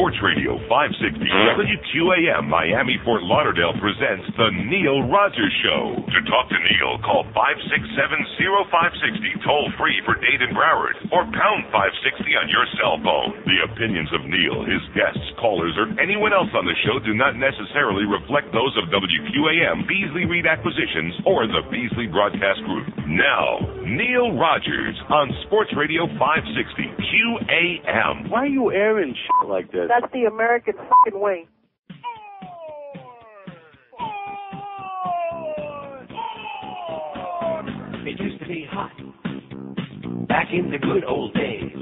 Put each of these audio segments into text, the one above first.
Sports Radio 560 WQAM Miami Fort Lauderdale presents The Neil Rogers Show. To talk to Neil, call 567-0560 toll free for Dade and Broward or pound 560 on your cell phone. The opinions of Neil, his guests, callers, or anyone else on the show do not necessarily reflect those of WQAM, Beasley Reed Acquisitions, or the Beasley Broadcast Group. Now, Neil Rogers on Sports Radio 560 QAM. Why are you airing shit like this? That's the American fucking way. It used to be hot back in the good old days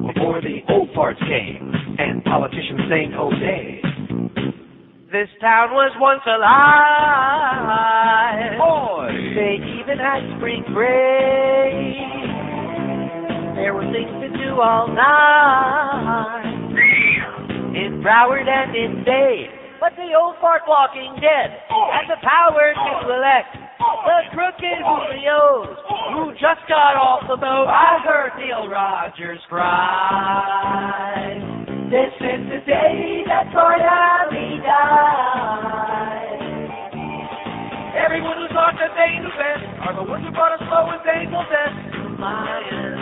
before the old farts came and politicians sang "Oh day." This town was once alive. Boy, They even had spring break. There were things to do all night in Broward and in Dade. But the old fart walking dead had the power to elect the crooked Julios who just got off the boat. I heard Neil Rogers cry. This is the day that finally died. Everyone who thought that they knew best are the ones who brought us slow and painful death to Miami.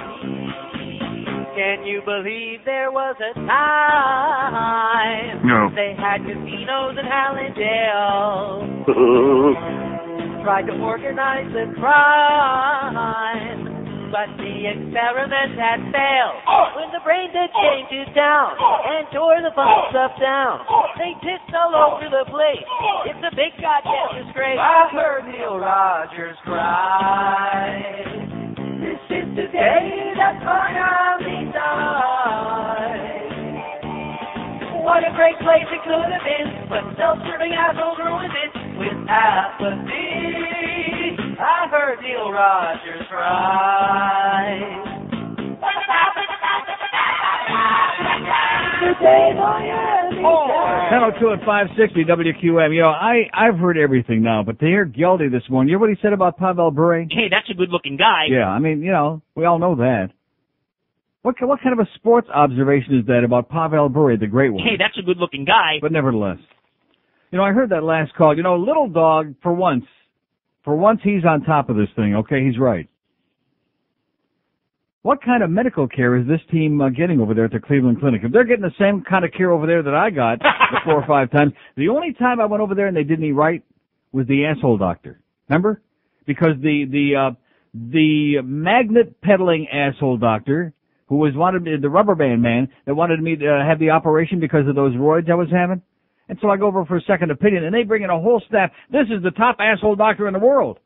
Can you believe there was a time they had casinos in Hallandale? Tried to organize the crime, but the experiment had failed. When the brain dead came to town and tore the fun stuff down, they pissed all over the place. It's a big goddamn disgrace. I heard Neil Rogers cry. This is the day that finally died. What a great place it could have been, but self-serving assholes ruined it with apathy. I heard Neil Rogers cry. Today, Miami. 10:02 at 560 WQM. You know, I've heard everything now, but to hear Geldy this morning, you hear what he said about Pavel Bure? Hey, that's a good-looking guy. Yeah, I mean, you know, we all know that. What kind of a sports observation is that about Pavel Bure, the great one? Hey, that's a good-looking guy. But nevertheless, you know, I heard that last call. You know, little dog, for once he's on top of this thing, okay? He's right. What kind of medical care is this team getting over there at the Cleveland Clinic? If they're getting the same kind of care over there that I got the 4 or 5 times, the only time I went over there and they did me right was the asshole doctor. Remember? Because the magnet peddling asshole doctor who wanted me, the rubber band man that wanted me to have the operation because of those roids I was having. And so I go over for a second opinion, and they bring in a whole staff. This is the top asshole doctor in the world.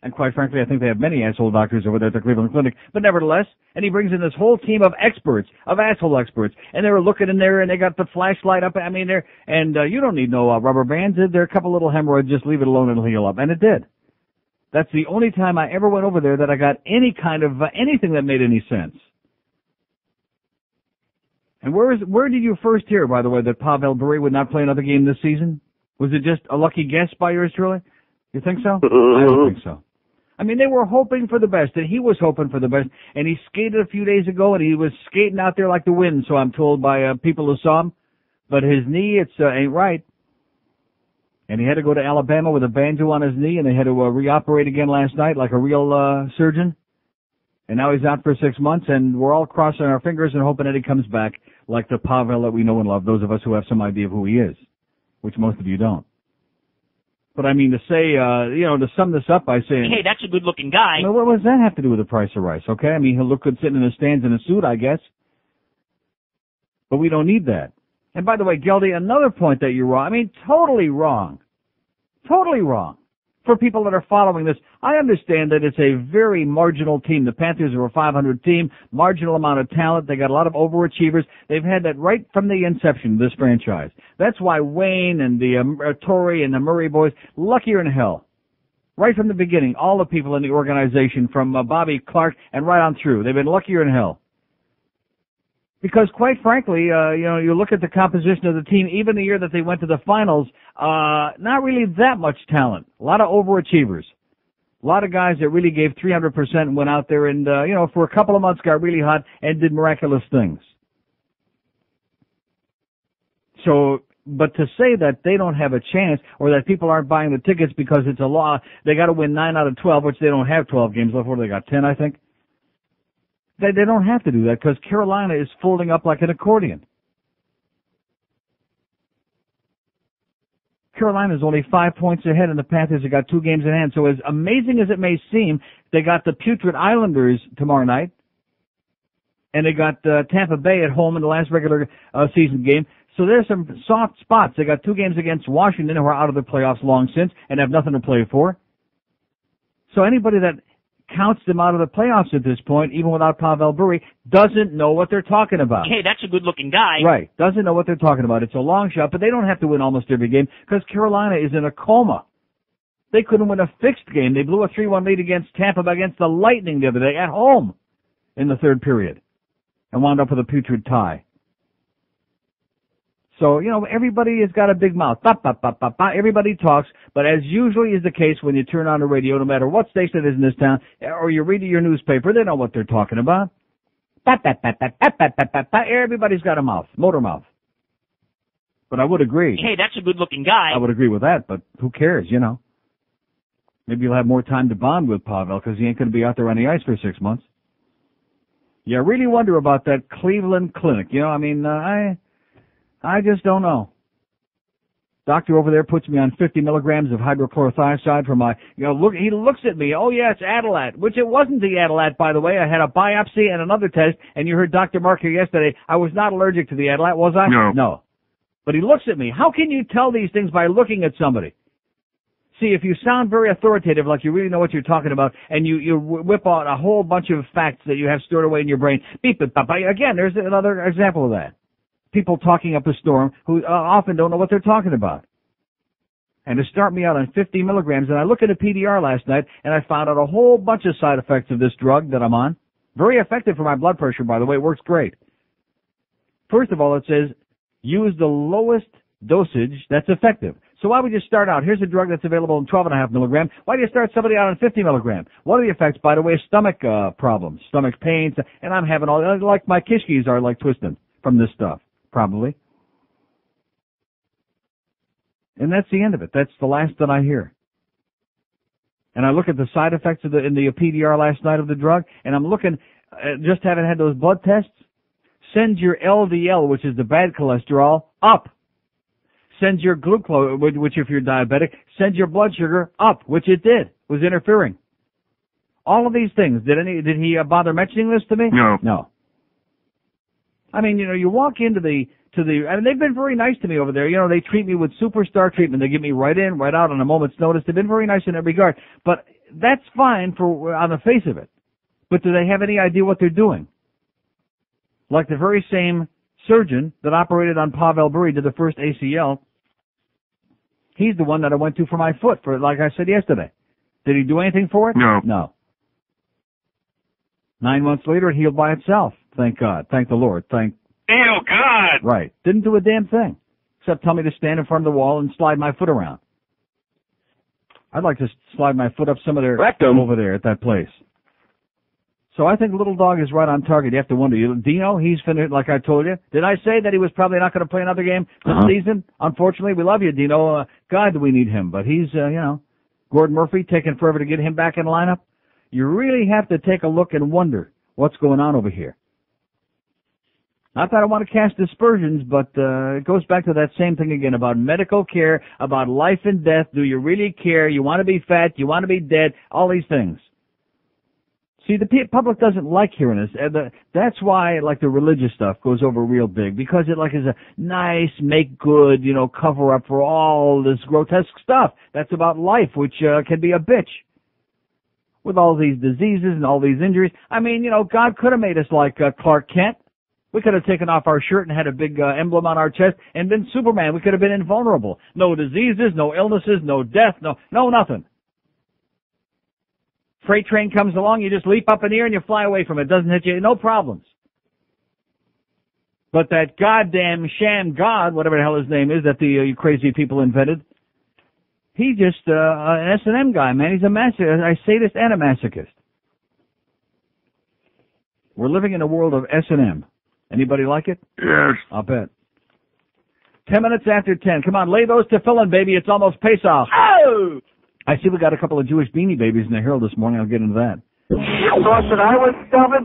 And quite frankly, I think they have many asshole doctors over there at the Cleveland Clinic. But nevertheless, and he brings in this whole team of experts, of asshole experts. And they were looking in there, and they got the flashlight up. I mean, you don't need no rubber bands. There are a couple little hemorrhoids. Just leave it alone, and it'll heal up. And it did. That's the only time I ever went over there that I got any kind of anything that made any sense. And where did you first hear, by the way, that Pavel Bure would not play another game this season? Was it just a lucky guess by yours truly? You think so? I don't think so. I mean, they were hoping for the best, and he was hoping for the best. And he skated a few days ago, and he was skating out there like the wind, so I'm told by people who saw him. But his knee, ain't right. And he had to go to Alabama with a banjo on his knee, and they had to reoperate again last night like a real surgeon. And now he's out for 6 months, and we're all crossing our fingers and hoping that he comes back like the Pavel that we know and love, those of us who have some idea of who he is, which most of you don't. But I mean, to say, to sum this up by saying... Hey, that's a good-looking guy. Well, what does that have to do with the price of rice, okay? I mean, he'll look good sitting in the stands in a suit, I guess. But we don't need that. And by the way, Geldy, another point that you're wrong. I mean, totally wrong. Totally wrong. For people that are following this, I understand that it's a very marginal team. The Panthers are a 500 team, marginal amount of talent. They got a lot of overachievers. They've had that right from the inception of this franchise. That's why Wayne and the Torrey and the Murray boys, luckier in hell. Right from the beginning, all the people in the organization, from Bobby Clark and right on through, they've been luckier in hell. Because quite frankly, you look at the composition of the team, even the year that they went to the finals, not really that much talent. A lot of overachievers. A lot of guys that really gave 300% and went out there and, for a couple of months got really hot and did miraculous things. So, but to say that they don't have a chance or that people aren't buying the tickets because it's a law, they got to win 9 out of 12, which they don't have 12 games left. What do they got, 10, I think? They don't have to do that because Carolina is folding up like an accordion. Carolina's only 5 points ahead, and the Panthers have got 2 games in hand. So as amazing as it may seem, they got the putrid Islanders tomorrow night, and they got Tampa Bay at home in the last regular season game. So there's some soft spots. They got 2 games against Washington, who are out of the playoffs long since and have nothing to play for. So anybody that counts them out of the playoffs at this point, even without Pavel Bure, doesn't know what they're talking about. Hey, that's a good-looking guy. Right. Doesn't know what they're talking about. It's a long shot, but they don't have to win almost every game because Carolina is in a coma. They couldn't win a fixed game. They blew a 3-1 lead against Tampa against the Lightning the other day at home in the third period and wound up with a putrid tie. So, you know, everybody has got a big mouth. Ba, ba, ba, ba, ba. Everybody talks, but as usually is the case when you turn on the radio, no matter what station it is in this town, or you read your newspaper, they know what they're talking about. Ba, ba, ba, ba, ba, ba, ba, ba, ba. Everybody's got a mouth, motor mouth. But I would agree. Hey, that's a good-looking guy. I would agree with that, but who cares, you know? Maybe you'll have more time to bond with Pavel because he ain't going to be out there on the ice for 6 months. Yeah, I really wonder about that Cleveland clinic. You know, I mean, I just don't know. Doctor over there puts me on 50 milligrams of hydrochlorothiazide for my, he looks at me. Oh, yeah, it's Adalat, which it wasn't the Adalat, by the way. I had a biopsy and another test, and you heard Dr. Mark here yesterday. I was not allergic to the Adalat, was I? No. But he looks at me. How can you tell these things by looking at somebody? See, if you sound very authoritative, like you really know what you're talking about, and you whip out a whole bunch of facts that you have stored away in your brain, beep, beep, beep, again, there's another example of that. People talking up a storm who often don't know what they're talking about. And to start me out on 50 milligrams, and I looked at a PDR last night, and I found out a whole bunch of side effects of this drug that I'm on. Very effective for my blood pressure, by the way. It works great. First of all, it says, use the lowest dosage that's effective. So why would you start out? Here's a drug that's available in 12.5 milligrams. Why do you start somebody out on 50 milligrams? One of the effects, by the way, is stomach problems, stomach pains, and I'm having all, like my kishkis are like twisting from this stuff. Probably. And that's the end of it. That's the last that I hear. And I look at the side effects in the PDR last night of the drug, and I'm looking, just having had those blood tests, send your LDL, which is the bad cholesterol, up. Send your glucose, which if you're diabetic, send your blood sugar up, which it did, was interfering. All of these things. Did he bother mentioning this to me? No. I mean, you walk into I mean, they've been very nice to me over there. They treat me with superstar treatment. They get me right in, right out on a moment's notice. They've been very nice in that regard. But that's fine on the face of it. But do they have any idea what they're doing? Like the very same surgeon that operated on Pavel Bure did the first ACL. He's the one that I went to for my foot, like I said yesterday. Did he do anything for it? No. 9 months later, it healed by itself. Thank God. Thank the Lord. Oh, God! Right. Didn't do a damn thing. Except tell me to stand in front of the wall and slide my foot around. I'd like to slide my foot up some of their rectum over there at that place. So I think Little Dog is right on target. You have to wonder. Dino, he's finished, like I told you. Did I say that he was probably not going to play another game this season? Unfortunately, we love you, Dino. God, do we need him. But he's, Gordon Murphy, taking forever to get him back in the lineup. You really have to take a look and wonder what's going on over here. Not that I want to cast aspersions, but it goes back to that same thing again about medical care, about life and death. Do you really care? You want to be fat? You want to be dead? All these things. See, the public doesn't like hearing this. That's why, like, the religious stuff goes over real big, because it, like, is a nice, make good, cover up for all this grotesque stuff. That's about life, which can be a bitch. With all these diseases and all these injuries. I mean, God could have made us like Clark Kent. We could have taken off our shirt and had a big emblem on our chest and been Superman. We could have been invulnerable. No diseases, no illnesses, no death, no nothing. Freight train comes along, you just leap up in the air and you fly away from it. It doesn't hit you, no problems. But that goddamn sham God, whatever the hell his name is, that the crazy people invented, he's just an S&M guy, man. He's a sadist and a masochist. We're living in a world of S&M. Anybody like it? Yes. I'll bet. 10 minutes after 10. Come on, lay those tefillin, baby. It's almost Pesach. Oh! I see we got a couple of Jewish beanie babies in the Herald this morning. I'll get into that. You thought that I was stupid?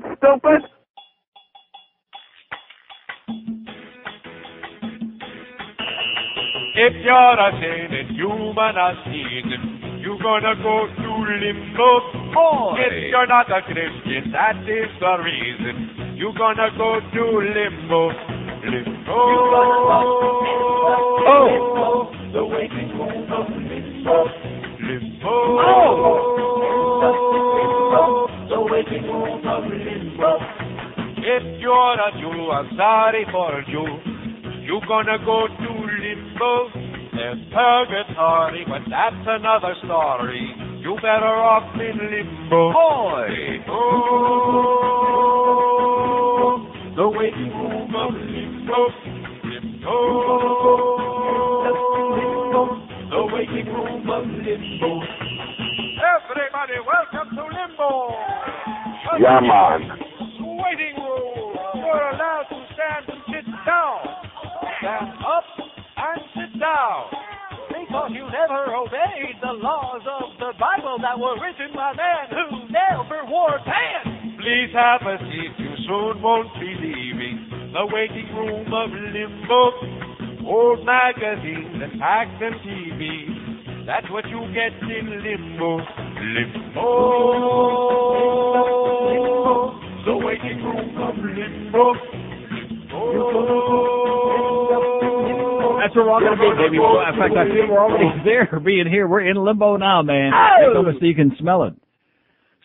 If you're a sinning human a sinning, you're gonna go to limbo. Oh, if you're not a Christian, that is the reason you're gonna go to limbo. Limbo. Oh, the waiting room of limbo. Limbo. Oh, the waiting room of limbo. If you're a Jew, I'm sorry for you. You're gonna go to limbo. There's purgatory, but that's another story. You better off in limbo. boy. Oh, the waiting room of limbo. Limbo. The waiting room of limbo. Everybody, welcome to limbo. Yeah, man. Waiting room. You're allowed to stand and sit down. Stand up and sit down. Because you never obeyed the laws of the Bible that were written by men who never wore pants. Please have a seat. You soon won't be leaving the waiting room of limbo. Old magazines and facts and TV. That's what you get in limbo. Limbo. The waiting room of limbo. That's where we're all going to be, baby. In fact, I feel we're already there, being here. We're in limbo now, man. So you can smell it.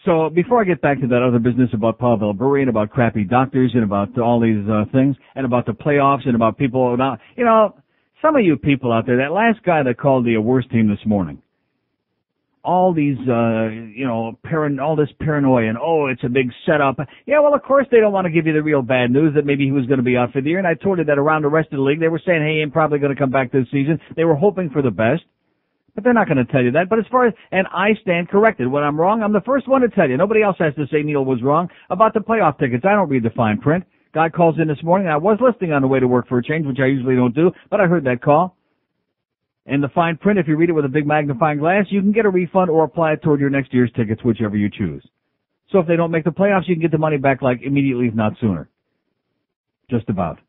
So before I get back to that other business about Pavel Bure and about crappy doctors and about all these things and about the playoffs and about people now, you know, some of you people out there, that last guy that called the worst team this morning, all these, all this paranoia and, oh, it's a big setup. Yeah, well, of course they don't want to give you the real bad news that maybe he was going to be out for the year. And I told you that around the rest of the league, they were saying, hey, he ain't probably going to come back this season. They were hoping for the best. But they're not going to tell you that. But as far as, and I stand corrected. When I'm wrong, I'm the first one to tell you. Nobody else has to say Neil was wrong about the playoff tickets. I don't read the fine print. Guy calls in this morning. I was listening on the way to work for a change, which I usually don't do, but I heard that call. And the fine print, if you read it with a big magnifying glass, you can get a refund or apply it toward your next year's tickets, whichever you choose. So if they don't make the playoffs, you can get the money back like immediately, if not sooner. Just about.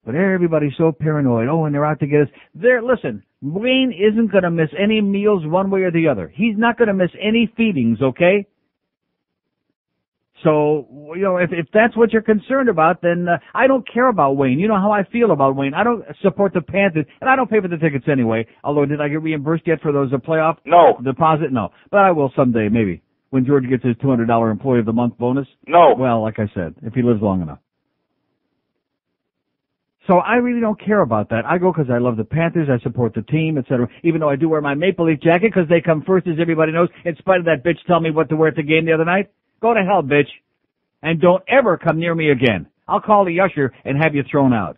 But everybody's so paranoid. Oh, and they're out to get us. Listen, Wayne isn't going to miss any meals one way or the other. He's not going to miss any feedings, okay? So, you know, if that's what you're concerned about, then I don't care about Wayne. You know how I feel about Wayne. I don't support the Panthers, and I don't pay for the tickets anyway. Although, did I get reimbursed yet for those playoff deposit? No. But I will someday, maybe, when George gets his $200 Employee of the Month bonus. No. Well, like I said, if he lives long enough. So I really don't care about that. I go because I love the Panthers, I support the team, etc. Even though I do wear my Maple Leaf jacket because they come first, as everybody knows, in spite of that bitch telling me what to wear at the game the other night. Go to hell, bitch. And don't ever come near me again. I'll call the usher and have you thrown out.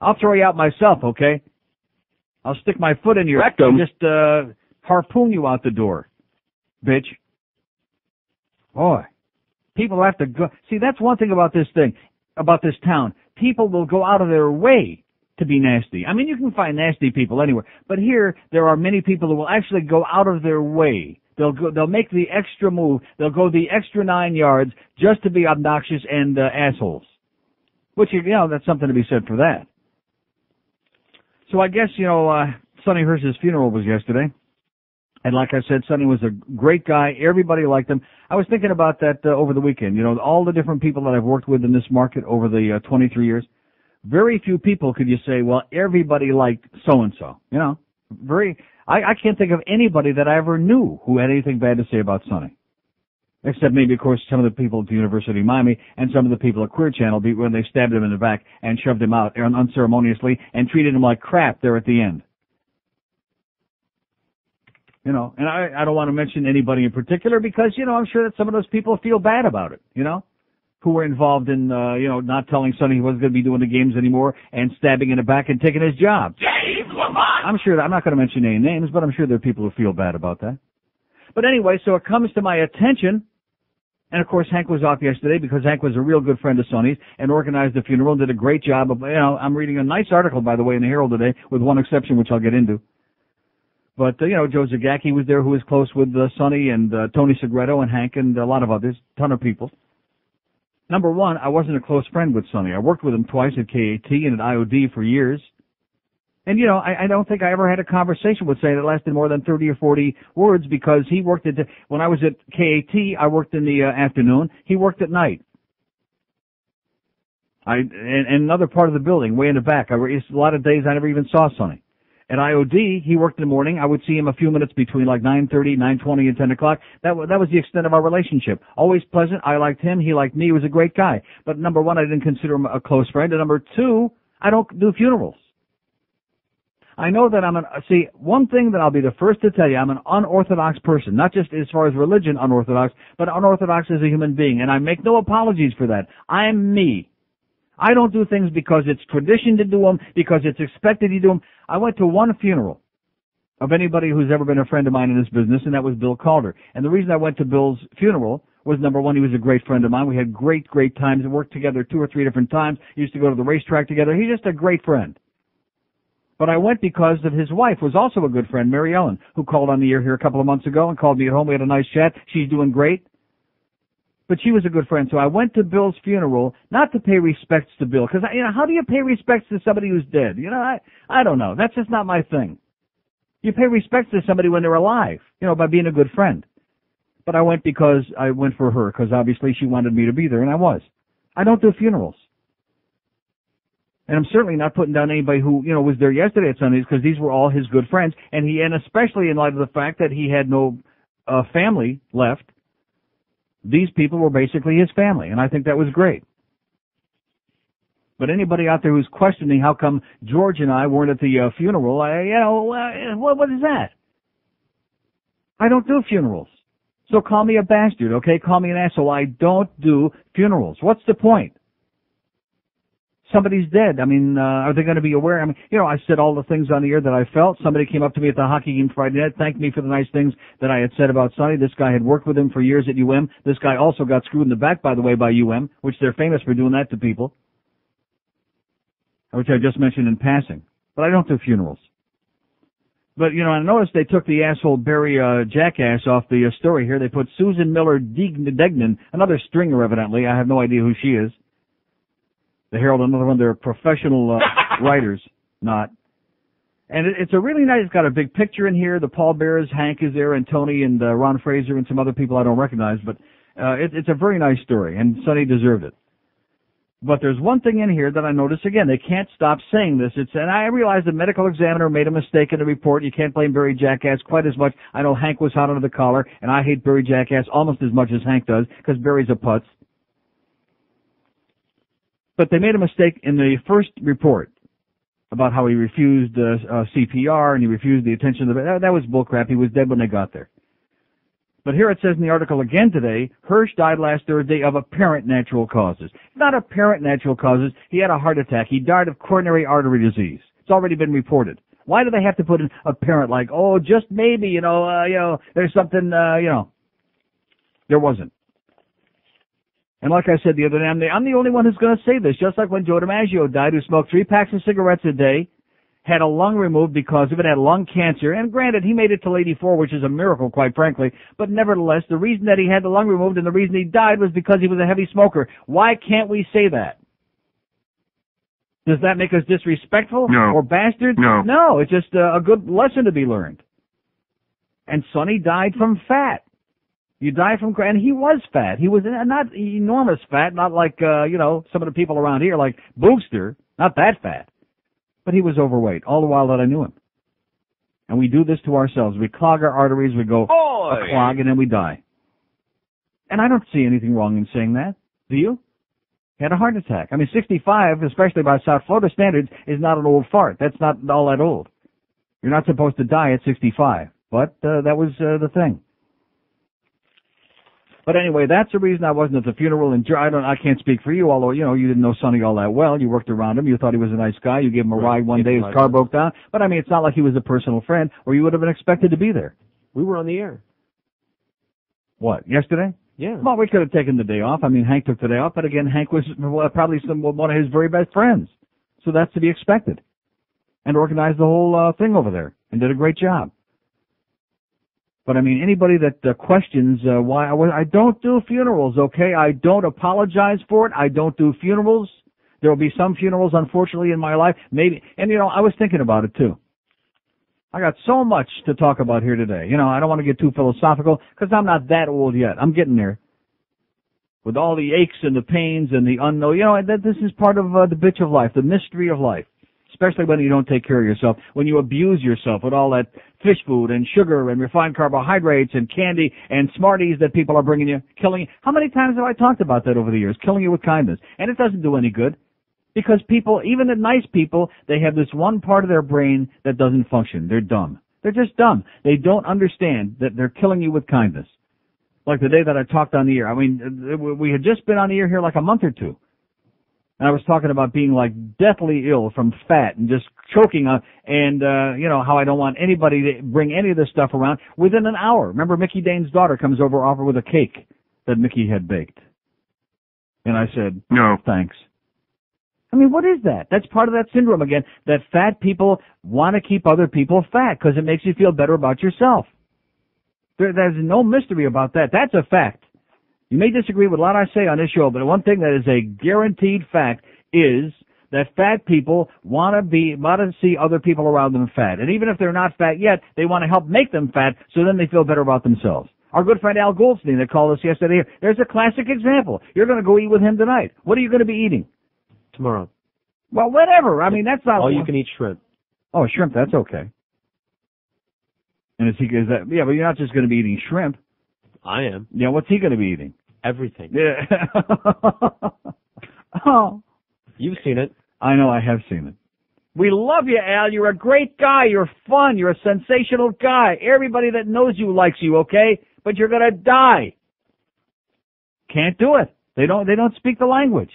I'll throw you out myself, okay? I'll stick my foot in your rectum. Just harpoon you out the door, bitch. Boy, people have to go. See, that's one thing about this thing, about this town. People will go out of their way to be nasty. I mean, you can find nasty people anywhere, but here there are many people who will actually go out of their way. They'll make the extra move. They'll go the extra 9 yards just to be obnoxious and assholes. Which, you know, that's something to be said for that. So I guess, Sonny Hirsch's funeral was yesterday. And like I said, Sonny was a great guy. Everybody liked him. I was thinking about that over the weekend. You know, all the different people that I've worked with in this market over the 23 years. Very few people could you say, well, everybody liked so-and-so. You know, I can't think of anybody that I ever knew who had anything bad to say about Sonny. Except maybe, of course, some of the people at the University of Miami and some of the people at Queer Channel when they stabbed him in the back and shoved him out unceremoniously and treated him like crap there at the end. You know, and I don't want to mention anybody in particular because, I'm sure that some of those people feel bad about it, who were involved in, not telling Sonny he wasn't going to be doing the games anymore and stabbing in the back and taking his job. I'm sure I'm not going to mention any names, but I'm sure there are people who feel bad about that. But anyway, so it comes to my attention And, of course, Hank was off yesterday because Hank was a real good friend of Sonny's and organized the funeral and did a great job of, I'm reading a nice article, by the way, in the Herald today, with one exception, which I'll get into. But, Joe Zagacki was there, who was close with Sonny, and Tony Segreto and Hank and a lot of others, ton of people. Number one, I wasn't a close friend with Sonny. I worked with him twice at KAT and at IOD for years. And, I don't think I ever had a conversation with Sonny that lasted more than 30 or 40 words because he worked when I was at KAT, I worked in the afternoon. He worked at night. In another part of the building, way in the back. A lot of days I never even saw Sonny. At IOD, he worked in the morning. I would see him a few minutes between like 9:30, 9:20, and 10 o'clock. That was the extent of our relationship. Always pleasant. I liked him. He liked me. He was a great guy. But number one, I didn't consider him a close friend. And number two, I don't do funerals. I know that one thing that I'll be the first to tell you, I'm an unorthodox person. Not just as far as religion unorthodox, but unorthodox as a human being. And I make no apologies for that. I'm me. I don't do things because it's tradition to do them, because it's expected to do them. I went to one funeral of anybody who's ever been a friend of mine in this business, and that was Bill Calder. And the reason I went to Bill's funeral was, number one, he was a great friend of mine. We had great, great times and worked together 2 or 3 different times. He used to go to the racetrack together. He's just a great friend. But I went because of his wife, was also a good friend, Mary Ellen, who called on the air here a couple of months ago and called me at home. We had a nice chat. She's doing great. But she was a good friend, so I went to Bill's funeral, not to pay respects to Bill, because, how do you pay respects to somebody who's dead? I don't know. That's just not my thing. You pay respects to somebody when they're alive, by being a good friend. But I went because I went for her, because obviously she wanted me to be there, and I was. I don't do funerals. And I'm certainly not putting down anybody who, was there yesterday at Sundays, because these were all his good friends, and especially in light of the fact that he had no family left. These people were basically his family, and I think that was great. But anybody out there who's questioning how come George and I weren't at the funeral, what is that? I don't do funerals. So call me a bastard, okay? Call me an asshole. I don't do funerals. What's the point? Somebody's dead. Are they going to be aware? I said all the things on the air that I felt. Somebody came up to me at the hockey game Friday night, thanked me for the nice things that I had said about Sonny. This guy had worked with him for years at UM. This guy also got screwed in the back, by the way, by UM, which they're famous for doing that to people, which I just mentioned in passing. But I don't do funerals. But, I noticed they took the asshole Barry Jackass off the story here. They put Susan Miller Degnan, another stringer evidently. I have no idea who she is. The Herald, another one of their professional writers, not. And it's a really nice, it's got a big picture in here. The Paul Bears, Hank is there, and Tony and Ron Fraser and some other people I don't recognize. But it's a very nice story, and Sonny deserved it. But there's one thing in here that I noticed again. They can't stop saying this. And I realize the medical examiner made a mistake in the report. You can't blame Barry Jackass quite as much. I know Hank was hot under the collar, and I hate Barry Jackass almost as much as Hank does, because Barry's a putz. But they made a mistake in the first report about how he refused CPR and he refused the attention. That was bullcrap. He was dead when they got there. But here it says in the article again today, Hirsch died last Thursday of apparent natural causes. Not apparent natural causes. He had a heart attack. He died of coronary artery disease. It's already been reported. Why do they have to put in apparent, like, just maybe, there's something, There wasn't. And like I said the other day, I'm the only one who's going to say this, just like when Joe DiMaggio died, who smoked 3 packs of cigarettes a day, had a lung removed because of it, had lung cancer, and granted, he made it till 84, which is a miracle, quite frankly, but nevertheless, the reason that he had the lung removed and the reason he died was because he was a heavy smoker. Why can't we say that? Does that make us disrespectful or bastards? No, it's just a good lesson to be learned. And Sonny died from fat. You die from, and he was fat. He was not enormous fat, not like, some of the people around here, like Boogster, not that fat. But he was overweight, all the while that I knew him. And we do this to ourselves. We clog our arteries, we go a clog, and then we die. And I don't see anything wrong in saying that. Do you? He had a heart attack. 65, especially by South Florida standards, is not an old fart. That's not all that old. You're not supposed to die at 65. But that was the thing. But anyway, that's the reason I wasn't at the funeral. And I can't speak for you, although, you didn't know Sonny all that well. You worked around him. You thought he was a nice guy. You gave him a ride one day. His car broke down. But, it's not like he was a personal friend, or you would have been expected to be there. We were on the air. What, yesterday? Yeah. Well, we could have taken the day off. I mean, Hank took the day off, but again, Hank was probably one of his very best friends. So that's to be expected. And organized the whole thing over there and did a great job. But I mean, anybody that questions why I don't do funerals, okay? I don't apologize for it. I don't do funerals. There will be some funerals, unfortunately, in my life. Maybe, and I was thinking about it too. I got so much to talk about here today. I don't want to get too philosophical because I'm not that old yet. I'm getting there. With all the aches and the pains and the unknown, this is part of the bitch of life, the mystery of life. Especially when you don't take care of yourself, when you abuse yourself with all that fish food and sugar and refined carbohydrates and candy and Smarties that people are bringing you, killing you. How many times have I talked about that over the years? Killing you with kindness. And it doesn't do any good. Because people, even the nice people, they have this one part of their brain that doesn't function. They're dumb. They're just dumb. They don't understand that they're killing you with kindness. Like the day that I talked on the air. I mean, we had just been on the air here like a month or two. And I was talking about being like deathly ill from fat and just choking on, and how I don't want anybody to bring any of this stuff around within an hour. Remember, Mickey Dane's daughter comes over, offer with a cake that Mickey had baked. And I said, no, thanks. I mean, what is that? That's part of that syndrome again, that fat people want to keep other people fat because it makes you feel better about yourself. There's no mystery about that. That's a fact. You may disagree with a lot I say on this show, but one thing that is a guaranteed fact is that fat people want to see other people around them fat. And even if they're not fat yet, they want to help make them fat so then they feel better about themselves. Our good friend Al Goldstein that called us yesterday, there's a classic example. You're going to go eat with him tonight. What are you going to be eating? Tomorrow. Well, whatever. I mean, that's not... All you can eat shrimp. Oh, shrimp, that's okay. And yeah, but you're not just going to be eating shrimp. I am. Yeah, what's he going to be eating? Everything. Yeah. Oh. You've seen it. I know, I have seen it. We love you, Al. You're a great guy. You're fun. You're a sensational guy. Everybody that knows you likes you, okay? But you're going to die. Can't do it. They don't speak the language.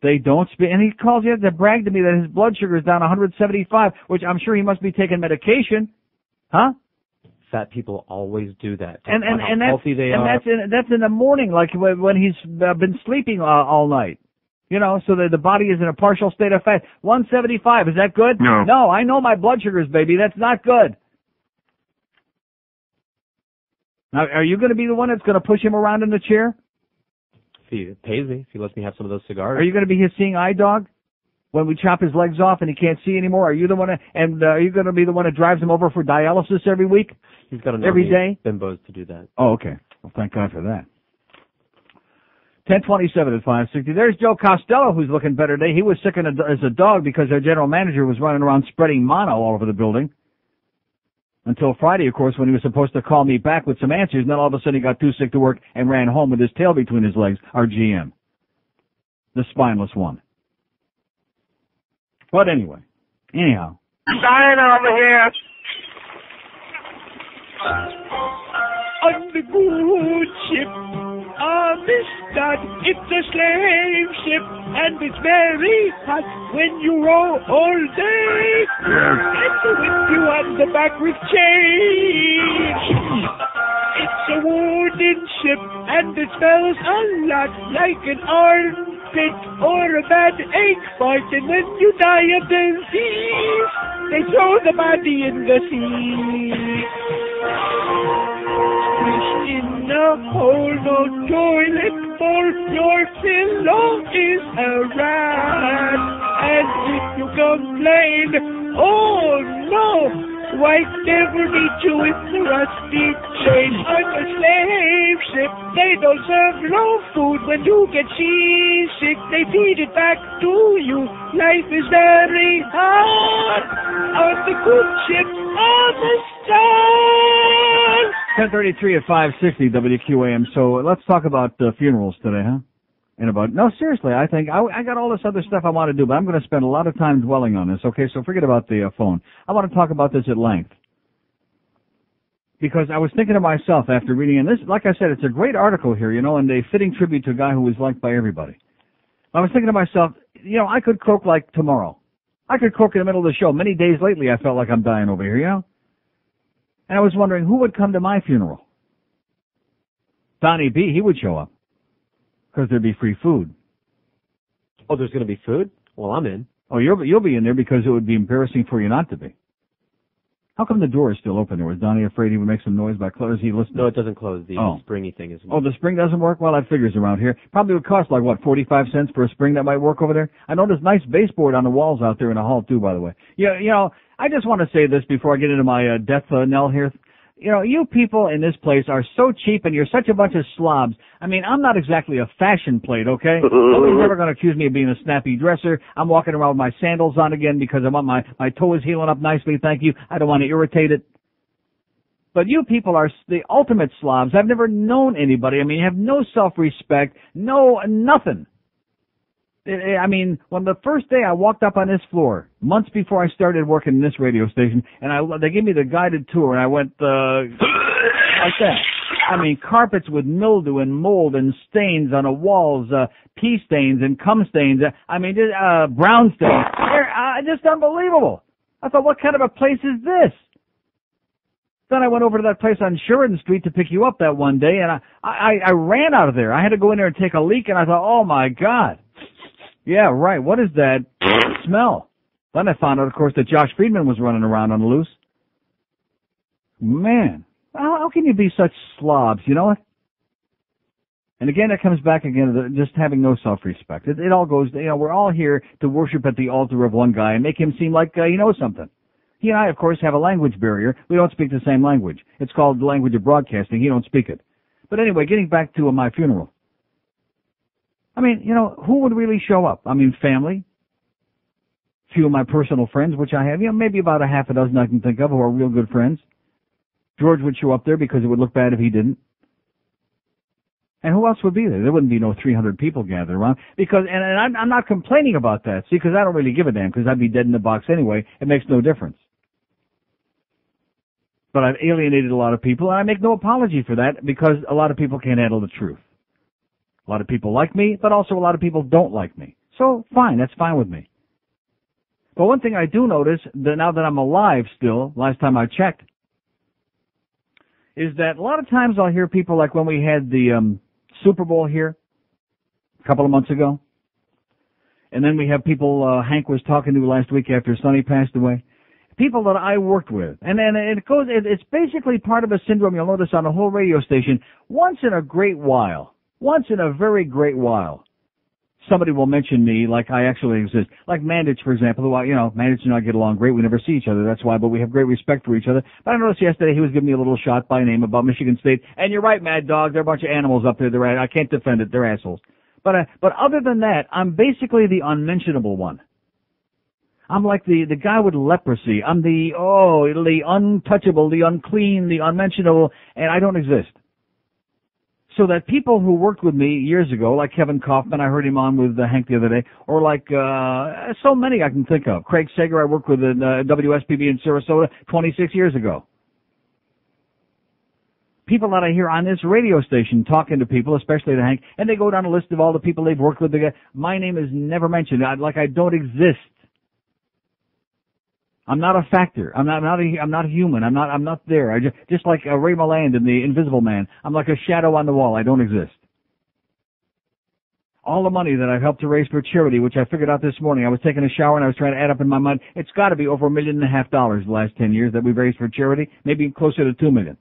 They don't speak, and he calls you to brag to me that his blood sugar is down 175, which I'm sure he must be taking medication. Huh? Fat people always do that. And how healthy they are. That's in the morning, like when he's been sleeping all night. So that the body is in a partial state of fat. 175, is that good? No. No, I know my blood sugars, baby. That's not good. Now, are you going to be the one that's going to push him around in the chair? If he pays me, if he lets me have some of those cigars. Are you going to be his seeing eye dog? When we chop his legs off and he can't see anymore, are you the one are you going to be the one that drives him over for dialysis every week? He's got enough every day? bimbos to do that. Oh, okay. Well, thank God for that. 10:27 at 5:60. There's Joe Costello, who's looking better today. He was sick as a dog because our general manager was running around spreading mono all over the building. Until Friday, of course, when he was supposed to call me back with some answers, and then all of a sudden he got too sick to work and ran home with his tail between his legs, our GM. The spineless one. But anyhow. Dying over here. On the good ship, Amistad, it's a slave ship, and it's very hot when you row all day. And to whip you on the back with chains. It's a wooden ship, and it smells a lot like an armpit or a bad egg fart, and when you die of disease, they throw the body in the sea. Squished in a hole, no toilet bowl, your pillow is a rat. And if you complain, oh no, white never meet you with the rusty chain. On a slave ship, they don't serve no food. When you get seasick, they feed it back to you. Life is very hard on the good ship of the sun. 10:33 at 560 WQAM. So let's talk about funerals today, huh? No, seriously, I think I got all this other stuff I want to do, but I'm going to spend a lot of time dwelling on this, okay? So forget about the phone. I want to talk about this at length. Because I was thinking to myself after reading, and this, like I said, it's a great article here, and a fitting tribute to a guy who was liked by everybody. I was thinking to myself, I could croak like tomorrow. I could croak in the middle of the show. Many days lately I felt like I'm dying over here, And I was wondering who would come to my funeral. Donnie B, he would show up because there'd be free food. Oh, there's going to be food? Well, I'm in. Oh, you'll be in there because it would be embarrassing for you not to be. How come the door is still open there? Was Donnie afraid he would make some noise by closing? He listening? No, it doesn't close. The springy thing is. Oh, the spring doesn't work? Well, that figures around here. Probably would cost like, what, 45 cents for a spring that might work over there? I know there's nice baseboard on the walls out there in the hall, too, by the way. Yeah, you know, I just want to say this before I get into my death knell here. You know, you people in this place are so cheap and you're such a bunch of slobs. I mean, I'm not exactly a fashion plate, okay? Nobody's ever going to accuse me of being a snappy dresser. I'm walking around with my sandals on again because I want my toe is healing up nicely, thank you. I don't want to irritate it. But you people are the ultimate slobs. I've never known anybody. I mean, you have no self-respect, no nothing. I mean, when the first day I walked up on this floor, months before I started working in this radio station, and they gave me the guided tour, and I went like that. I mean, carpets with mildew and mold and stains on the walls, pee stains and cum stains. I mean, brown stains. Just unbelievable. I thought, what kind of a place is this? Then I went over to that place on Sheridan Street to pick you up that one day, and I ran out of there. I had to go in there and take a leak, and I thought, oh, my God. Yeah, right. What is that smell? Then I found out, of course, that Josh Friedman was running around on the loose. Man, how can you be such slobs, you know? And again, it comes back again to just having no self-respect. It all goes, you know, we're all here to worship at the altar of one guy and make him seem like he knows something. He and I, of course, have a language barrier. We don't speak the same language. It's called the language of broadcasting. He don't speak it. But anyway, getting back to my funeral. I mean, you know, who would really show up? I mean, family, few of my personal friends, which I have, you know, maybe about a half a dozen I can think of who are real good friends. George would show up there because it would look bad if he didn't. And who else would be there? There wouldn't be no 300 people gathered around because, and I'm not complaining about that, see, because I don't really give a damn because I'd be dead in the box anyway. It makes no difference. But I've alienated a lot of people, and I make no apology for that because a lot of people can't handle the truth. A lot of people like me, but also a lot of people don't like me. So, fine, that's fine with me. But one thing I do notice, that now that I'm alive still, last time I checked, is that a lot of times I'll hear people like when we had the Super Bowl here a couple of months ago, and then we have people Hank was talking to last week after Sonny passed away, people that I worked with. And then it's basically part of a syndrome you'll notice on the whole radio station. Once in a very great while, somebody will mention me like I actually exist. Like Mandich, for example, who, Mandich and I get along great. We never see each other, that's why, but we have great respect for each other. But I noticed yesterday he was giving me a little shot by name about Michigan State. And you're right, Mad Dog, there are a bunch of animals up there. I can't defend it. They're assholes. But other than that, I'm basically the unmentionable one. I'm like the guy with leprosy. I'm the untouchable, the unclean, the unmentionable, and I don't exist. So that people who worked with me years ago, like Kevin Kaufman, I heard him on with Hank the other day, or like so many I can think of. Craig Sager, I worked with in WSPB in Sarasota 26 years ago. People that I hear on this radio station talking to people, especially to Hank, and they go down a list of all the people they've worked with. My name is never mentioned. I don't exist. I'm not a factor. I'm not human. I'm not there. Just like Ray Milland in The Invisible Man. I'm like a shadow on the wall. I don't exist. All the money that I've helped to raise for charity, which I figured out this morning, I was taking a shower and I was trying to add up in my mind. It's got to be over $1.5 million the last 10 years that we've raised for charity, maybe closer to $2 million.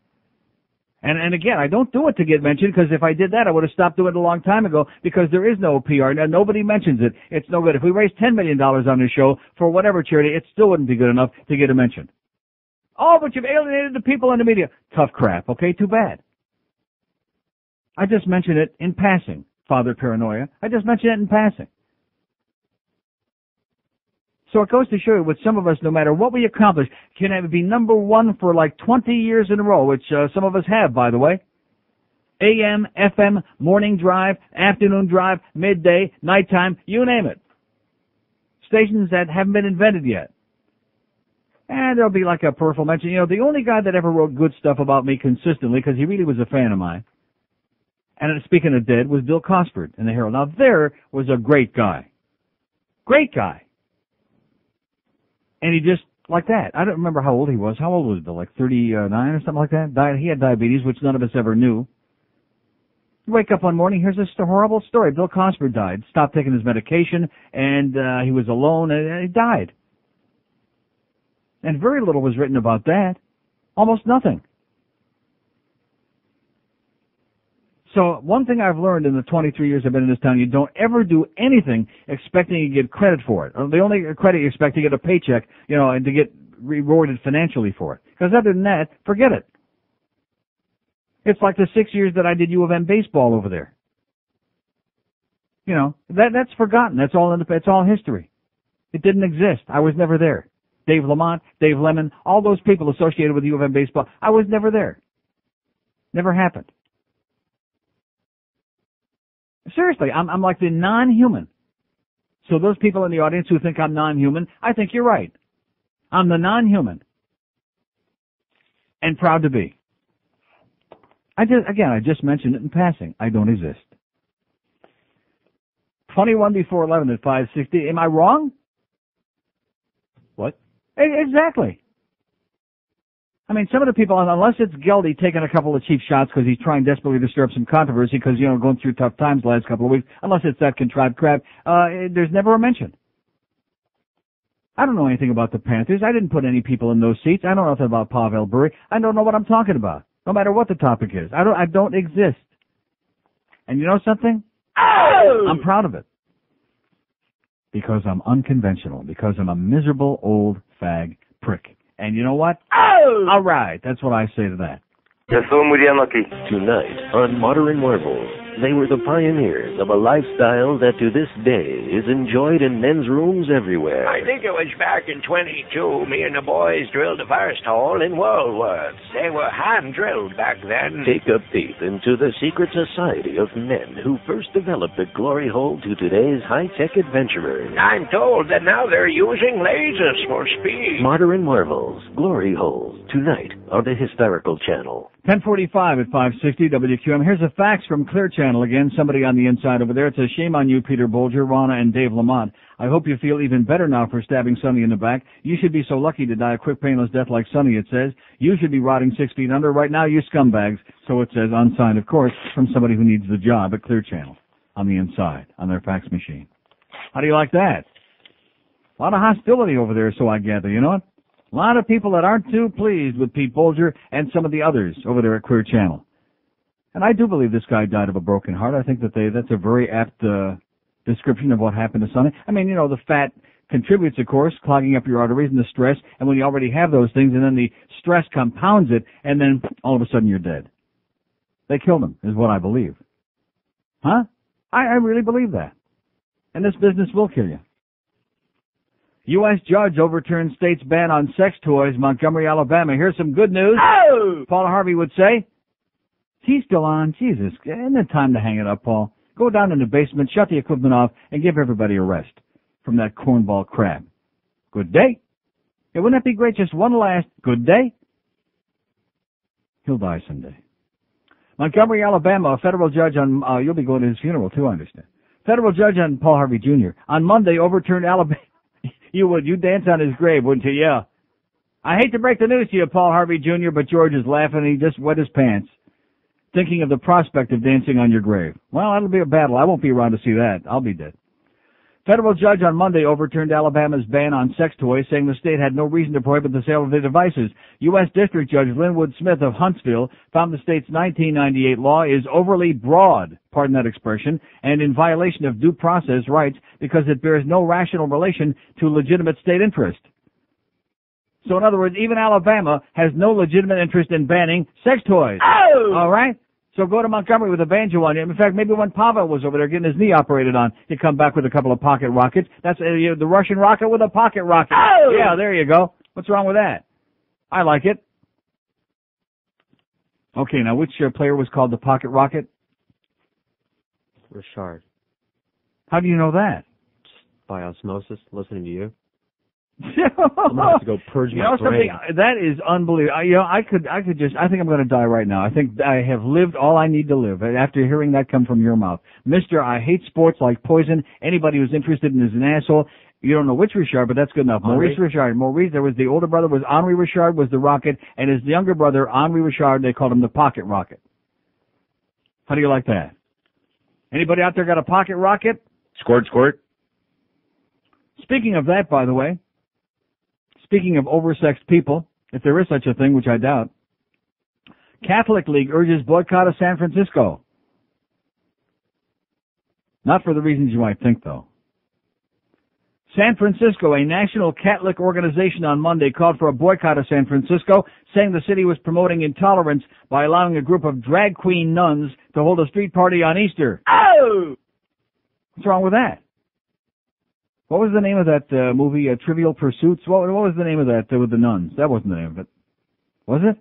And again, I don't do it to get mentioned, because if I did that, I would have stopped doing it a long time ago, because there is no PR. Now, nobody mentions it. It's no good. If we raised $10 million on this show for whatever charity, it still wouldn't be good enough to get a mention. Oh, but you've alienated the people in the media. Tough crap. Okay, too bad. I just mentioned it in passing, Father Paranoia. I just mentioned it in passing. So it goes to show you, with some of us, no matter what we accomplish, can be number one for like 20 years in a row, which some of us have, by the way. AM, FM, morning drive, afternoon drive, midday, nighttime, you name it. Stations that haven't been invented yet. And there'll be like a peripheral mention. The only guy that ever wrote good stuff about me consistently, because he really was a fan of mine, and speaking of dead, was Bill Cosford in the Herald. Now, there was a great guy. Great guy. And he just, like that. I don't remember how old he was. How old was Bill? Like 39 or something like that? He had diabetes, which none of us ever knew. You wake up one morning, here's this horrible story. Bill Cosford died, stopped taking his medication, and he was alone, and he died. And very little was written about that. Almost nothing. So one thing I've learned in the 23 years I've been in this town, you don't ever do anything expecting to get credit for it. The only credit you expect to get a paycheck, and to get rewarded financially for it. Because other than that, forget it. It's like the 6 years that I did U of M baseball over there. That's forgotten. It's all history. It didn't exist. I was never there. Dave Lamont, Dave Lemon, all those people associated with U of M baseball, I was never there. Never happened. Seriously, I'm like the non-human. So those people in the audience who think I'm non-human, I think you're right. I'm the non-human. And proud to be. I just mentioned it in passing. I don't exist. 21 before 11 at 560. Am I wrong? What? Exactly. I mean, some of the people, unless it's Geldy taking a couple of cheap shots because he's trying desperately to stir up some controversy because, going through tough times the last couple of weeks, unless it's that contrived crap, there's never a mention. I don't know anything about the Panthers. I didn't put any people in those seats. I don't know nothing about Pavel Bure. I don't know what I'm talking about, no matter what the topic is. I don't exist. And you know something? Oh! I'm proud of it. Because I'm unconventional. Because I'm a miserable old fag prick. And you know what? Oh! All right. That's what I say to that. Tonight on Modern Marvels, they were the pioneers of a lifestyle that to this day is enjoyed in men's rooms everywhere. I think it was back in 22, me and the boys drilled the first hole in Woolworths. They were hand-drilled back then. Take a peep into the secret society of men who first developed the glory hole to today's high-tech adventurers. I'm told that now they're using lasers for speed. Modern Marvels, Glory Holes, tonight on the Hysterical Channel. 10:45 at 560 WQM. Here's a fax from Clear Channel again. Somebody on the inside over there. It says, shame on you, Peter Bolger, Rana, and Dave Lamont. I hope you feel even better now for stabbing Sonny in the back. You should be so lucky to die a quick, painless death like Sonny, it says. You should be rotting 6 feet under right now, you scumbags. So it says, unsigned, of course, from somebody who needs the job at Clear Channel on the inside, on their fax machine. How do you like that? A lot of hostility over there, so I gather. You know what? A lot of people that aren't too pleased with Pete Bolger and some of the others over there at Clear Channel. And I do believe this guy died of a broken heart. I think that's a very apt description of what happened to Sonny. I mean, the fat contributes, of course, clogging up your arteries and the stress. And when you already have those things, and then the stress compounds it, and then all of a sudden you're dead. They killed him, is what I believe. Huh? I really believe that. And this business will kill you. U.S. judge overturned state's ban on sex toys, Montgomery, Alabama. Here's some good news. Oh! Paul Harvey would say. He's still on. Jesus, isn't it time to hang it up, Paul? Go down in the basement, shut the equipment off, and give everybody a rest from that cornball crap. Good day. Yeah, wouldn't that be great? Just one last good day. He'll die someday. Montgomery, Alabama, a federal judge on, you'll be going to his funeral too, I understand. Federal judge on Paul Harvey Jr. on Monday overturned Alabama. You would. You'd dance on his grave, wouldn't you? Yeah. I hate to break the news to you, Paul Harvey Jr., but George is laughing. He just wet his pants, thinking of the prospect of dancing on your grave. Well, that'll be a battle. I won't be around to see that. I'll be dead. Federal judge on Monday overturned Alabama's ban on sex toys, saying the state had no reason to prohibit the sale of the devices. U.S. District Judge Linwood Smith of Huntsville found the state's 1998 law is overly broad, pardon that expression, and in violation of due process rights because it bears no rational relation to legitimate state interest. So in other words, even Alabama has no legitimate interest in banning sex toys. Oh! All right? So go to Montgomery with a banjo on you. In fact, maybe when Pavel was over there getting his knee operated on, he'd come back with a couple of pocket rockets. That's the Russian rocket with a pocket rocket. Oh! Yeah, there you go. What's wrong with that? I like it. Okay, now which player was called the pocket rocket? Richard. How do you know that? Just by osmosis, listening to you. I'm gonna have to go purge my brain. That is unbelievable. I think I'm gonna die right now. I think I have lived all I need to live after hearing that come from your mouth. Mister, I hate sports like poison. Anybody who's interested in is an asshole. You don't know which Richard, but that's good enough. Henri? Maurice Richard. Maurice, there was the older brother was Henri Richard was the rocket, and his younger brother, Henri Richard, they called him the pocket rocket. How do you like that? Anybody out there got a pocket rocket? Squirt, squirt. Speaking of that, by the way, speaking of oversexed people, if there is such a thing, which I doubt, Catholic League urges boycott of San Francisco. Not for the reasons you might think, though. San Francisco, a national Catholic organization on Monday, called for a boycott of San Francisco, saying the city was promoting intolerance by allowing a group of drag queen nuns to hold a street party on Easter. Oh! What's wrong with that? What was the name of that movie, Trivial Pursuits? What was the name of that with the nuns? That wasn't the name of it. Was it?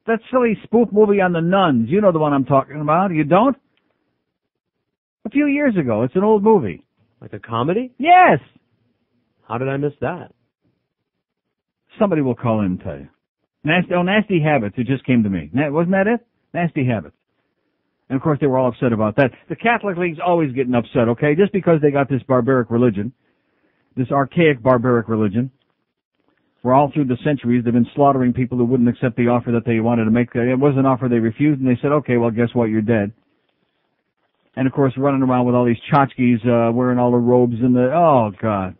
That silly spoof movie on the nuns. You know the one I'm talking about. You don't? A few years ago. It's an old movie. Like a comedy? Yes! How did I miss that? Somebody will call in and tell you. Nasty Habits. It just came to me. Wasn't that it? Nasty Habits. And, of course, they were all upset about that. The Catholic League's always getting upset, okay? Just because they got this barbaric religion, this archaic barbaric religion, where all through the centuries they've been slaughtering people who wouldn't accept the offer that they wanted to make. It was an offer they refused, and they said, okay, well, guess what? You're dead. And, of course, running around with all these tchotchkes, wearing all the robes and oh, God.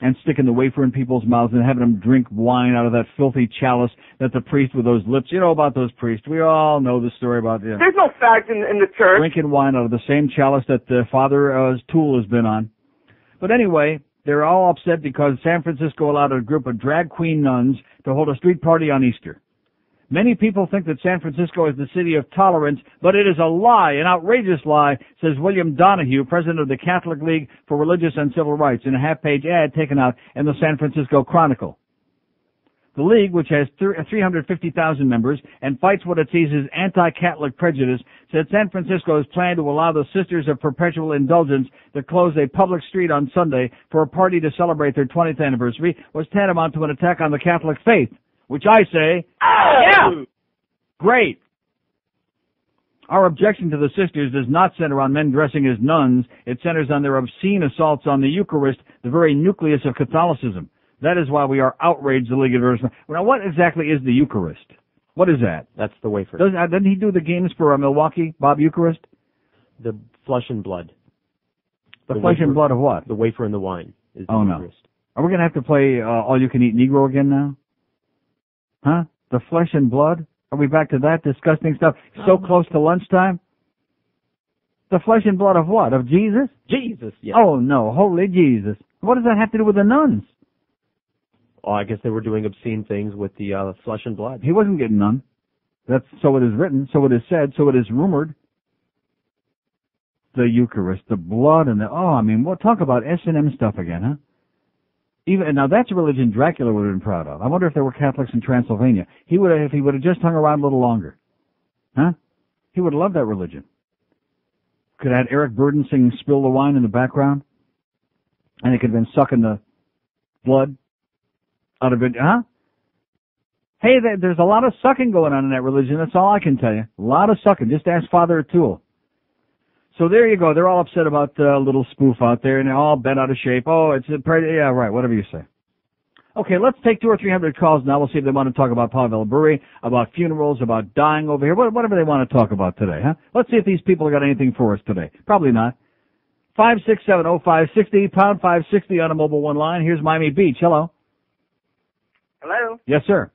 And sticking the wafer in people's mouths and having them drink wine out of that filthy chalice that the priest with those lips, you know about those priests. We all know the story about them. There's no fact in the church. Drinking wine out of the same chalice that Father's tool has been on. But anyway, they're all upset because San Francisco allowed a group of drag queen nuns to hold a street party on Easter. Many people think that San Francisco is the city of tolerance, but it is a lie, an outrageous lie, says William Donahue, president of the Catholic League for Religious and Civil Rights, in a half-page ad taken out in the San Francisco Chronicle. The League, which has 350,000 members and fights what it sees as anti-Catholic prejudice, said San Francisco's plan to allow the Sisters of Perpetual Indulgence to close a public street on Sunday for a party to celebrate their 20th anniversary was tantamount to an attack on the Catholic faith. Which I say, yeah, great. Our objection to the sisters does not center on men dressing as nuns. It centers on their obscene assaults on the Eucharist, the very nucleus of Catholicism. That is why we are outraged, the League of Evangelists. Now, what exactly is the Eucharist? What is that? That's the wafer. Doesn't he do the games for Milwaukee, Bob Eucharist? The flesh and blood. The flesh and blood of what? The wafer and the wine is the Eucharist. No. Are we going to have to play All-You-Can-Eat Negro again now? Huh? The flesh and blood? Are we back to that disgusting stuff? So close to lunchtime? The flesh and blood of what? Of Jesus? Jesus, yes. Oh, no. Holy Jesus. What does that have to do with the nuns? Oh, I guess they were doing obscene things with the flesh and blood. He wasn't getting none. That's so it is written, so it is said, so it is rumored. The Eucharist, the blood and we'll talk about S&M stuff again, huh? Now that's a religion Dracula would have been proud of. I wonder if there were Catholics in Transylvania. If he would have just hung around a little longer. Huh? He would have loved that religion. Could have had Eric Burden singing Spill the Wine in the background. And he could have been sucking the blood out of it. Huh? Hey, there's a lot of sucking going on in that religion. That's all I can tell you. A lot of sucking. Just ask Father O'Toole. So there you go. They're all upset about the little spoof out there, and they're all bent out of shape. Oh, it's yeah, right, whatever you say. Okay, let's take 200 or 300 calls now. We'll see if they want to talk about Pavel Bure, about funerals, about dying over here, whatever they want to talk about today, huh? Let's see if these people got anything for us today. Probably not. 5670560, pound 560 on a mobile one line. Here's Miami Beach. Hello. Hello. Yes, sir.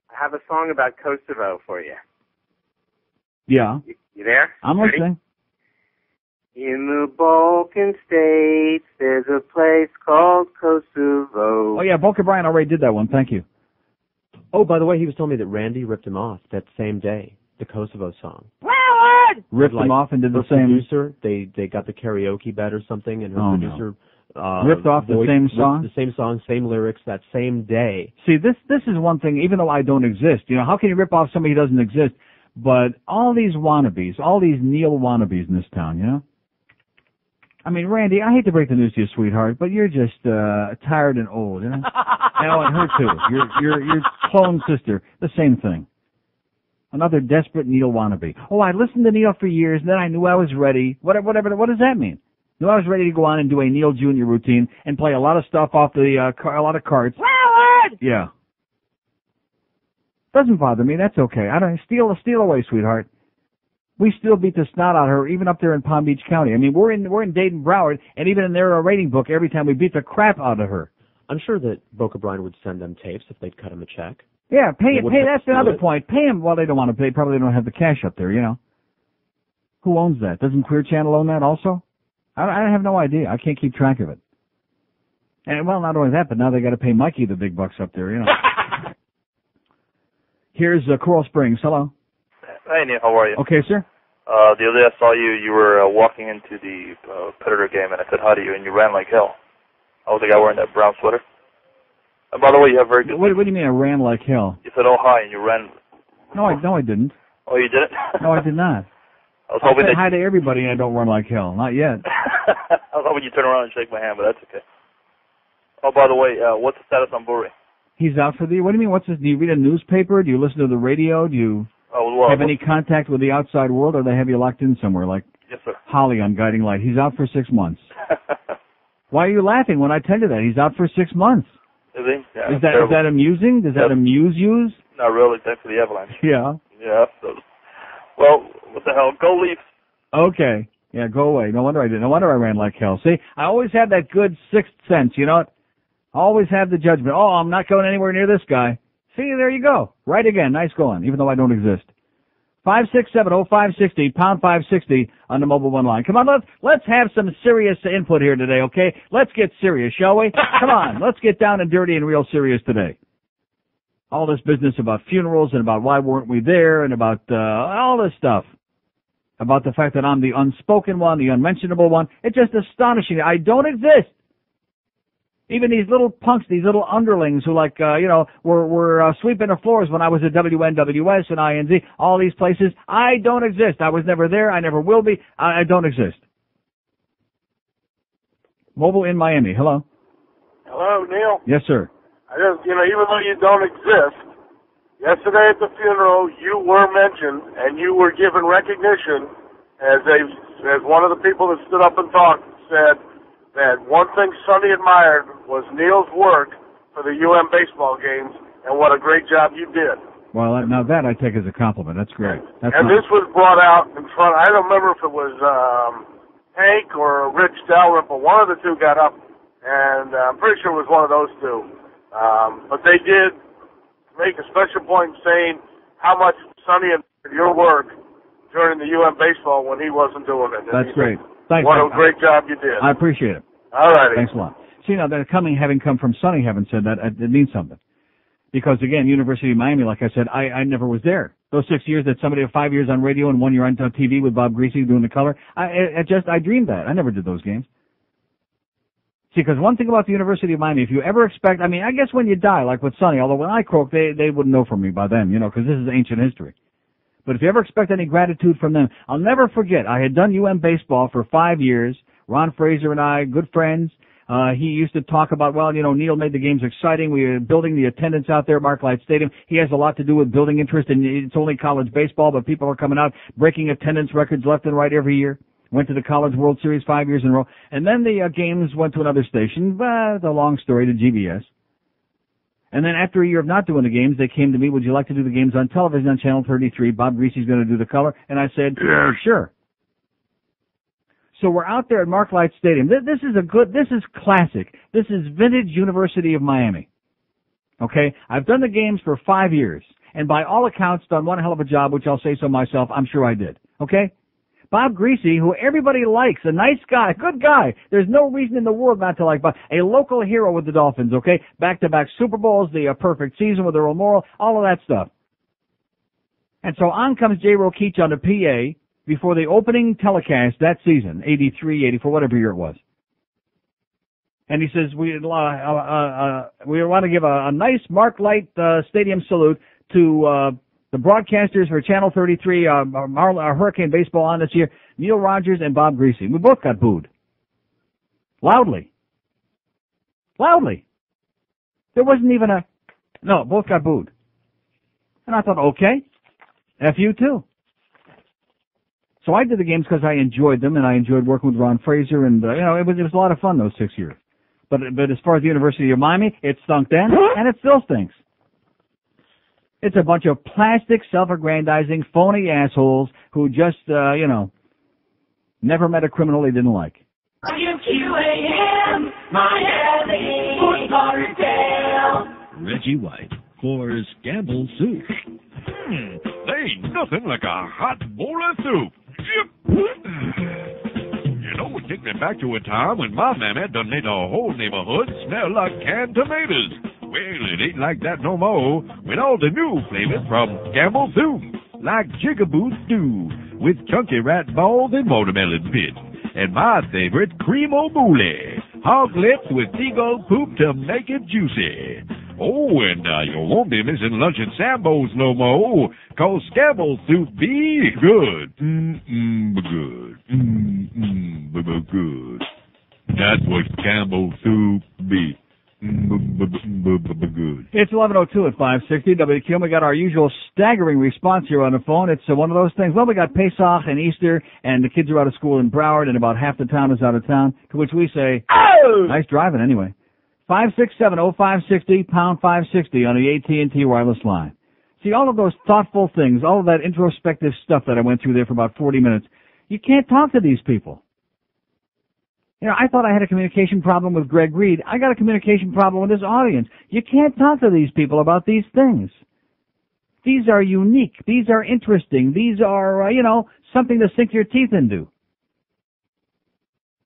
I have a song about Kosovo for you. Yeah. You there? I'm Ready? listening. In the Balkan states, there's a place called Kosovo. Oh, yeah, Volker Bryan already did that one. Thank you. Oh, by the way, he was telling me that Randy ripped him off that same day, the Kosovo song. Ripped him off and did the same. Producer, they got the karaoke bet or something, and her producer ripped off the same song? The same song, same lyrics, that same day. See, this is one thing, even though I don't exist. You know, how can you rip off somebody who doesn't exist? But all these wannabes, all these Neil wannabes in this town, you know? I mean, Randy, I hate to break the news to you, sweetheart, but you're just tired and old, you know? And her too. Your clone sister, the same thing. Another desperate Neil wannabe. Oh, I listened to Neil for years, and then I knew I was ready. Whatever. What does that mean? Knew I was ready to go on and do a Neil Jr. routine and play a lot of stuff off the a lot of cards. Yeah. Doesn't bother me. That's okay. I don't steal away, sweetheart. We still beat the snot out of her, even up there in Palm Beach County. I mean, we're in Dayton, Broward, and even in their rating book, every time we beat the crap out of her. I'm sure that Boca Brian would send them tapes if they'd cut him a check. Yeah, pay. That's another point. Pay them. Well, they don't want to pay. Probably don't have the cash up there, you know. Who owns that? Doesn't Clear Channel own that also? I have no idea. I can't keep track of it. And, well, not only that, but now they got to pay Mikey the big bucks up there, you know. Here's Coral Springs. Hello. Hey, Neil. How are you? Okay, sir. The other day I saw you. You were walking into the Predator game, and I said hi to you, and you ran like hell. I was the guy wearing that brown sweater. And by the way, you have very good... What do you mean I ran like hell? You said, oh, hi, and you ran... No, I didn't. Oh, you didn't? No, I did not. I was hoping I say hi to everybody, and I don't run like hell. Not yet. I was hoping you'd turn around and shake my hand, but that's okay. Oh, by the way, what's the status on Bure? He's out for the... What do you mean, what's this? Do you read a newspaper? Do you listen to the radio? Do you have any contact with the outside world, or they have you locked in somewhere, like yes, sir. Holly on Guiding Light? He's out for 6 months. Why are you laughing when I tell you that? He's out for 6 months. Is he? Yeah, is that amusing? Does that amuse you? Not really. Thanks for the avalanche. Yeah. Yeah. So, well, what the hell? Go Leafs. Okay. Yeah, go away. No wonder I didn't. No wonder I ran like hell. See, I always have that good sixth sense, you know? I always have the judgment. Oh, I'm not going anywhere near this guy. See, there you go. Right again. Nice going, even though I don't exist. 567-0560, pound 560 on the mobile one line. Come on, let's have some serious input here today, okay? Let's get serious, shall we? Come on, let's get down and dirty and real serious today. All this business about funerals and about why weren't we there and about all this stuff. About the fact that I'm the unspoken one, the unmentionable one. It's just astonishing. I don't exist. Even these little punks, these little underlings who were sweeping the floors when I was at WNWS and INZ, all these places, I don't exist. I was never there. I never will be. I don't exist. Mobile in Miami. Hello. Hello, Neil. Yes, sir. Even though you don't exist, yesterday at the funeral, you were mentioned and you were given recognition as one of the people that stood up and talked, said that one thing Sonny admired was Neil's work for the UM baseball games and what a great job you did. Well, now that I take as a compliment. That's great. This was brought out in front. I don't remember if it was Hank or Rich Dalrymple. One of the two got up, and I'm pretty sure it was one of those two. But they did make a special point saying how much Sonny admired your work during the UM baseball when he wasn't doing it. That's great. Thanks. What a great job you did. I appreciate it. All righty. Thanks a lot. See, now, that having come from Sonny, having said that, it means something. Because, again, University of Miami, like I said, I never was there. Those 6 years that somebody had 5 years on radio and 1 year on TV with Bob Greasy doing the color, I dreamed that. I never did those games. See, because one thing about the University of Miami, if you ever expect, I guess when you die, like with Sonny, although when I croak, they wouldn't know from me by then, because this is ancient history. But if you ever expect any gratitude from them, I'll never forget, I had done UM baseball for 5 years. Ron Fraser and I, good friends. He used to talk about, Neil made the games exciting. We were building the attendance out there at Marklight Stadium. He has a lot to do with building interest, and it's only college baseball, but people are coming out, breaking attendance records left and right every year. Went to the College World Series 5 years in a row. And then the games went to another station, the long story, to GBS. And then after a year of not doing the games, they came to me, would you like to do the games on television on Channel 33? Bob Greasy's going to do the color. And I said, yeah, sure. So we're out there at Marklight Stadium. This is classic. This is vintage University of Miami. Okay? I've done the games for 5 years. And by all accounts, done one hell of a job, which I'll say so myself. I'm sure I did. Okay? Bob Greasy, who everybody likes, a nice guy, good guy. There's no reason in the world not to like Bob. A local hero with the Dolphins, okay? Back-to-back Super Bowls, the perfect season with Earl Morrall, all of that stuff. And so on comes J. Rokeach on the PA before the opening telecast that season, 83, 84, whatever year it was. And he says, we want to give a nice Marklight Stadium salute to the broadcasters for Channel 33, our Hurricane Baseball on this year, Neil Rogers and Bob Greasy. We both got booed. Loudly. There wasn't even no, both got booed. And I thought, okay, F you too. So I did the games because I enjoyed them, and I enjoyed working with Ron Fraser, and, it was a lot of fun those 6 years. But as far as the University of Miami, it stunk then, and it still stinks. It's a bunch of plastic, self-aggrandizing, phony assholes who just, never met a criminal they didn't like. WQAM, Miami, Fort Lauderdale. Reggie White for Scamble Soup. There ain't nothing like a hot bowl of soup. You know, it took me back to a time when my mammy done made the whole neighborhood smell like canned tomatoes. Well, it ain't like that no more with all the new flavors from Scamble Soup, like Jigaboo Stew with chunky rat balls and watermelon pits. And my favorite, cream au boulet, hog lips with seagull poop to make it juicy. Oh, and you won't be missing lunch at Sambo's no more, 'cause Scamble Soup be good. Good. Good. That's what Scamble Soup be. Good. It's 11:02 at 560 WQAM. We got our usual staggering response here on the phone. It's one of those things. Well, we got Pesach and Easter, and the kids are out of school in Broward, and about half the town is out of town, to which we say, oh! Nice driving anyway. 567-0560, pound 560 on the AT&T wireless line. See, all of those thoughtful things, all of that introspective stuff that I went through there for about 40 minutes, you can't talk to these people. You know, I thought I had a communication problem with Greg Reed. I got a communication problem with this audience. You can't talk to these people about these things. These are unique. These are interesting. These are, something to sink your teeth into.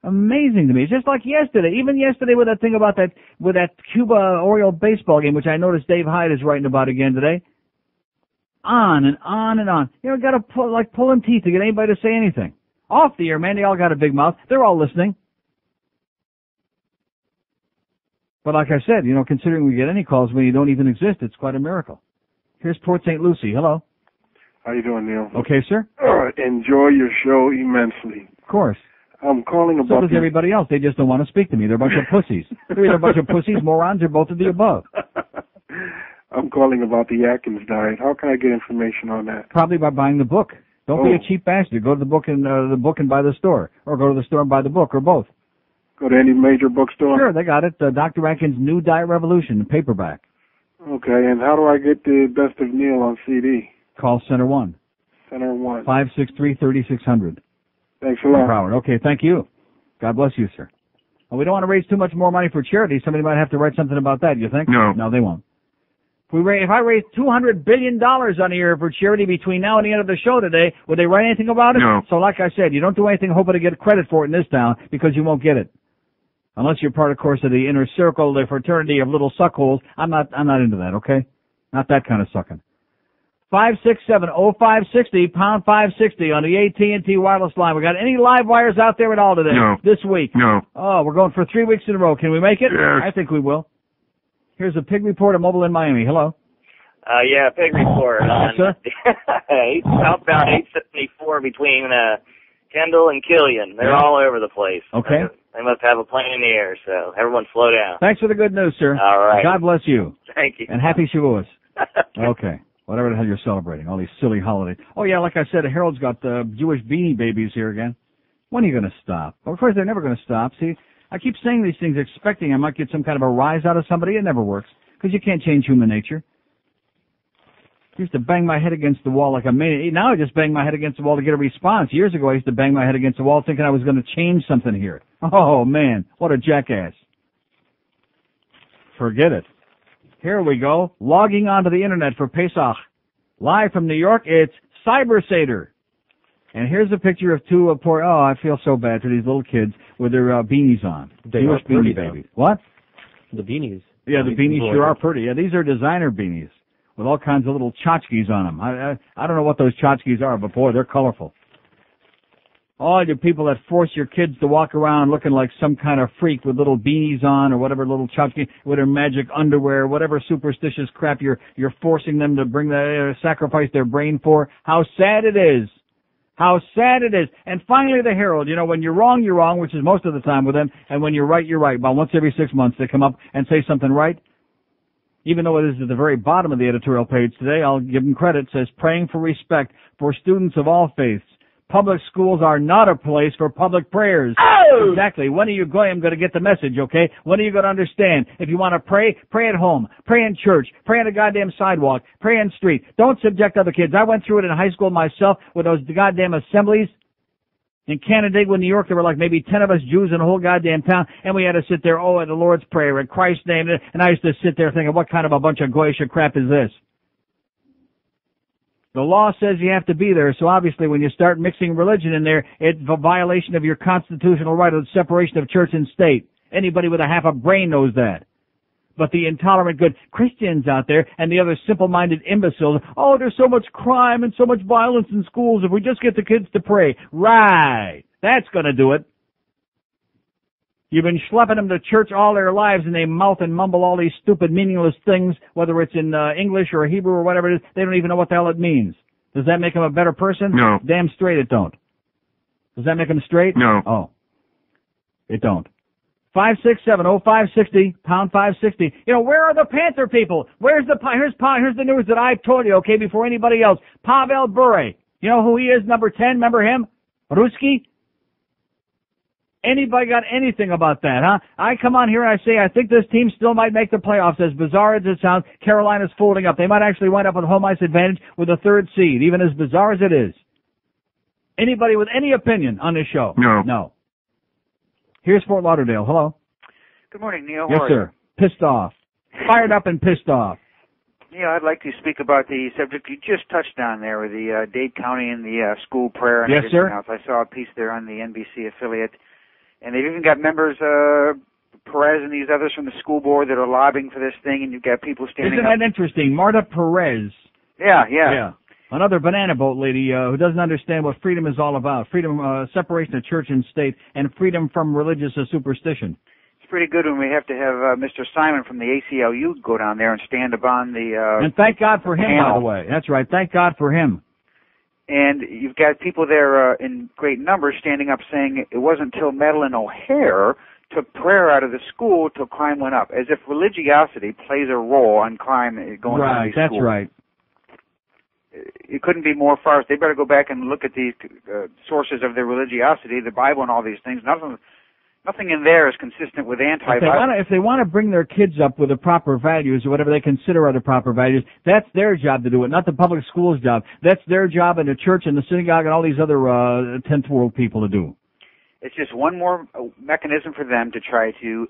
Amazing to me. It's just like yesterday. Even yesterday with that thing about with that Cuba-Oriole baseball game, which I noticed Dave Hyde is writing about again today. On and on and on. Got to pulling teeth to get anybody to say anything. Off the air, man, they all got a big mouth. They're all listening. But like I said, considering we get any calls when you don't even exist, it's quite a miracle. Here's Port St. Lucie. Hello. How you doing, Neil? Okay, sir. Enjoy your show immensely. Of course. I'm calling about... So does everybody else. They just don't want to speak to me. They're a bunch of pussies. They're either a bunch of pussies, morons, or both of the above. I'm calling about the Atkins diet. How can I get information on that? Probably by buying the book. Don't be a cheap bastard. Go to the book and buy the store. Or go to the store and buy the book, or both. Go to any major bookstore? Sure, they got it. Dr. Atkins' New Diet Revolution, paperback. Okay, and how do I get the Best of Neil on CD? Call Center 1. Center 1. 563-3600. Thanks a lot. Broward. Okay, thank you. God bless you, sir. Well, we don't want to raise too much more money for charity. Somebody might have to write something about that, you think? No. No, they won't. If I raise $200 billion on the air for charity between now and the end of the show today, would they write anything about it? No. So like I said, you don't do anything hoping to get credit for it in this town because you won't get it. Unless you're part, of course, of the inner circle, the fraternity of little suckholes. I'm not into that, okay? Not that kind of sucking. 567-0560, pound 560 on the AT&T wireless line. We got any live wires out there at all today? No. This week? No. Oh, we're going for 3 weeks in a row. Can we make it? Yes. I think we will. Here's a pig report of mobile in Miami. Hello. Yeah, pig report on sir? southbound 874 between Kendall and Killian. They're all over the place. Okay. They must have a plane in the air, so everyone slow down. Thanks for the good news, sir. All right. God bless you. Thank you. And happy Shavuos. Okay. Whatever the hell you're celebrating, all these silly holidays. Oh, yeah, like I said, Harold's got Jewish beanie babies here again. When are you going to stop? Well, of course, they're never going to stop. See, I keep saying these things expecting I might get some kind of a rise out of somebody. It never works because you can't change human nature. I used to bang my head against the wall like a maniac. Now I just bang my head against the wall to get a response. Years ago, I used to bang my head against the wall thinking I was going to change something here. Oh, man, what a jackass. Forget it. Here we go. Logging onto the Internet for Pesach. Live from New York, it's Cyber Seder. And here's a picture of two poor, I feel so bad for these little kids with their beanies on. Jewish beanie babies. What? The beanies. Yeah, the beanies sure are pretty. Yeah, these are designer beanies with all kinds of little tchotchkes on them. I don't know what those tchotchkes are, but boy, they're colorful. All you people that force your kids to walk around looking like some kind of freak with little beanies on or whatever little tchotchke with their magic underwear, whatever superstitious crap you're forcing them to bring sacrifice their brain for. How sad it is. How sad it is. And finally the Herald, when you're wrong, which is most of the time with them, and when you're right, you're right. About once every 6 months they come up and say something right. Even though it is at the very bottom of the editorial page today, I'll give them credit. It says, praying for respect for students of all faiths, Public schools are not a place for public prayers. Oh! Exactly. When are you going to get the message, okay? When are you going to understand? If you want to pray, pray at home. Pray in church. Pray on the goddamn sidewalk. Pray in the street. Don't subject other kids. I went through it in high school myself with those goddamn assemblies. In Canandaigua, New York, there were like maybe 10 of us Jews in the whole goddamn town, and we had to sit there, at the Lord's Prayer, in Christ's name, and I used to sit there thinking, what kind of a bunch of goyish crap is this? The law says you have to be there, so obviously when you start mixing religion in there, it's a violation of your constitutional right of separation of church and state. Anybody with a half a brain knows that. But the intolerant good Christians out there and the other simple-minded imbeciles, there's so much crime and so much violence in schools if we just get the kids to pray. Right. That's going to do it. You've been schlepping them to church all their lives and they mouth and mumble all these stupid, meaningless things, whether it's in English or Hebrew or whatever it is. They don't even know what the hell it means. Does that make them a better person? No. Damn straight it don't. Does that make them straight? No. Oh. It don't. 567-0560, pound 560. Where are the Panther people? Here's the news that I told you, okay, before anybody else. Pavel Bure. You know who he is, number 10? Remember him? Ruski? Anybody got anything about that, huh? I come on here and I say I think this team still might make the playoffs. As bizarre as it sounds, Carolina's folding up. They might actually wind up with home ice advantage with a third seed, even as bizarre as it is. Anybody with any opinion on this show? No. No. Here's Fort Lauderdale. Hello. Good morning, Neil. Yes, How are you? sir. Pissed off. Fired up and pissed off. Neil, I'd like to speak about the subject you just touched on there with the Dade County and the school prayer and Yes, everything sir. else. I saw a piece there on the NBC affiliate. And they've even got members, Perez and these others from the school board that are lobbying for this thing, and you've got people standing Isn't up. that interesting? Marta Perez. Yeah. Another banana boat lady who doesn't understand what freedom is all about. Freedom, separation of church and state, and freedom from religious superstition. It's pretty good when we have to have Mr. Simon from the ACLU go down there and stand upon the and thank God for him, panel. by the way. That's right. Thank God for him. And you've got people there in great numbers standing up saying it wasn't until Madeleine O'Hare took prayer out of the school till crime went up, as if religiosity plays a role on crime going on in these Right, that's schools. right. It couldn't be more far. They better go back and look at the sources of their religiosity, the Bible and all these things. Nothing in there is consistent with anti-Bible. If they want to bring their kids up with the proper values or whatever they consider are the proper values, that's their job to do it, not the public school's job. That's their job in the church and the synagogue and all these other 10th world people to do. It's just one more mechanism for them to try to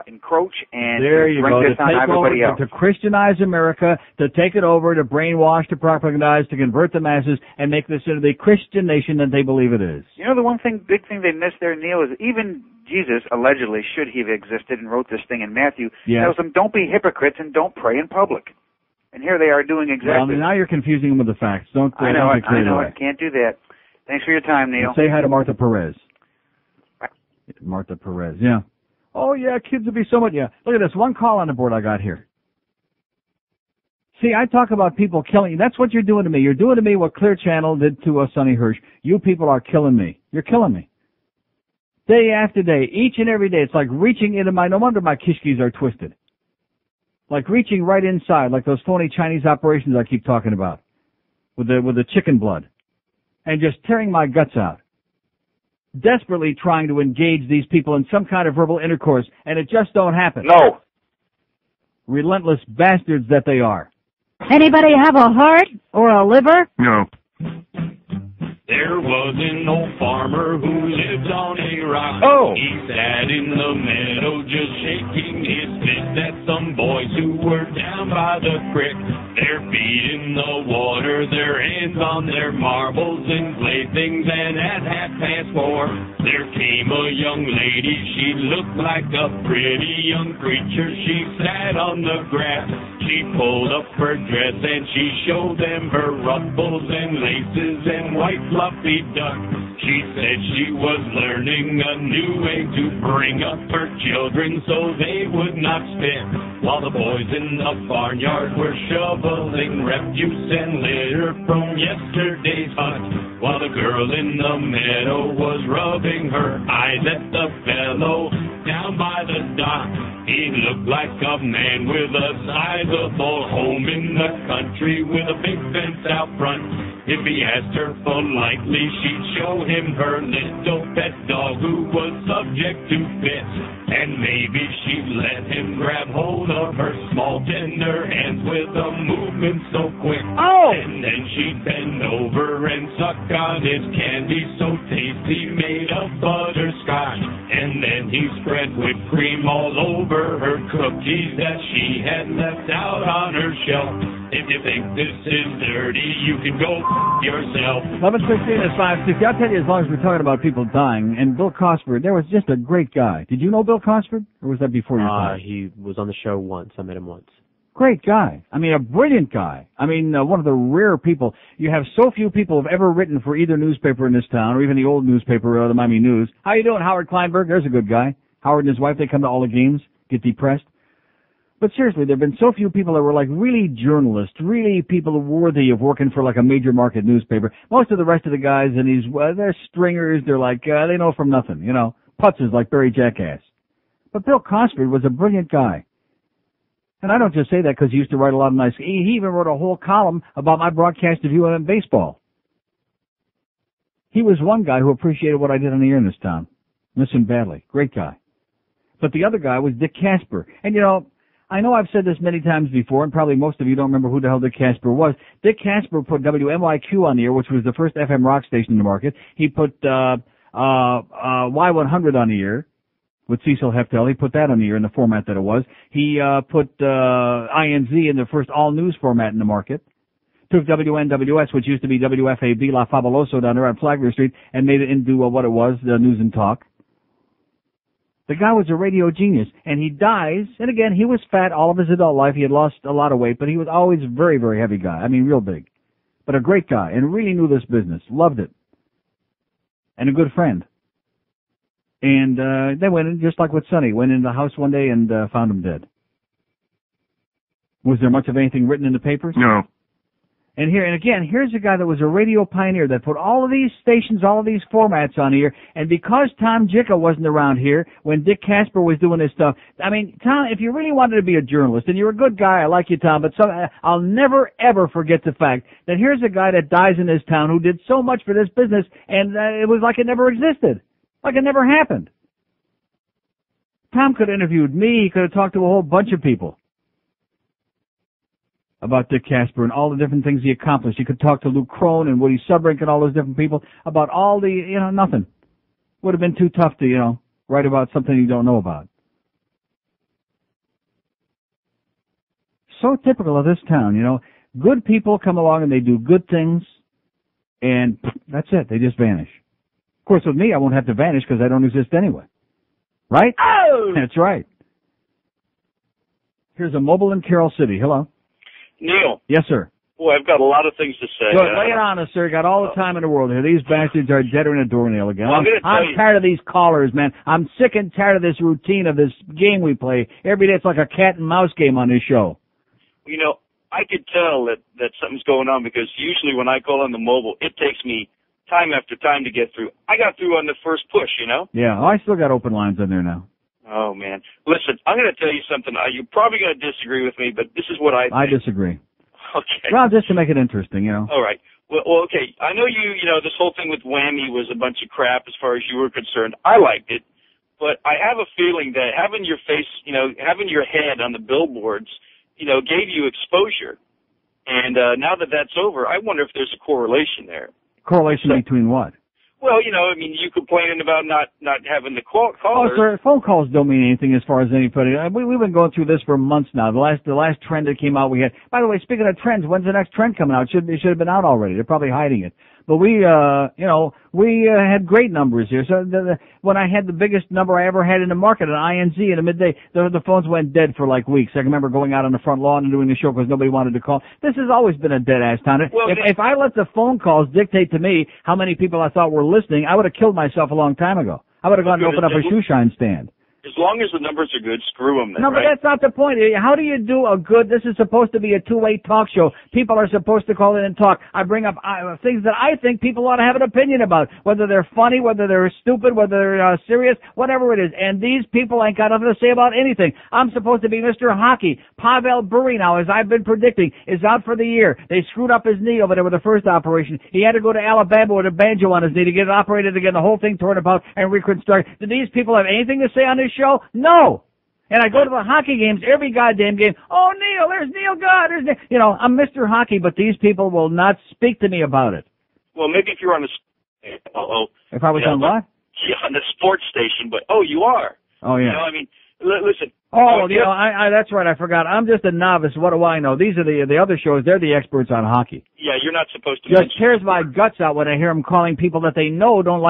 encroach and There you bring go, this to on take everybody over, else. to Christianize America, to take it over, to brainwash, to propagandize, to convert the masses, and make this into the Christian nation that they believe it is. You know, the big thing they missed there, Neil, is even Jesus, allegedly, should he have existed and wrote this thing in Matthew, tells them, don't be hypocrites and don't pray in public. And here they are doing exactly. Well, now you're confusing them with the facts. I know don't it. be carried I know away. it. Can't do that. Thanks for your time, Neil. And say hi to Martha Perez. Martha Perez, yeah. Oh, yeah, kids would be so much, yeah. Look at this, one call on the board I got here. See, I talk about people killing you. That's what you're doing to me. You're doing to me what Clear Channel did to Sonny Hirsch. You people are killing me. You're killing me. Day after day, each and every day, it's like reaching into no wonder my kishkis are twisted. Like reaching right inside, like those phony Chinese operations I keep talking about. With the chicken blood. And just tearing my guts out. Desperately trying to engage these people in some kind of verbal intercourse, and it just don't happen. No. Relentless bastards that they are. Anybody have a heart or a liver? No. There was an old farmer who lived on a rock. Oh! He sat in the meadow just shaking his fist at some boys who were down by the creek. Their feet in the water, their hands on their marbles and playthings, and at 4:30, there came a young lady. She looked like a pretty young creature. She sat on the grass. She pulled up her dress and she showed them her ruffles and laces and white fluffy duck. She said she was learning a new way to bring up her children so they would not spit, while the boys in the barnyard were shoveling refuse and litter from yesterday's hunt, while the girl in the meadow was rubbing her eyes at the fellow down by the dock. He looked like a man with a sizable home in the country with a big fence out front. If he asked her politely, she'd show him her little pet dog who was subject to fits. And maybe she'd let him grab hold of her small tender hands with a movement so quick. Oh! And then she'd bend over and suck on his candy so tasty made of butterscotch. And then he spread whipped cream all over her cookies that she had left out on her shelf. If you think this is dirty, you can go yourself. 11:16 is 5:60. I'll tell you, as long as we're talking about people dying, and Bill Cosford, there was just a great guy. Did you know Bill Cosford, or was that before your time? He was on the show once. I met him once. Great guy. I mean, a brilliant guy. I mean, one of the rare people. You have so few people who have ever written for either newspaper in this town, or even the old newspaper, the Miami News. How you doing, Howard Kleinberg? There's a good guy. Howard and his wife, they come to all the games, get depressed. But seriously, there have been so few people that were like really journalists, really people worthy of working for like a major market newspaper. Most of the rest of the guys in these, they're stringers. They're like, they know from nothing, you know, putzes like Barry Jackass. But Bill Cosford was a brilliant guy. And I don't just say that because he used to write a lot of nice, he even wrote a whole column about my broadcast of UNM baseball. He was one guy who appreciated what I did on the air in this town. Miss him badly. Great guy. But the other guy was Dick Casper. And you know I've said this many times before, and probably most of you don't remember who the hell Dick Casper was. Dick Casper put WMYQ on the air, which was the first FM rock station in the market. He put Y100 on the air with Cecil Heftel. He put that on the air in the format that it was. He put INZ in the first all-news format in the market. Took WNWS, which used to be WFAB La Fabuloso down there on Flagler Street, and made it into what it was, the News and Talk. The guy was a radio genius, and he dies, and again, he was fat all of his adult life. He had lost a lot of weight, but he was always a very, very heavy guy. I mean, real big. But a great guy, and really knew this business. Loved it. And a good friend. And they went in, just like with Sonny, went into the house one day and found him dead. Was there much of anything written in the papers? No. And here's a guy that was a radio pioneer that put all of these stations, all of these formats on here. And because Tom Jicka wasn't around here when Dick Casper was doing this stuff, I mean, Tom, if you really wanted to be a journalist, and you're a good guy, I like you, Tom, but I'll never, ever forget the fact that here's a guy that dies in this town who did so much for this business, and it was like it never existed. Like it never happened. Tom could have interviewed me. He could have talked to a whole bunch of people about Dick Casper and all the different things he accomplished. He could talk to Luke Crone and Woody Subrink and all those different people about all the, nothing. Would have been too tough to, write about something you don't know about. So typical of this town, Good people come along and they do good things, and that's it. They just vanish. Of course, with me, I won't have to vanish because I don't exist anyway. Right? Oh! That's right. Here's a mobile in Carroll City. Hello. Neil. Yes, sir. Boy, I've got a lot of things to say. Good. Lay it on us, sir. Got all the time in the world here. These bastards are deader than a doornail again. Well, I'm tired of these callers, man. I'm sick and tired of this routine of this game we play. Every day it's like a cat and mouse game on this show. I could tell that something's going on because usually when I call on the mobile, it takes me time after time to get through. I got through on the first push, Yeah, I still got open lines on there now. Oh, man. Listen, I'm going to tell you something. You're probably going to disagree with me, but this is what I think. I disagree. Okay. Well, just to make it interesting, All right. Well, okay. I know this whole thing with Whammy was a bunch of crap as far as you were concerned. I liked it, but I have a feeling that having your face, having your head on the billboards, gave you exposure. And now that that's over, I wonder if there's a correlation there. Correlation between what? Well, you complaining about not having the callers. Oh, sir, phone calls don't mean anything as far as anybody. We've been going through this for months now. The last trend that came out we had. By the way, speaking of trends, when's the next trend coming out? It should have been out already. They're probably hiding it. But we had great numbers here. So when I had the biggest number I ever had in the market at INZ in the midday, the phones went dead for like weeks. I can remember going out on the front lawn and doing the show because nobody wanted to call. This has always been a dead-ass town. Well, if I let the phone calls dictate to me how many people I thought were listening, I would have killed myself a long time ago. I would have gone to open up a shoe shine stand. As long as the numbers are good, screw them. No, but right? that's not the point. How do you do a good, this is supposed to be a two-way talk show. People are supposed to call in and talk. I bring up things that I think people ought to have an opinion about, whether they're funny, whether they're stupid, whether they're serious, whatever it is. And these people ain't got nothing to say about anything. I'm supposed to be Mr. Hockey. Pavel Bure now, as I've been predicting, is out for the year. They screwed up his knee over there with the first operation. He had to go to Alabama with a banjo on his knee to get it operated again, the whole thing torn apart and reconstructed. Do these people have anything to say on this show? No. And I go to the hockey games, every goddamn game. Oh, Neil, there's Neil God. There's Neil. You know, I'm Mr. Hockey, but these people will not speak to me about it. Well, maybe if you're on the... If I was on what? Yeah, on the sports station, but, you are. Oh, yeah. You know, I mean, listen. Oh, you know, I that's right, I forgot. I'm just a novice. What do I know? These are the other shows. They're the experts on hockey. Yeah, you're not supposed to... Just tears my guts out when I hear them calling people that they know don't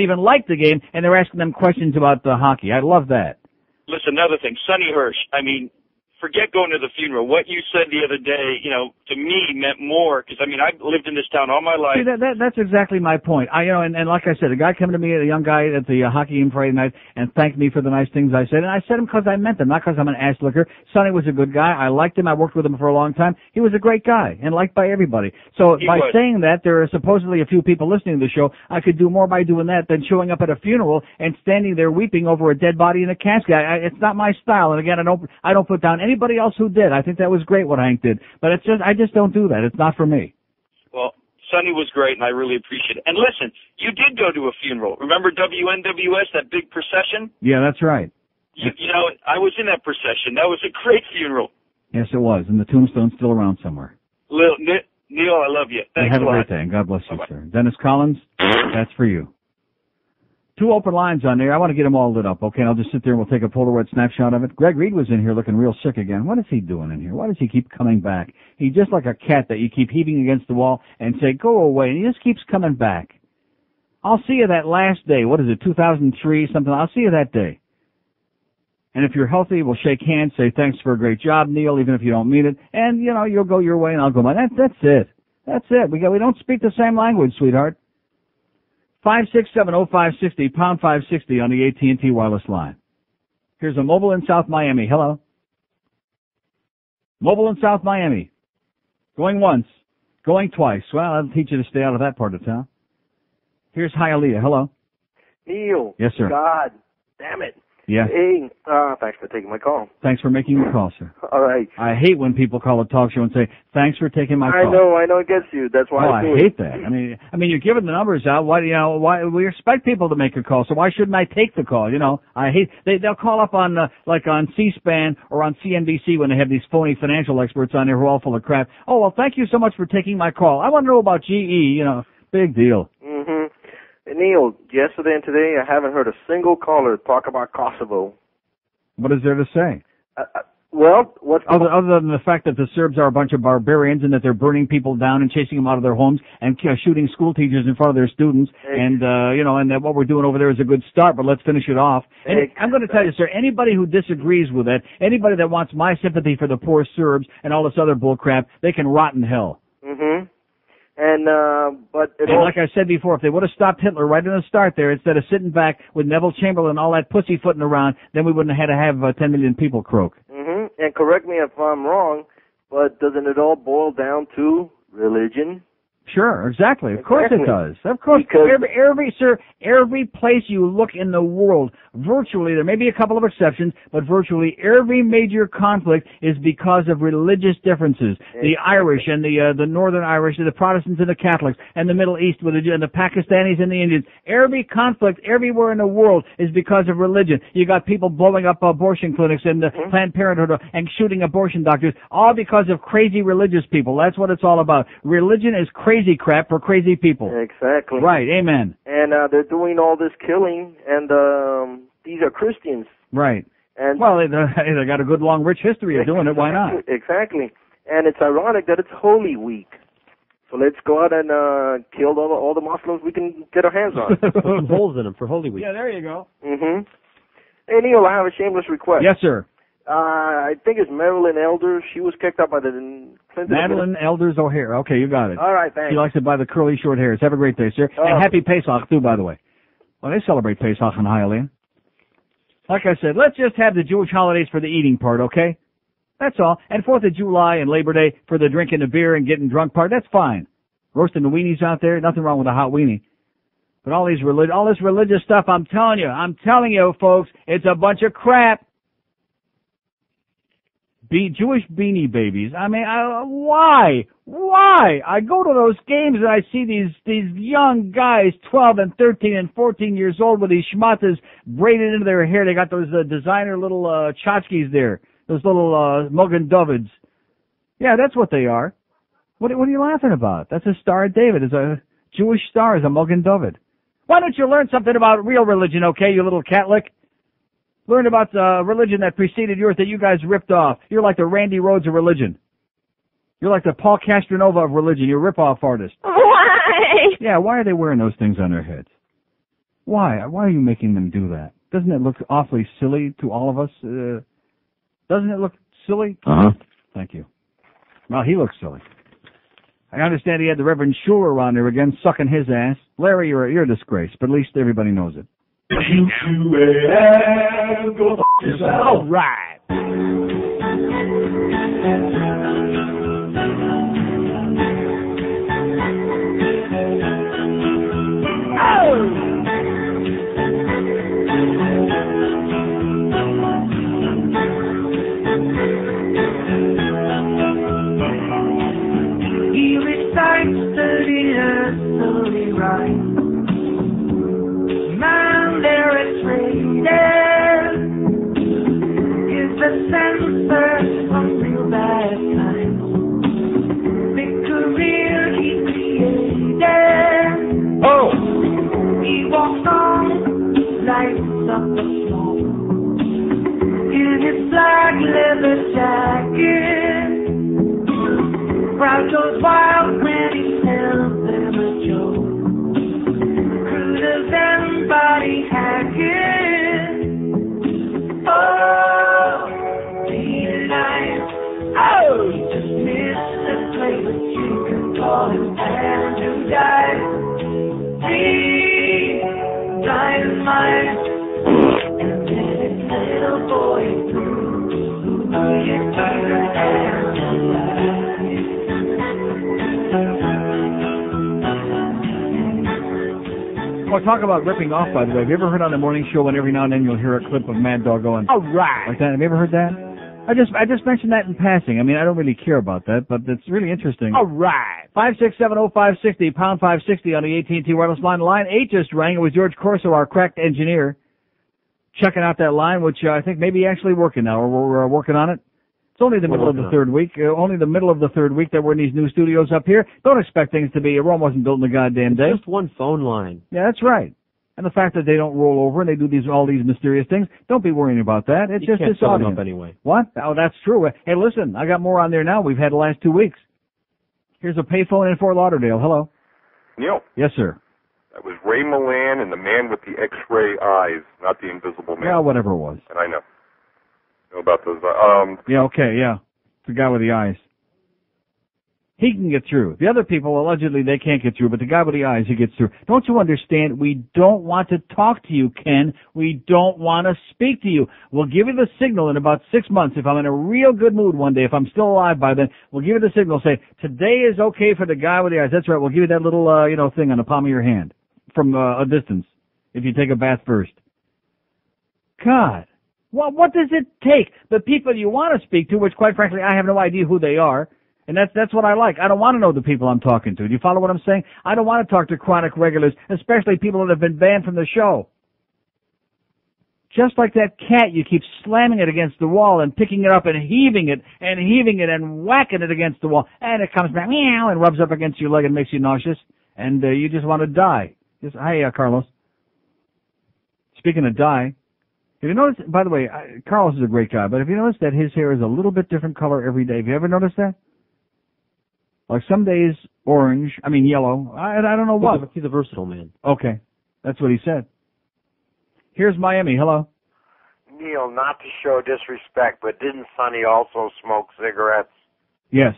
even like the game, and they're asking them questions about the hockey. I love that. Listen, another thing, Sonny Hirsch, I mean, forget going to the funeral. What you said the other day, you know, to me meant more, because, I mean, I've lived in this town all my life. See, that's exactly my point. And like I said, a guy coming to me, a young guy at the hockey game Friday night, and thanked me for the nice things I said, and I said them because I meant them, not because I'm an ass licker. Sonny was a good guy. I liked him. I worked with him for a long time. He was a great guy, and liked by everybody. So by saying that, there are supposedly a few people listening to the show. I could do more by doing that than showing up at a funeral and standing there weeping over a dead body in a casket. It's not my style, and again, I don't put down anybody else who did. I think that was great what Hank did, but I just don't do that. It's not for me. Well, Sonny was great, and I really appreciate it. And listen, you did go to a funeral. Remember WNWS, that big procession? Yeah, that's right. You know, I was in that procession. That was a great funeral. Yes, it was, and the tombstone's still around somewhere. Neil, I love you. Thanks have a a lot. great day, and God bless you, sir. Dennis Collins, that's for you. 2 open lines on there. I want to get them all lit up, okay? And I'll just sit there and we'll take a Polaroid snapshot of it. Greg Reed was in here looking real sick again. What is he doing in here? Why does he keep coming back? He's just like a cat that you keep heaving against the wall and say, go away, and he just keeps coming back. I'll see you that last day. What is it, 2003, something? I'll see you that day. And if you're healthy, we'll shake hands, say thanks for a great job, Neil, even if you don't mean it. And, you know, you'll go your way and I'll go mine. That's it. That's it. We don't speak the same language, sweetheart. 5670560, pound 560 on the AT&T wireless line. Here's a mobile in South Miami. Hello. Mobile in South Miami. Going once. Going twice. Well, I'll teach you to stay out of that part of town. Here's Hialeah. Hello. Neil. Yes, sir. God damn it. Yeah. Hey, thanks for taking my call. Thanks for making the call, sir. All right. I hate when people call a talk show and say, thanks for taking my call. I know it gets you. That's why I do I hate that. I mean, you're giving the numbers out. Why we expect people to make a call, so why shouldn't I take the call? You know, I hate, they'll call up on, like on C-SPAN or on CNBC when they have these phony financial experts on there who are all full of crap. Oh, well, thank you so much for taking my call. I want to know about GE, you know, big deal. Mm-hmm. Neil, yesterday and today, I haven't heard a single caller talk about Kosovo. What is there to say? Well, what's other than the fact that the Serbs are a bunch of barbarians and that they're burning people down and chasing them out of their homes and shooting school teachers in front of their students, and and that what we're doing over there is a good start, but let's finish it off. And I'm going to tell you, sir, anybody who disagrees with that, anybody that wants my sympathy for the poor Serbs and all this other bull crap, they can rot in hell. Mm-hmm. And like I said before, if they would have stopped Hitler right in the start there, instead of sitting back with Neville Chamberlain and all that pussyfooting around, then we wouldn't have had to have 10 million people croak. Mm-hmm. And correct me if I'm wrong, but doesn't it all boil down to religion? Sure, exactly. Of course it does. Of course. Every place you look in the world, virtually, there may be a couple of exceptions, but virtually every major conflict is because of religious differences. The Irish and the Northern Irish, the Protestants and the Catholics, and the Middle East with the Pakistanis and the Indians. Every conflict everywhere in the world is because of religion. You got people blowing up abortion clinics and Planned Parenthood and shooting abortion doctors, all because of crazy religious people. That's what it's all about. Religion is crazy crap for crazy people. Exactly. Right, amen. And they're doing all this killing, and these are Christians. Right. And well, they got a good, long, rich history of doing it. Why not? Exactly. And it's ironic that it's Holy Week. So let's go out and kill all the Muslims we can get our hands on. Put some holes in them for Holy Week. Yeah, there you go. Mm-hmm. Hey, Neil, I have a shameless request. Yes, sir. I think it's Marilyn Elders. She was kicked out by the Clinton. Madeline Elders O'Hare. Okay, you got it. All right, thanks. She likes it by the curly short hairs. Have a great day, sir. And happy Pesach, too, by the way. Well, they celebrate Pesach in Hialeah. Like I said, let's just have the Jewish holidays for the eating part, okay? That's all. And 4th of July and Labor Day for the drinking the beer and getting drunk part, that's fine. Roasting the weenies out there, nothing wrong with a hot weenie. But all this religious stuff, I'm telling you, folks, it's a bunch of crap. Jewish beanie babies. I mean, why? Why? I go to those games and I see these young guys, 12 and 13 and 14 years old, with these schmatzes braided into their hair. They got those designer little tchotchkes there, those little Mogen Davids. Yeah, that's what they are. What are you laughing about? That's a Star of David. It's a Jewish star. Is a Mogen David. Why don't you learn something about real religion, okay, you little catlick? Learn about the religion that preceded yours that you guys ripped off. You're like the Randy Rhoads of religion. You're like the Paul Castronova of religion. You're a rip-off artist. Why? Yeah, why are they wearing those things on their heads? Why? Why are you making them do that? Doesn't it look awfully silly to all of us? Doesn't it look silly? Uh-huh. Thank you. Well, he looks silly. I understand he had the Reverend Schuler around there again, sucking his ass. Larry, you're a disgrace, but at least everybody knows it. Go yourself. All right. He recites 30 nursery rhymes. Man, there is rated. Is the censor from real bad times? Big career he created. Oh! He walks on, lights up the smoke. In his black leather jacket. Crowd goes wild when he tells them a joke. Cruisers and body hackers. Oh, delight. Oh, he just missed the play, but you can call him Andrew Dice. He dynamite. And then his little boy through. You turn Andrew Dice. Oh, talk about ripping off, by the way. Have you ever heard on the morning show when every now and then you'll hear a clip of Mad Dog going, all right, like that? Have you ever heard that? I just mentioned that in passing. I mean, I don't really care about that, but it's really interesting. All right. 5670560, pound 560 on the AT&T wireless line. Line 8 just rang. It was George Corso, our cracked engineer, checking out that line, which I think may be actually working now, or we're working on it. It's only the middle of the third week. Only the middle of the third week that we're in these new studios up here. Don't expect things to be. Rome wasn't built in a goddamn day. Just one phone line. Yeah, that's right. And the fact that they don't roll over and they do all these mysterious things, don't be worrying about that. It's just this audience. Up anyway. What? Oh, that's true. Hey, listen, I got more on there now. We've had the last 2 weeks. Here's a payphone in Fort Lauderdale. Hello. Neil. Yes, sir. That was Ray Milland and the man with the X-ray eyes, not the Invisible Man. Yeah, whatever it was. And I know about those. Yeah, okay, yeah. The guy with the eyes. He can get through. The other people, allegedly, they can't get through, but the guy with the eyes, he gets through. Don't you understand? We don't want to talk to you, Ken. We don't want to speak to you. We'll give you the signal in about 6 months. If I'm in a real good mood one day, if I'm still alive by then, we'll give you the signal. Say, today is okay for the guy with the eyes. That's right. We'll give you that little, thing on the palm of your hand from a distance if you take a bath first. God. Well, what does it take? The people you want to speak to, which quite frankly I have no idea who they are, and that's what I like. I don't want to know the people I'm talking to. Do you follow what I'm saying? I don't want to talk to chronic regulars, especially people that have been banned from the show. Just like that cat, you keep slamming it against the wall and picking it up and heaving it and whacking it against the wall, and it comes back meow and rubs up against your leg and makes you nauseous, and you just want to die. Hi, Carlos. Speaking of die. Have you noticed, by the way, Carlos is a great guy, but have you noticed that his hair is a little bit different color every day? Have you ever noticed that? Like some days yellow. I don't know what. He's a versatile man. Okay. That's what he said. Here's Miami. Hello. Neil, not to show disrespect, but didn't Sonny also smoke cigarettes? Yes.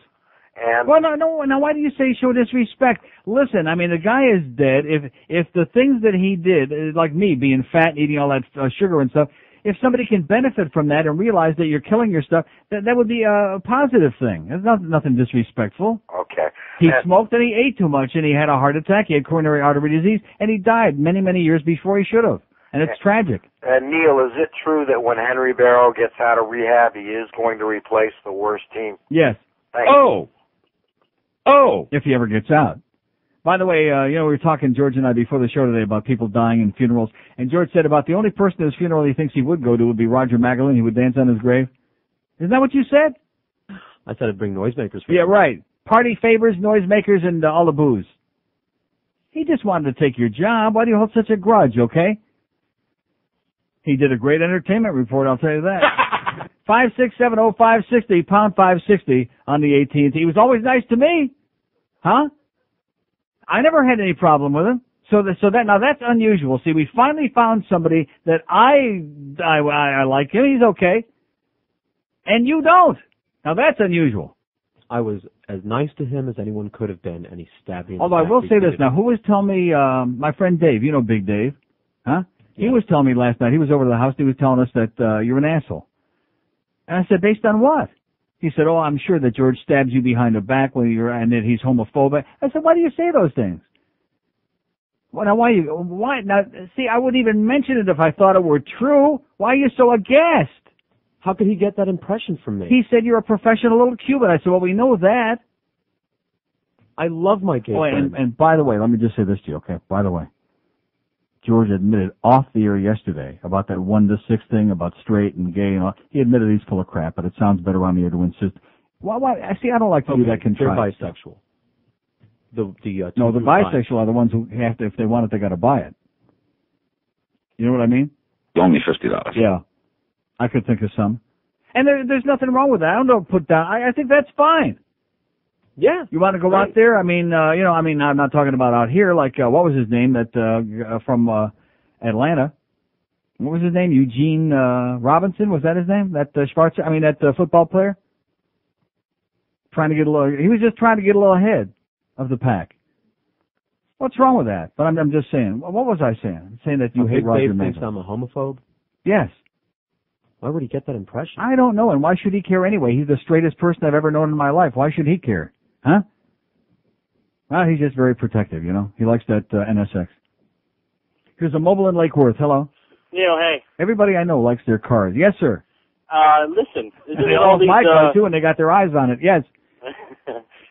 And well, no. Now, why do you say show disrespect? Listen, I mean, the guy is dead. If the things that he did, like me being fat and eating all that sugar and stuff, if somebody can benefit from that and realize that you're killing your stuff, that would be a positive thing. There's nothing disrespectful. Okay. He smoked and he ate too much and he had a heart attack. He had coronary artery disease and he died many, many years before he should have. And it's tragic. Neil, is it true that when Henry Barrow gets out of rehab, he is going to replace the worst team? Yes. Thanks. Oh! If he ever gets out. By the way, we were talking, George and I, before the show today about people dying in funerals, and George said about the only person at his funeral he thinks he would go to would be Roger Magdalene. He would dance on his grave. Isn't that what you said? I said I'd bring noisemakers for Yeah, him. right. Party favors, noisemakers, and all the booze. He just wanted to take your job. Why do you hold such a grudge, okay? He did a great entertainment report, I'll tell you that. 5670560, pound 560 on the AT&T. He was always nice to me. Huh? I never had any problem with him. So now that's unusual. See, we finally found somebody that I like him. He's okay. And you don't. Now that's unusual. I was as nice to him as anyone could have been, and he stabbed me in the Although I back will say this repeatedly. now. Who was telling me, my friend Dave, you know Big Dave, huh? He was telling me last night, he was over to the house, and he was telling us that you're an asshole. And I said, based on what? He said, oh, I'm sure that George stabs you behind the back and that he's homophobic. I said, why do you say those things? Well, now, why? Now, see, I wouldn't even mention it if I thought it were true. Why are you so aghast? How could he get that impression from me? He said you're a professional little Cuban. I said, well, we know that. I love my gay friends. And by the way, let me just say this to you, okay? By the way, George admitted off the air yesterday about that 1-6 thing about straight and gay and all. He admitted he's full of crap, but it sounds better on the air to insist. Why? See, I don't like to do that contrived They're stuff. bisexual. The bisexual are the ones who have to, if they want it, they got to buy it. You know what I mean? Only $50. Yeah. I could think of some. And there's nothing wrong with that. I don't put down. I think that's fine. Yeah. You want to go out there? I mean, I'm not talking about out here. Like, what was his name? That from Atlanta. What was his name? Eugene Robinson. Was that his name? That Schwarzer. I mean, that football player. He was just trying to get a little ahead of the pack. What's wrong with that? But I'm just saying. What was I saying? I'm saying that you hate Roger Dave thinks Mason. I'm a homophobe? Yes. Why would he get that impression? I don't know, and why should he care anyway? He's the straightest person I've ever known in my life. Why should he care? Huh? Well, he's just very protective, you know. He likes that NSX. Here's a mobile in Lake Worth. Hello. Neil, hey. Everybody I know likes their cars. Yes, sir. Listen, isn't They it all all these, my cars too, and they got their eyes on it. Yes.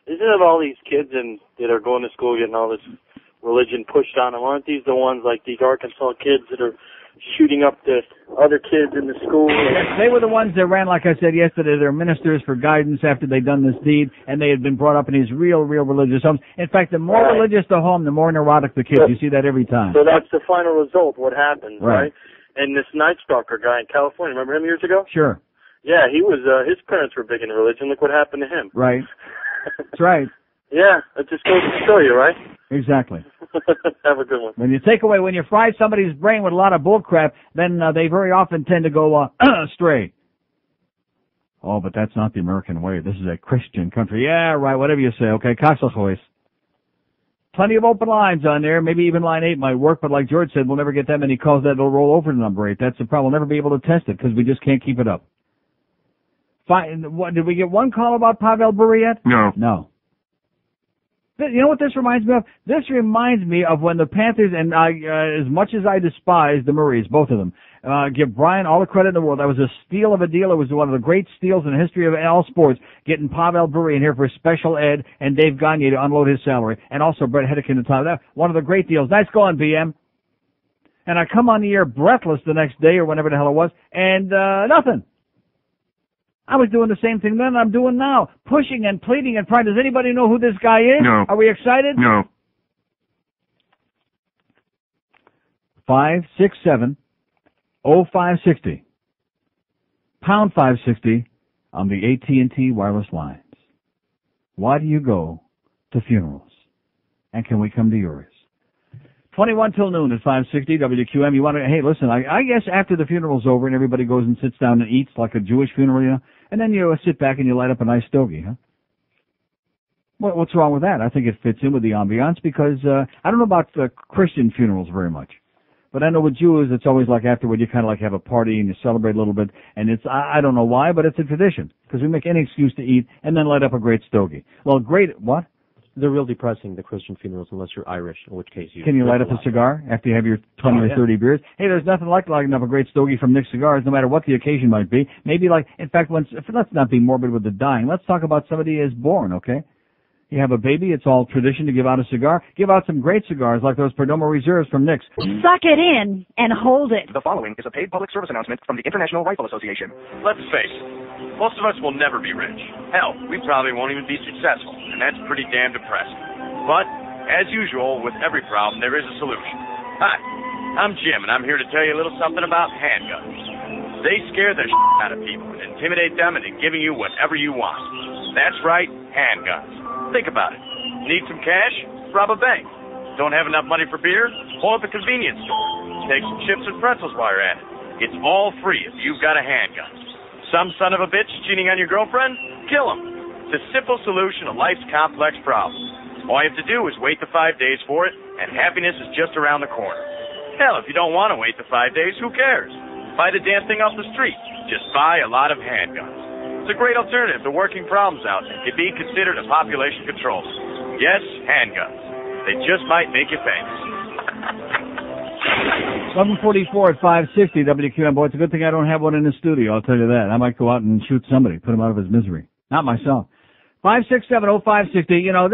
isn't it all these kids that are going to school getting all this religion pushed on them? Aren't these the ones like these Arkansas kids that are shooting up the other kids in the school? They were the ones that ran, like I said yesterday, they're ministers for guidance after they'd done this deed, and they had been brought up in these real religious homes. In fact, the more religious the home, the more neurotic the kids. You see that every time. So that's the final result, what happens, Right. right? And this Night Stalker guy in California, remember him years ago? Sure. Yeah, he was, his parents were big in religion. Look what happened to him. Right. That's right. Yeah, it just goes to show you, right? Exactly. Have a good one. When you fry somebody's brain with a lot of bull crap, then they very often tend to go astray. Oh, but that's not the American way. This is a Christian country. Yeah, right, whatever you say. Okay, Coxahois. Plenty of open lines on there. Maybe even line 8 might work, but like George said, we'll never get that many calls that it'll roll over to number 8. That's the problem. We'll never be able to test it because we just can't keep it up. Did we get one call about Pavel Bure yet? No. You know what this reminds me of? This reminds me of when the Panthers, and as much as I despise the Murrays, both of them, give Brian all the credit in the world. That was a steal of a deal. It was one of the great steals in the history of all sports, getting Pavel Bure in here for special ed and Dave Gagne to unload his salary, and also Brett Hedican to top that. One of the great deals. Nice going, BM. And I come on the air breathless the next day or whenever the hell it was, and nothing. I was doing the same thing then I'm doing now. Pushing and pleading and trying. Does anybody know who this guy is? No. Are we excited? No. 567-0560. Pound 560 on the AT&T wireless lines. Why do you go to funerals? And can we come to yours? 21 till noon at 560 WQM. You want to, hey, listen, I guess after the funeral's over and everybody goes and sits down and eats like a Jewish funeral, you know, and then you sit back and you light up a nice stogie, huh? What's wrong with that? I think it fits in with the ambiance because I don't know about Christian funerals very much. But I know with Jews, it's always like afterward, you kind of like have a party and you celebrate a little bit. And it's, I don't know why, but it's a tradition. Because we make any excuse to eat and then light up a great stogie. Well, great, what? They're real depressing, the Christian funerals, unless you're Irish, in which case you... Can you light up a cigar after you have your 20 or 30 beers? Hey, there's nothing like lighting up a great stogie from Nick's Cigars, no matter what the occasion might be. Maybe like, in fact, let's not be morbid with the dying. Let's talk about somebody who is born, okay? You have a baby, it's all tradition to give out a cigar. Give out some great cigars like those Perdomo Reserves from Nick's. Suck it in and hold it. The following is a paid public service announcement from the International Rifle Association. Let's face it, most of us will never be rich. Hell, we probably won't even be successful, and that's pretty damn depressing. But, as usual, with every problem, there is a solution. Hi, I'm Jim, and I'm here to tell you a little something about handguns. They scare the shit out of people and intimidate them into giving you whatever you want. That's right, handguns. Think about it. Need some cash? Rob a bank. Don't have enough money for beer? Pull up a convenience store. Take some chips and pretzels while you're at it. It's all free if you've got a handgun. Some son of a bitch cheating on your girlfriend? Kill him. It's a simple solution to life's complex problems. All you have to do is wait the 5 days for it, and happiness is just around the corner. Hell, if you don't want to wait the 5 days, who cares? Buy the damn thing off the street. Just buy a lot of handguns. It's a great alternative to working problems out and can be considered a population control. Yes, handguns. They just might make you famous. 744 at 560 WQM. Boy, it's a good thing I don't have one in the studio, I'll tell you that. I might go out and shoot somebody, put him out of his misery. Not myself. 5670560. You know,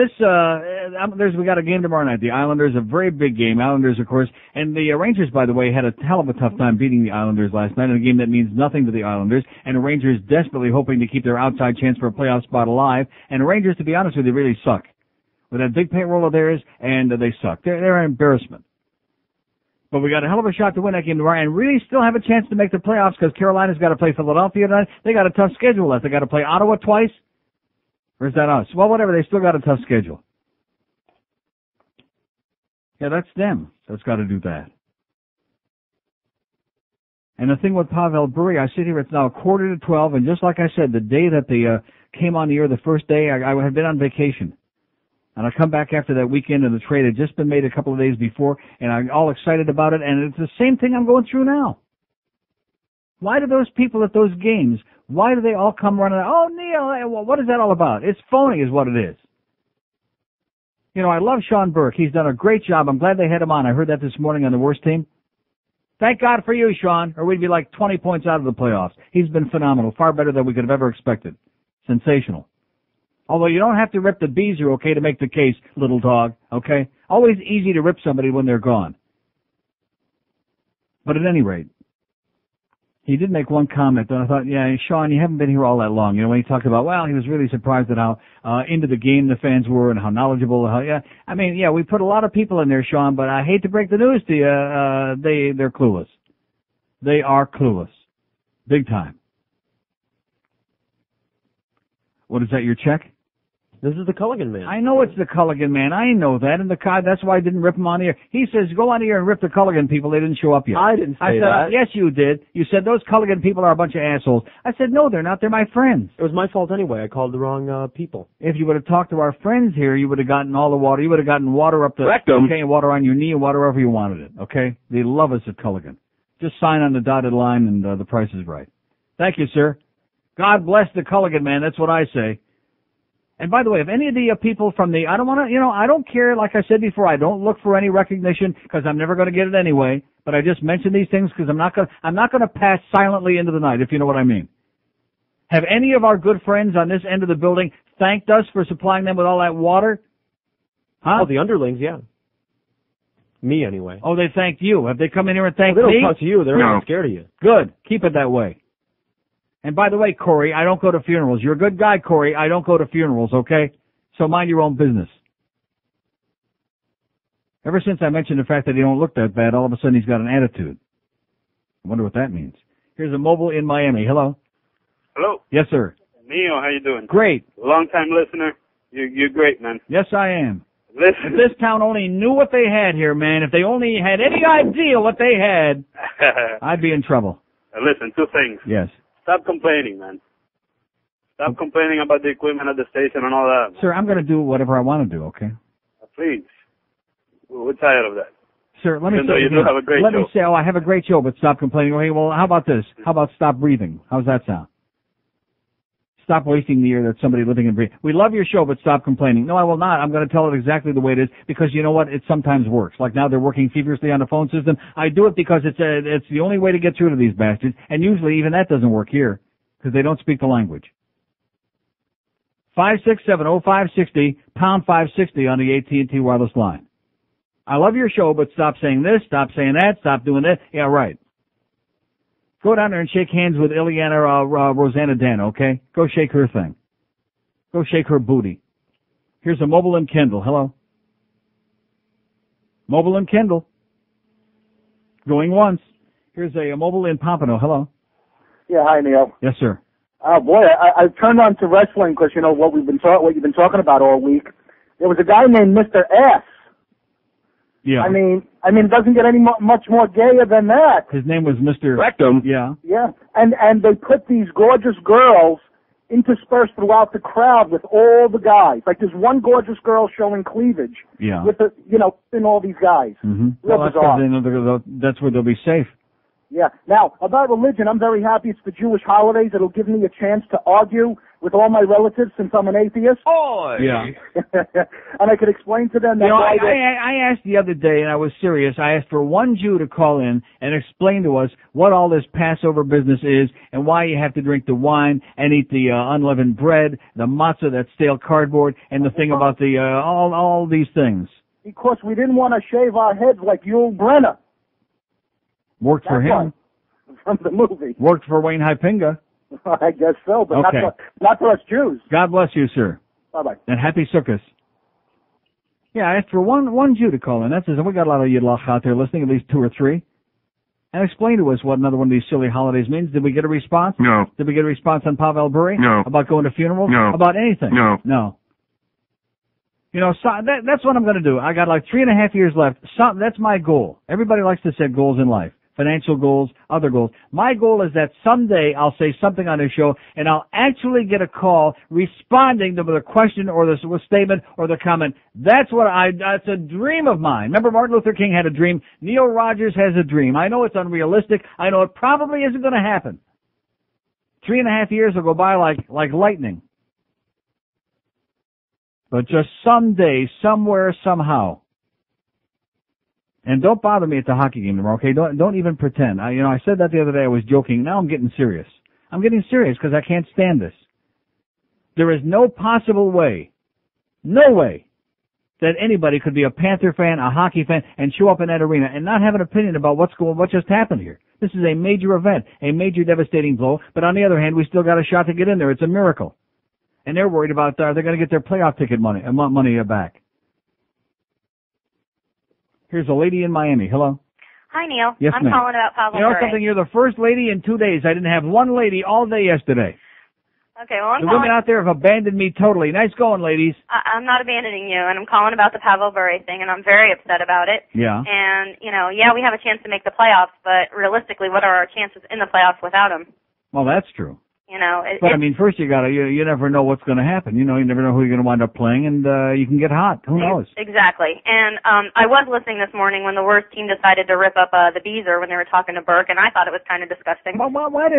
we got a game tomorrow night. The Islanders, a very big game. Islanders, of course. And the Rangers, by the way, had a hell of a tough time beating the Islanders last night in a game that means nothing to the Islanders. And the Rangers desperately hoping to keep their outside chance for a playoff spot alive. And the Rangers, to be honest with you, really suck. With that big payroll of theirs, and they suck. They're an embarrassment. But we got a hell of a shot to win that game tomorrow and really still have a chance to make the playoffs because Carolina's got to play Philadelphia tonight. They got a tough schedule left. They got to play Ottawa twice. Or is that us? Well, whatever. They still got a tough schedule. Yeah, that's them. That's got to do that. And the thing with Pavel Bure, I sit here, it's now 11:45, and just like I said, the day that they came on the air, the first day, I had been on vacation. And I come back after that weekend, and the trade had just been made a couple of days before, and I'm all excited about it, and it's the same thing I'm going through now. Why do those people at those games, why do they all come running, oh, Neil, what is that all about? It's phony is what it is. You know, I love Sean Burke. He's done a great job. I'm glad they had him on. I heard that this morning on the worst team. Thank God for you, Sean, or we'd be like 20 points out of the playoffs. He's been phenomenal, far better than we could have ever expected. Sensational. Although you don't have to rip the Beezer, okay, to make the case, little dog, okay? Always easy to rip somebody when they're gone. But at any rate, he did make one comment, and I thought, yeah, Sean, you haven't been here all that long. You know, when he talked about, well, he was really surprised at how into the game the fans were and how knowledgeable. We put a lot of people in there, Sean, but I hate to break the news to you, they're clueless. They are clueless. Big time. What is that, your check? This is the Culligan man. I know it's the Culligan man. I know that. And that's why I didn't rip him on the air. He says, go on the air and rip the Culligan people. They didn't show up yet. I didn't say that. Yes, you did. You said those Culligan people are a bunch of assholes. I said, no, they're not. They're my friends. It was my fault anyway. I called the wrong people. If you would have talked to our friends here, you would have gotten all the water. You would have gotten water up the rectum. Okay, water on your knee and water wherever you wanted it. Okay? They love us at Culligan. Just sign on the dotted line and the price is right. Thank you, sir. God bless the Culligan man. That's what I say. And by the way, if any of the people from the, I don't care, like I said before, I don't look for any recognition because I'm never going to get it anyway, but I just mention these things because I'm not going to pass silently into the night, if you know what I mean. Have any of our good friends on this end of the building thanked us for supplying them with all that water? Huh? Oh, the underlings, yeah. Me, anyway. Oh, they thanked you. Have they come in here and thanked me? They don't talk to you. They're not scared of you. Good. Keep it that way. And by the way, Corey, I don't go to funerals. You're a good guy, Corey. I don't go to funerals, okay? So mind your own business. Ever since I mentioned the fact that he don't look that bad, all of a sudden he's got an attitude. I wonder what that means. Here's a mobile in Miami. Hello? Hello? Yes, sir. Neil, how you doing? Great. Long-time listener. You're great, man. Yes, I am. Listen. If this town only knew what they had here, man, if they only had any idea what they had, I'd be in trouble. Listen, two things. Yes. Stop complaining, man. Stop complaining about the equipment at the station and all that. Sir, I'm going to do whatever I want to do, okay? Please. We're tired of that. Sir, let me Even say though you again. do have a great Let show. me say, oh, I have a great show, but stop complaining. Okay, well, how about this? How about stop breathing? How's that sound? Stop wasting the air that somebody living and breathing. We love your show, but stop complaining. No, I will not. I'm going to tell it exactly the way it is because you know what? It sometimes works. Like now they're working feverishly on the phone system. I do it because it's the only way to get through to these bastards. And usually even that doesn't work here because they don't speak the language. 567-0560, pound 560 on the AT&T wireless line. I love your show, but stop saying this, stop saying that, stop doing that. Yeah, right. Go down there and shake hands with Ileana Rosanna Dano, okay? Go shake her thing. Go shake her booty. Here's a mobile in Kendall. Hello? Mobile in Kendall. Going once. Here's a mobile in Pompano. Hello? Yeah, hi, Neil. Yes, sir. Boy, I turned on to wrestling because, you know, what you've been talking about all week. There was a guy named Mr. Ass. Yeah. I mean, it doesn't get any much more gayer than that. His name was Mr. Rectum. Yeah. Yeah, and they put these gorgeous girls interspersed throughout the crowd with all the guys. Like there's one gorgeous girl showing cleavage. Yeah. With the, in all these guys. Mm-hmm. Real Well, bizarre. that's where they'll be safe. Yeah. Now, about religion, I'm very happy it's the Jewish holidays. It'll give me a chance to argue with all my relatives since I'm an atheist. Oh, yeah. And I could explain to them that. I asked the other day, and I was serious. I asked for one Jew to call in and explain to us what all this Passover business is and why you have to drink the wine and eat the unleavened bread, the matzah, that stale cardboard, and the thing about the all these things. Because we didn't want to shave our heads like Yul Brenner. Worked for him. From the movie. Worked for Wayne Hypinga. I guess so, but okay. not for us Jews. God bless you, sir. Bye-bye. And happy Sukkot. Yeah, I asked for one Jew to call in. That's it. We got a lot of Yidlach out there listening, at least 2 or 3. And explain to us what another one of these silly holidays means. Did we get a response? No. Did we get a response on Pavel Bure? No. About going to funerals? No. About anything? No. No. You know, so that's what I'm going to do. I got like 3.5 years left. That's my goal. Everybody likes to set goals in life. Financial goals, other goals. My goal is that someday I'll say something on this show and I'll actually get a call responding to the question or the statement or the comment. That's a dream of mine. Remember Martin Luther King had a dream? Neil Rogers has a dream. I know it's unrealistic. I know it probably isn't going to happen. 3.5 years will go by like lightning. But just someday, somewhere, somehow. And don't bother me at the hockey game tomorrow, okay? Don't even pretend. I said that the other day. I was joking. Now I'm getting serious. I'm getting serious because I can't stand this. There is no possible way, no way, that anybody could be a Panther fan, a hockey fan, and show up in that arena and not have an opinion about what just happened here. This is a major event, a major devastating blow. But on the other hand, we still got a shot to get in there. It's a miracle. And they're worried about they're going to get their playoff ticket money back. Here's a lady in Miami. Hello. Hi, Neil. Yes, I'm ma'am. calling about Pavel You know Bure. something? You're the first lady in 2 days. I didn't have one lady all day yesterday. Okay, well, The women out there have abandoned me totally. Nice going, ladies. I'm not abandoning you, and I'm calling about the Pavel Bure thing, and I'm very upset about it. Yeah. And, we have a chance to make the playoffs, but realistically, what are our chances in the playoffs without him? Well, that's true. But first you never know what's going to happen. You never know who you're going to wind up playing, and you can get hot. Who knows? Exactly. And I was listening this morning when the worst team decided to rip up the Beezer when they were talking to Burke, and I thought it was kind of disgusting. Well, why?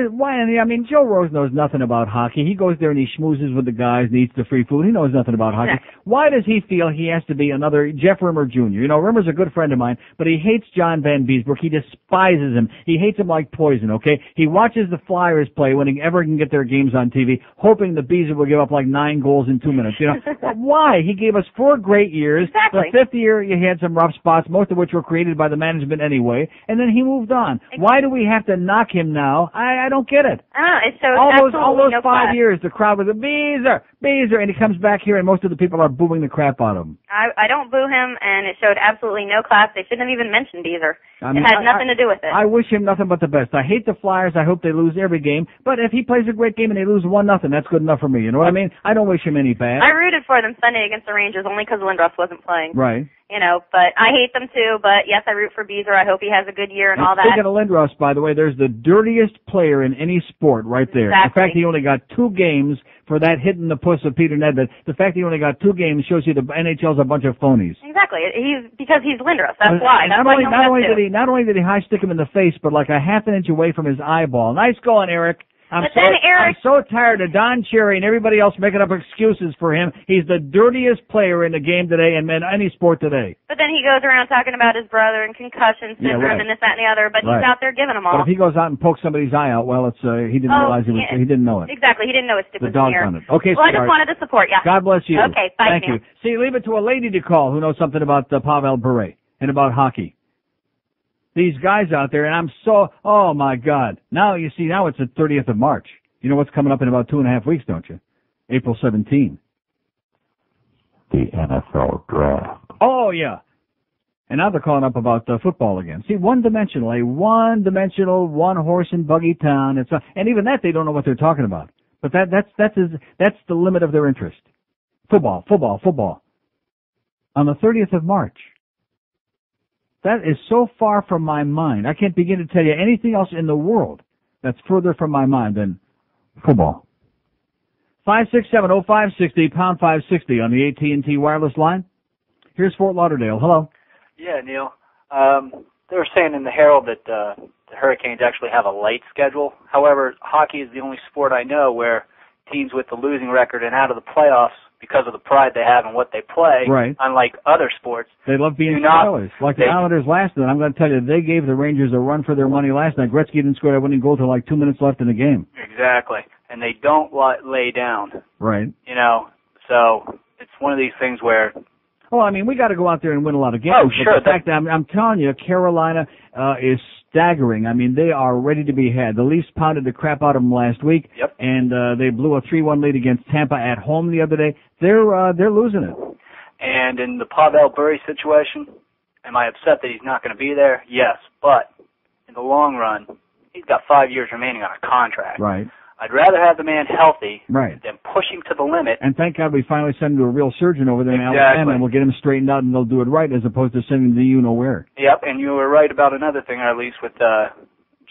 Joe Rose knows nothing about hockey. He goes there and he schmoozes with the guys and eats the free food. He knows nothing about hockey. Exactly. Why does he feel he has to be another Jeff Rimmer Jr.? Rimmer's a good friend of mine, but he hates John Van Beesbrook. He despises him. He hates him like poison, okay? He watches the Flyers play when he ever can get their games on TV, hoping the Beezer will give up like 9 goals in 2 minutes. Why? He gave us 4 great years. Exactly. The 5th year, he had some rough spots, most of which were created by the management anyway, and then he moved on. Exactly. Why do we have to knock him now? I don't get it. It shows All those no 5 class. years, the crowd was a Beezer, and he comes back here, and most of the people are booing the crap out of him. I don't boo him, and it showed absolutely no class. They shouldn't have even mentioned Beezer. It had nothing to do with it. I wish him nothing but the best. I hate the Flyers. I hope they lose every game. But if he plays a great game and they lose 1-0. That's good enough for me. You know what I mean? I don't wish him any bad. I rooted for them Sunday against the Rangers only because Lindros wasn't playing. Right. You know, but I hate them too. But yes, I root for Beezer. I hope he has a good year and all that. Speaking of Lindros, by the way, there's the dirtiest player in any sport right there. Exactly. The fact he only got 2 games for that hitting the puss of Peter Nedved, the fact he only got 2 games shows you the NHL's a bunch of phonies. Exactly. Because he's Lindros. That's why. That's why not only did he high stick him in the face, but like a half an inch away from his eyeball. Nice going, Eric. I'm so tired of Don Cherry and everybody else making up excuses for him. He's the dirtiest player in the game today and in any sport today. But then he goes around talking about his brother and concussion syndrome and this, that, and the other. But he's out there giving them all. But if he goes out and pokes somebody's eye out, well, it's he didn't realize he didn't know it. Exactly. He didn't know his stick was in the air. On it. Okay, well, I just wanted to support you. God bless you. Okay, bye. Thank you. See, leave it to a lady to call who knows something about Pavel Bure and about hockey. These guys out there, and oh my God. Now, you see, now it's the 30th of March. You know what's coming up in about 2.5 weeks, don't you? April 17. The NFL draft. Oh, yeah. And now they're calling up about football again. See, one-dimensional, one horse and buggy town. And even that, they don't know what they're talking about. But that's the limit of their interest. Football. On the 30th of March. That is so far from my mind. I can't begin to tell you anything else in the world that's further from my mind than football. 567-0560, pound 560 on the AT&T wireless line. Here's Fort Lauderdale. Hello. Yeah, Neil. They were saying in the Herald that the Hurricanes actually have a light schedule. However, hockey is the only sport I know where teams with the losing record and out of the playoffs because of the pride they have in what they play, unlike other sports. They love being spoilers. Like the Islanders last night. I'm going to tell you, they gave the Rangers a run for their money last night. Gretzky didn't score that winning goal till like 2 minutes left in the game. Exactly. And they don't lay down. Right. You know, so it's one of these things where... Well, I mean, we got to go out there and win a lot of games. Oh, sure. But the fact that I'm telling you, Carolina is staggering. I mean, they are ready to be had. The Leafs pounded the crap out of them last week, and they blew a 3-1 lead against Tampa at home the other day. They're losing it. And in the Pavel Bure situation, am I upset that he's not going to be there? Yes, but in the long run, he's got 5 years remaining on a contract. Right. I'd rather have the man healthy than push him to the limit. And thank God we finally sent him to a real surgeon over there in Alabama, and we'll get him straightened out, and they'll do it right, as opposed to sending him to you-know-where. Yep, and you were right about another thing, or at least with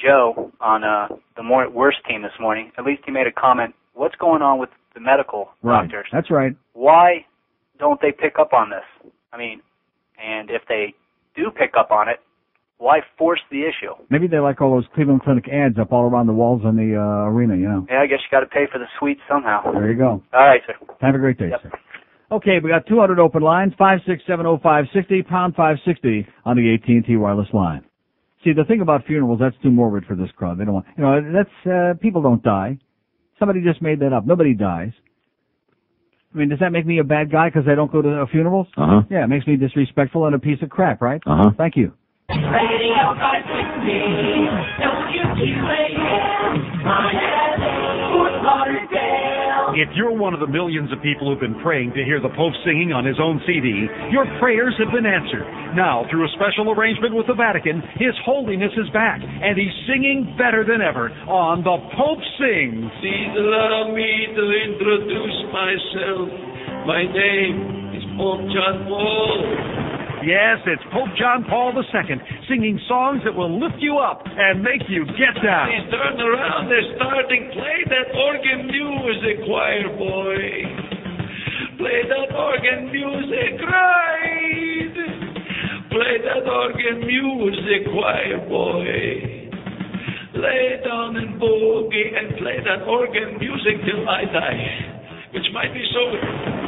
Joe on the worst team this morning. At least he made a comment, what's going on with the medical doctors? That's right. Why don't they pick up on this? I mean, and if they do pick up on it, why force the issue? Maybe they like all those Cleveland Clinic ads up all around the walls in the arena, you know. Yeah, I guess you got to pay for the suite somehow. There you go. All right, sir. Have a great day, sir. Okay, we got 200 open lines, 5670560, pound 560 on the AT&T wireless line. See, the thing about funerals, that's too morbid for this crowd. They don't want, you know, that's, people don't die. Somebody just made that up. Nobody dies. I mean, does that make me a bad guy because I don't go to funerals? Yeah, it makes me disrespectful and a piece of crap, right? Thank you. Radio 560, WQAM, Fort Lauderdale. If you're one of the millions of people who've been praying to hear the Pope singing on his own CD, your prayers have been answered. Now, through a special arrangement with the Vatican, His Holiness is back, and he's singing better than ever on The Pope Sings. Please allow me to introduce myself. My name is Pope John Paul. Yes, it's Pope John Paul II, singing songs that will lift you up and make you get down. Please turn around, they're starting. Play that organ music, choir boy. Play that organ music right. Play that organ music, choir boy. Lay down and boogie and play that organ music till I die. Which might be so.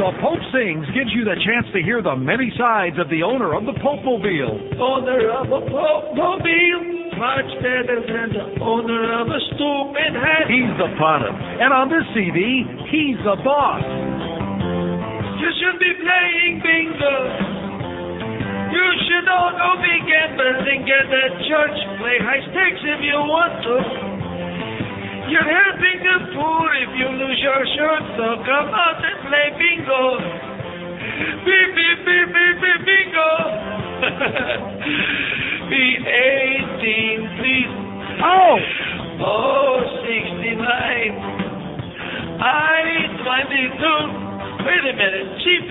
The Pope Sings gives you the chance to hear the many sides of the owner of the Pope-mobile. Owner of a Pope-mobile, much better than the owner of a stupid hat. He's the product, and on this CD, he's the boss. You should be playing bingo. You should all go be gambling at the church. Play high stakes if you want to. You're helping the poor if you lose your shirt, so come out and play bingo. Beep, beep, beep, beep, beep, bingo. Be 18, please. Oh! Oh, 69. I-22. Wait a minute.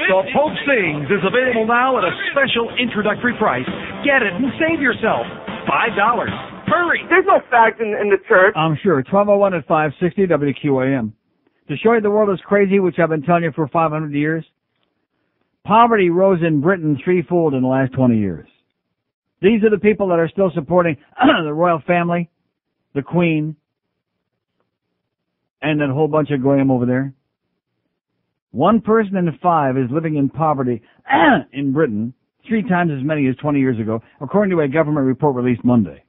So Pope Sings is available now at a special introductory price. Get it and save yourself $5. Hurry! There's no fact in the church. I'm sure. 1201 at 560 WQAM. To show you the world is crazy, which I've been telling you for 500 years, poverty rose in Britain threefold in the last 20 years. These are the people that are still supporting the royal family, the Queen, and that whole bunch of goyim over there. 1 person in 5 is living in poverty in Britain, 3 times as many as 20 years ago, according to a government report released Monday.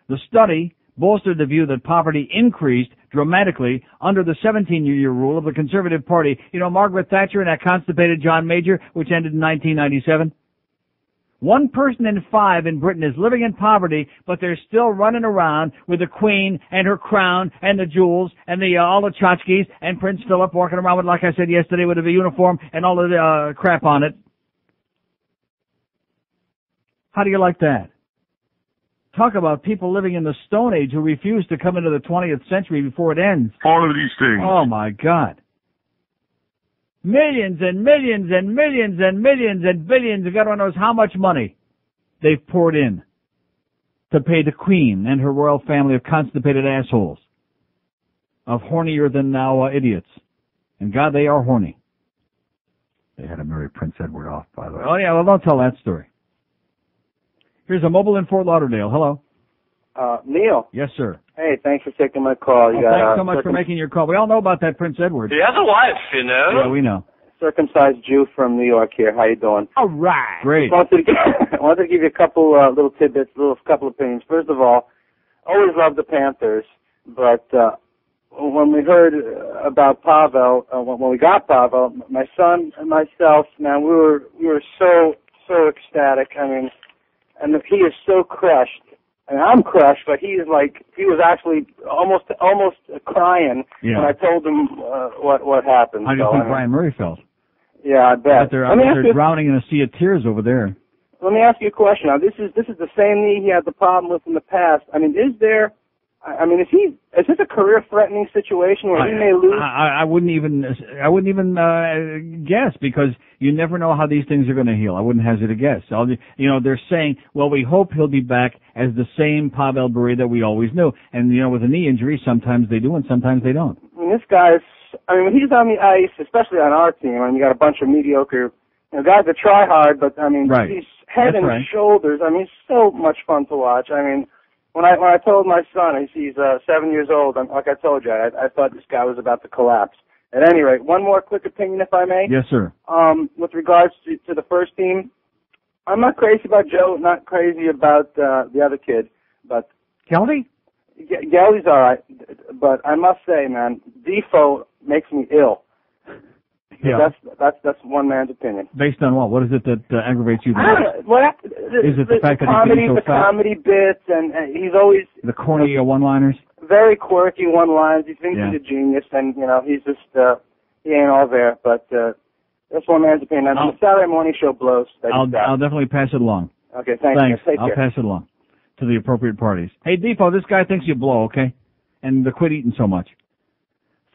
The study bolstered the view that poverty increased dramatically under the 17-year rule of the Conservative Party. You know, Margaret Thatcher and that constipated John Major, which ended in 1997. 1 person in 5 in Britain is living in poverty, but they're still running around with the Queen and her crown and the jewels and all the tchotchkes and Prince Philip walking around with, like I said yesterday, with a uniform and all the crap on it. How do you like that? Talk about people living in the Stone Age who refuse to come into the 20th century before it ends. All of these things. Oh, my God. Millions and millions and millions and millions and billions, and God only knows how much money they've poured in to pay the Queen and her royal family of constipated assholes, of hornier than now idiots. And God, they are horny. They had to marry Prince Edward off, by the way. Oh, yeah, well, don't tell that story. Here's a mobile in Fort Lauderdale. Hello. Neil. Yes, sir. Hey, thanks for taking my call. Thanks so much for making your call. We all know about that Prince Edward. He has a wife, you know. Yeah, we know. Circumcised Jew from New York here. How you doing? All right. Great. I wanted to give you a couple little tidbits, couple opinions. First of all, always loved the Panthers, but when we heard about Pavel, when we got Pavel, my son and myself, man, we were so ecstatic. I mean, and he is so crushed. And I'm crushed, but he was actually almost crying when I told him what happened. How do you think Brian Murray felt? Yeah, I bet. They're drowning in a sea of tears over there. Let me ask you a question. Now, this is the same knee he had the problem with in the past. I mean, is this a career-threatening situation where he may lose? I wouldn't even guess, because you never know how these things are going to heal. I wouldn't hazard a guess. They're saying, well, we hope he'll be back as the same Pavel Bure that we always knew. And, with a knee injury, sometimes they do and sometimes they don't. I mean, this guy's, when he's on the ice, especially on our team, you got a bunch of mediocre guys that try hard, but, he's head and shoulders. He's so much fun to watch. When I told my son, he's 7 years old, like I told you, I thought this guy was about to collapse. At any rate, one more quick opinion, if I may. Yes, sir. With regards to the first team, I'm not crazy about Joe, not crazy about the other kid, but Geldy? Geldy's all right, but I must say, man, Defoe makes me ill. Yeah. That's one man's opinion. Based on what? What is it that aggravates you? Is it the fact that he's getting so fat? Comedy bits, and he's always the corny one-liners? Very quirky one-liners. He thinks he's a genius, and he's just he ain't all there. But that's one man's opinion. And the Saturday morning show blows. I'll definitely pass it along. Okay, thanks. Take I'll care. pass it along to the appropriate parties. Hey, Defoe, this guy thinks you blow, okay? And quit eating so much.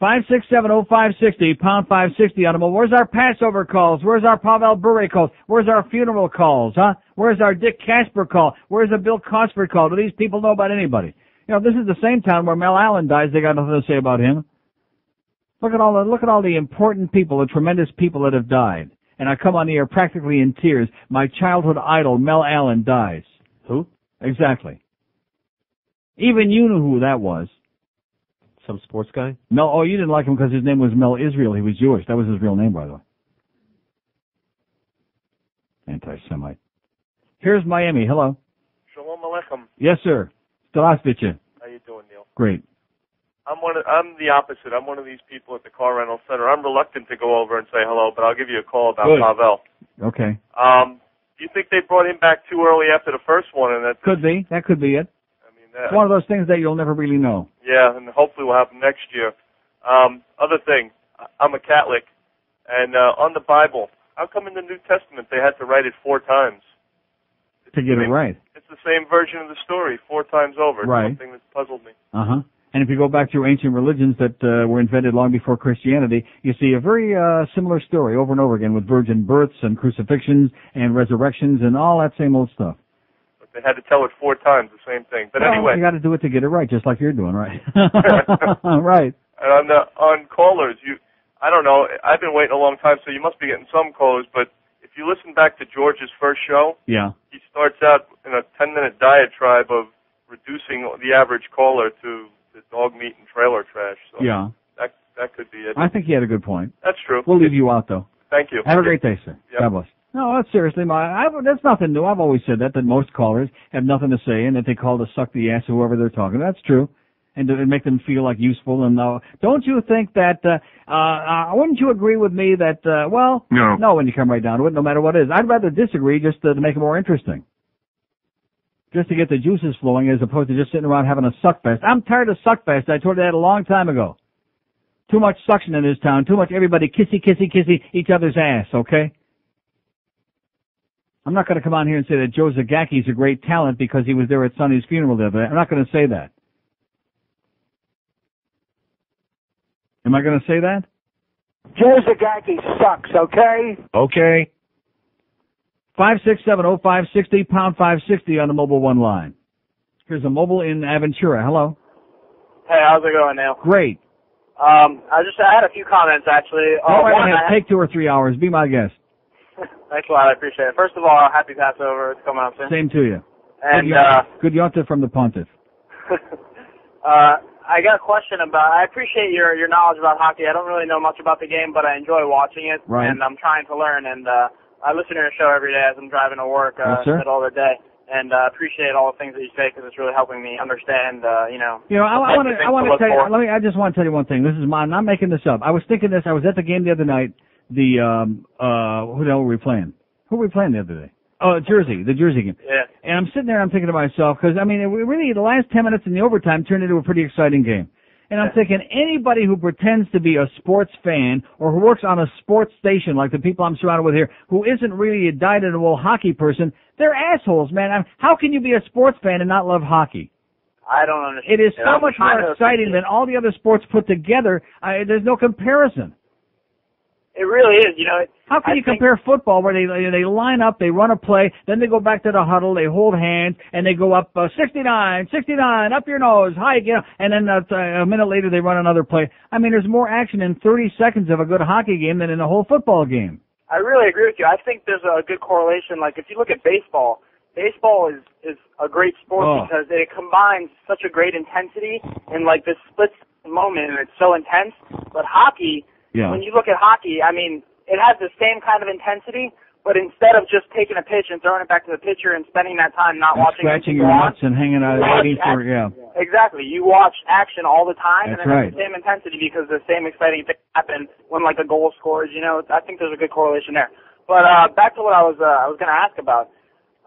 5670560, pound 560 on them. Well, where's our Passover calls? Where's our Pavel Bure calls? Where's our funeral calls, huh? Where's our Dick Casper call? Where's the Bill Cosford call? Do these people know about anybody? This is the same town where Mel Allen dies. They got nothing to say about him. Look at all the important people, the tremendous people that have died. And I come on the air practically in tears. My childhood idol, Mel Allen, dies. Who? Exactly. Even you knew who that was. Some sports guy? Mel, you didn't like him because his name was Mel Israel. He was Jewish. That was his real name, by the way. Anti-Semite. Here's Miami. Hello. Shalom Aleichem. Yes, sir. Zdravstvuyte. How you doing, Neil? Great. I'm the opposite. I'm one of these people at the car rental center. I'm reluctant to go over and say hello, but I'll give you a call about Pavel. Okay. Do you think they brought him back too early after the first one? And that could be. That could be it. It's one of those things that you'll never really know. Yeah, and hopefully will happen next year. Other thing, I'm a Catholic, and on the Bible, how come in the New Testament they had to write it 4 times? To get it right. It's the same version of the story 4 times over. It's right. something that's puzzled me. Uh-huh. And if you go back through ancient religions that were invented long before Christianity, you see a very similar story over and over again with virgin births and crucifixions and resurrections and all that same old stuff. But they had to tell it 4 times, the same thing. But well, anyway. You got to do it to get it right, just like you're doing, right? Right. And on callers, I don't know, I've been waiting a long time, so you must be getting some callers, but if you listen back to George's first show, yeah, he starts out in a 10-minute diatribe of reducing the average caller to the dog meat and trailer trash. So yeah. That could be it. I think he had a good point. That's true. We'll leave you out, though. Thank you. Have a great day, sir. Yep. God bless. No, that's seriously, that's nothing new. I've always said that most callers have nothing to say and that they call to suck the ass of whoever they're talking to. That's true. And to make them feel like useful. And don't you think that, wouldn't you agree with me that, no, when you come right down to it, no matter what it is. I'd rather disagree just to make it more interesting. Just to get the juices flowing as opposed to just sitting around having a suck fest. I'm tired of suck fest. I told you that a long time ago. Too much suction in this town. Too much everybody kissy each other's ass, okay? I'm not going to come on here and say that Joe Zagaki's a great talent because he was there at Sonny's funeral the other day. I'm not going to say that. Am I going to say that? Joe Zagacki sucks, okay? Okay. 5670560, pound 560 on the mobile one line. Here's a mobile in Aventura. Hello. Hey, how's it going, Neil? Great. I had a few comments, actually. All right, take 2 or 3 hours. Be my guest. Thanks a lot. I appreciate it. First of all, happy Passover. It's coming up soon. Same to you. And good yontif from the pontiff. I got a question I appreciate your knowledge about hockey. I don't really know much about the game, but I enjoy watching it. Right. And I'm trying to learn. And I listen to your show every day as I'm driving to work all the day. And appreciate all the things that you say because it's really helping me understand, I want to tell you, I just want to tell you one thing. This is mine. I'm not making this up. I was thinking this. I was at the game the other night. Who the hell were we playing? Who were we playing the other day? Oh, the Jersey game. Yeah. And I'm sitting there and I'm thinking to myself, because, really the last 10 minutes in the overtime turned into a pretty exciting game. And I'm thinking anybody who pretends to be a sports fan or who works on a sports station like the people I'm surrounded with here who isn't really a dyed-in-the-wool hockey person, they're assholes, man. How can you be a sports fan and not love hockey? I don't understand. It is so much more exciting than all the other sports put together. There's no comparison. It really is, How can you compare football where they line up, they run a play, then they go back to the huddle, they hold hands, and they go up 69, up your nose, hike, and then a minute later they run another play. There's more action in 30 seconds of a good hockey game than in a whole football game. I really agree with you. I think there's a good correlation. Like if you look at baseball is a great sport because it combines such a great intensity in like this split moment, and it's so intense. But hockey. Yeah. When you look at hockey, it has the same kind of intensity, but instead of just taking a pitch and throwing it back to the pitcher and spending that time not watching scratching your nuts and hanging out waiting for Exactly. You watch action all the time, That's and it has the same intensity because the same exciting thing happen when like a goal scores. I think there's a good correlation there. But back to what I was going to ask about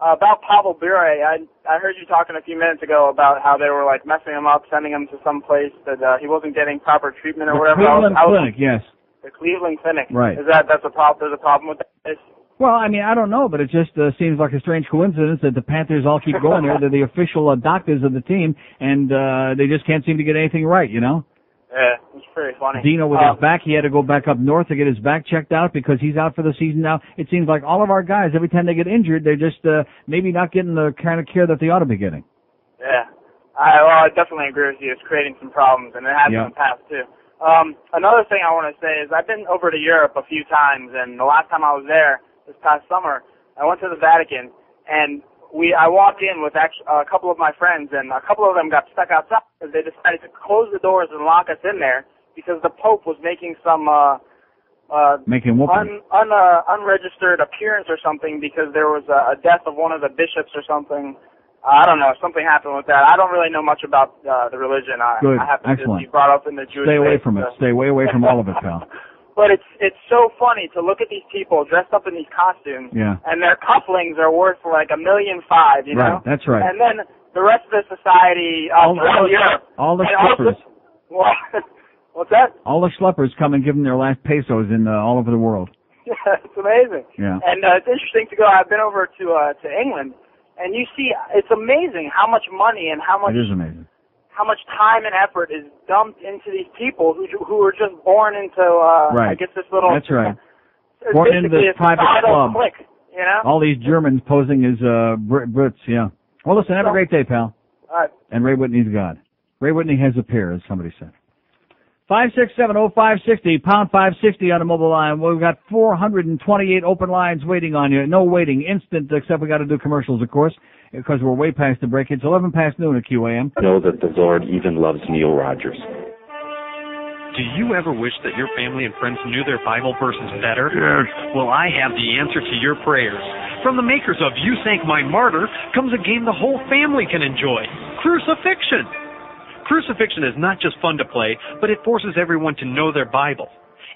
Pavel Bure. I heard you talking a few minutes ago about how they were like messing him up, sending him to some place that he wasn't getting proper treatment or whatever. Cleveland Clinic, yes. The Cleveland Clinic. Right. That's a problem? There's a problem with that? Well, I don't know, but it just seems like a strange coincidence that the Panthers all keep going there. They're the official doctors of the team, and they just can't seem to get anything right, Yeah, it's pretty funny. Dino with his back, he had to go back up north to get his back checked out because he's out for the season now. It seems like all of our guys, every time they get injured, they're just maybe not getting the kind of care that they ought to be getting. Yeah. I definitely agree with you. It's creating some problems, and it has in the past, too. Another thing I want to say is I've been over to Europe a few times, and the last time I was there this past summer, I went to the Vatican, and I walked in with a couple of my friends, and a couple of them got stuck outside because they decided to close the doors and lock us in there because the Pope was making some unregistered appearance or something because there was a death of one of the bishops or something. I don't know. Something happened with that. I don't really know much about the religion. Good. I happen Excellent. to be brought up in the Jewish Stay away faith, from it. Stay way away from all of it, pal. But it's so funny to look at these people dressed up in these costumes, and their cufflinks are worth like $1.5 million, you know? Right, that's right. And then the rest of the society, all the schleppers. What's that? All the schleppers come and give them their last pesos in all over the world. Yeah, it's amazing. Yeah. And it's interesting to go. I've been over to England, and you see, it's amazing how much money and how much It is amazing. how much time and effort is dumped into these people who are just born into, right. I guess this little... That's right. Born into this private club. Clique, you know? All these Germans posing as Brits, yeah. Well, listen, have a great day, pal. All right. And Ray Whitney's God. Ray Whitney has a pair, as somebody said. 5670560, pound 560 on the mobile line. We've got 428 open lines waiting on you. No waiting, instant, except we got to do commercials, of course, because we're way past the break. It's 11 past noon at QAM. Know that the Lord even loves Neil Rogers. Do you ever wish that your family and friends knew their Bible verses better? Yes. Well, I have the answer to your prayers. From the makers of You Sank My Martyr comes a game the whole family can enjoy, Crucifixion. Crucifixion is not just fun to play, but it forces everyone to know their Bible.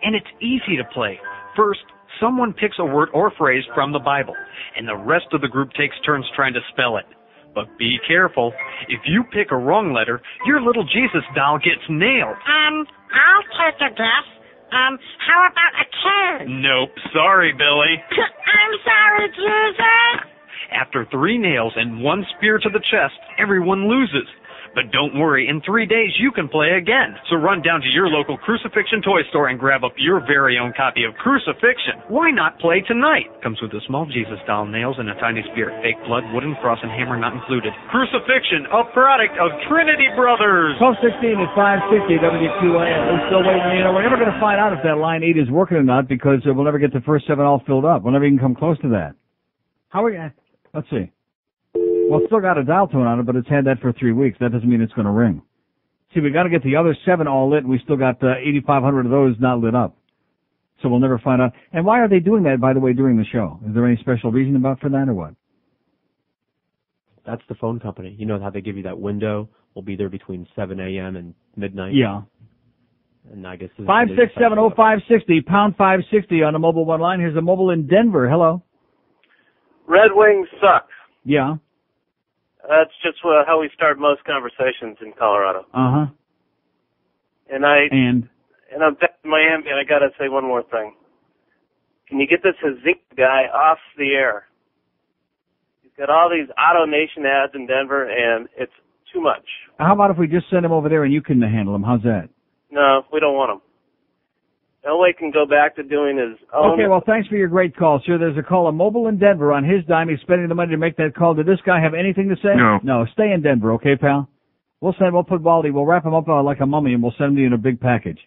And it's easy to play. First, someone picks a word or phrase from the Bible, and the rest of the group takes turns trying to spell it. But be careful. If you pick a wrong letter, your little Jesus doll gets nailed. I'll take a guess. How about a K? Nope. Sorry, Billy. I'm sorry, Jesus. After 3 nails and 1 spear to the chest, everyone loses. But don't worry, in 3 days you can play again. So run down to your local Crucifixion toy store and grab up your very own copy of Crucifixion. Why not play tonight? Comes with a small Jesus doll, nails, and a tiny spear. Fake blood, wooden cross, and hammer not included. Crucifixion, a product of Trinity Brothers. 1216 at 560 WQAM. We're still waiting. You know, we're never going to find out if that line 8 is working or not because we'll never get the first 7 all filled up. We'll never even come close to that. How are we? Let's see. Well, it's still got a dial tone on it, but it's had that for 3 weeks. That doesn't mean it's going to ring. See, we got to get the other 7 all lit, and we still got 8,500 of those not lit up. So we'll never find out. And why are they doing that, by the way, during the show? Is there any special reason for that or what? That's the phone company. You know how they give you that window? We'll be there between 7 a.m. and midnight. Yeah. And I guess 5670560, pound 560 on the mobile one line. Here's a mobile in Denver. Hello. Red Wings suck. Yeah. That's just how we start most conversations in Colorado. Uh-huh. And I'm back in Miami, and I got to say one more thing. Can you get this Hazink guy off the air? He's got all these Auto Nation ads in Denver, and it's too much. How about if we just send him over there and you can handle him? How's that? No, we don't want him. Elway can go back to doing his own. Okay, well, thanks for your great call, sir. There's a caller mobile in Denver on his dime. He's spending the money to make that call. Did this guy have anything to say? No. No, stay in Denver, okay, pal? We'll put Baldy, we'll wrap him up like a mummy, and we'll send him to you in a big package,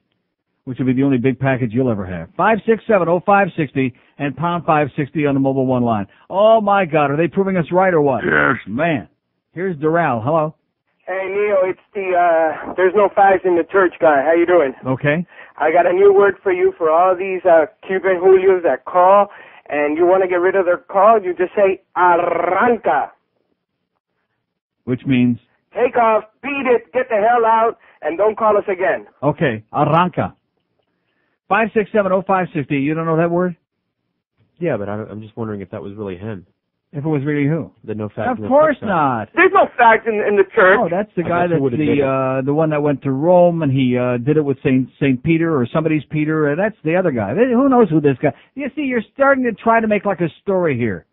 which will be the only big package you'll ever have. 5670560 and pound 560 on the mobile one line. Oh, my God, are they proving us right or what? Yes. Man. Here's Doral. Hello. Hey, Neil, it's the there's no fags in the church guy. How you doing? Okay. I got a new word for you for all these Cuban Julios that call, and you want to get rid of their call, you just say arranca. Which means? Take off, beat it, get the hell out, and don't call us again. Okay, arranca. 5670560, you don't know that word? Yeah, but I'm just wondering if that was really him. If it was really who? The no fags. Of course not. There's no fags in the church. Oh, that's the guy that's the one that went to Rome and he did it with Saint Peter or somebody's Peter. That's the other guy. Who knows who this guy? You see, you're starting to try to make like a story here.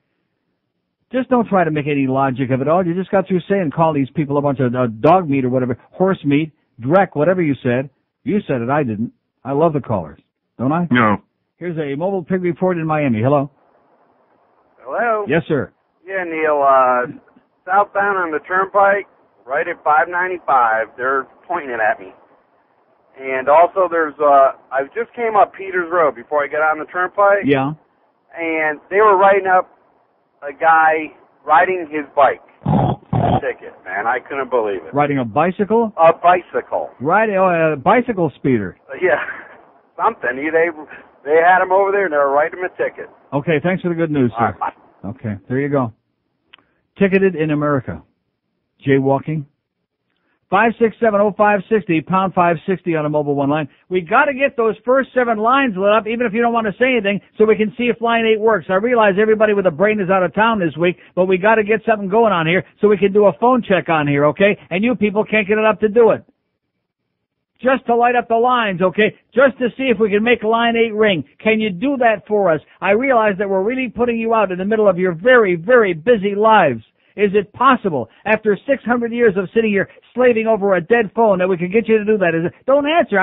Just don't try to make any logic of it all. You just got through saying call these people a bunch of dog meat or whatever, horse meat, dreck, whatever you said. You said it. I didn't. I love the callers, don't I? No. Here's a mobile pig report in Miami. Hello. Hello? Yes, sir. Yeah, Neil, southbound on the turnpike, right at 595, they're pointing it at me. And also there's, I just came up Peters Road before I get on the turnpike. Yeah. And they were writing up a guy riding his bike. Ticket, man. I couldn't believe it. Riding a bicycle? A bicycle. Riding a bicycle speeder. Yeah. Something. They had him over there and they were writing him a ticket. Okay, thanks for the good news, sir. All right, bye. Okay, there you go. Ticketed in America. Jaywalking. 5670560, pound 560 on a mobile one line. We got to get those first 7 lines lit up, even if you don't want to say anything, so we can see if line 8 works. I realize everybody with a brain is out of town this week, but we got to get something going on here so we can do a phone check on here, okay? And you people can't get it up to do it. Just to light up the lines, okay? Just to see if we can make line 8 ring. Can you do that for us? I realize that we're really putting you out in the middle of your very, very busy lives. Is it possible, after 600 years of sitting here slaving over a dead phone, that we can get you to do that? Don't answer.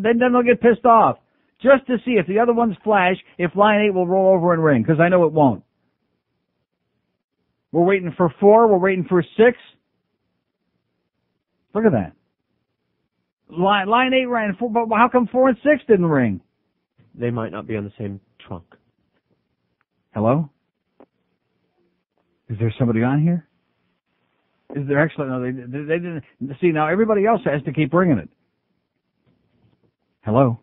Then they'll get pissed off. Just to see if the other ones flash, if line 8 will roll over and ring, because I know it won't. We're waiting for 4. We're waiting for 6. Look at that. Line 8 ran 4, but how come 4 and 6 didn't ring? They might not be on the same trunk. Hello? Is there somebody on here? Is there actually? No, they didn't. See, now everybody else has to keep ringing it. Hello?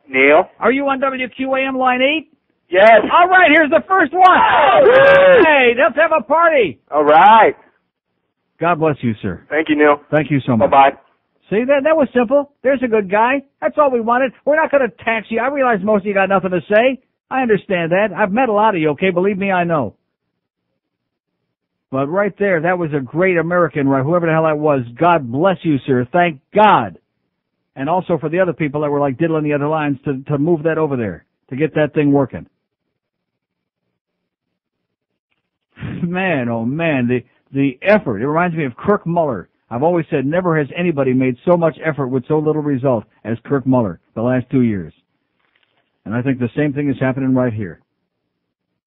Neil? Are you on WQAM line 8? Yes. All right, here's the first one. Oh, hey, let's have a party. All right. God bless you, sir. Thank you, Neil. Thank you so much. Bye-bye. See, that was simple. There's a good guy. That's all we wanted. We're not going to tax you. I realize most of you got nothing to say. I understand that. I've met a lot of you, okay? Believe me, I know. But right there, that was a great American, right? Whoever the hell that was. God bless you, sir. Thank God. And also for the other people that were like diddling the other lines to move that over there, to get that thing working. Man, oh man, the effort. It reminds me of Kirk Muller. I've always said never has anybody made so much effort with so little result as Kirk Muller the last 2 years. And I think the same thing is happening right here.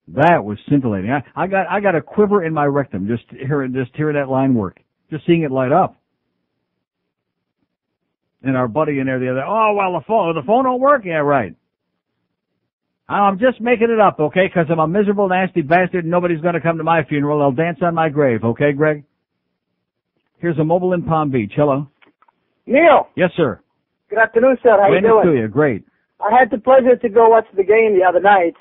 That was scintillating. I got a quiver in my rectum just hearing that line work, just seeing it light up. And our buddy in there the other, oh well, the phone don't work. Yeah, right. I'm just making it up, okay? Because I'm a miserable, nasty bastard, and nobody's going to come to my funeral. They'll dance on my grave, okay, Greg? Here's a mobile in Palm Beach. Hello. Neil. Yes, sir. Good afternoon, sir. How you doing? To you. Great. I had the pleasure to go watch the game the other night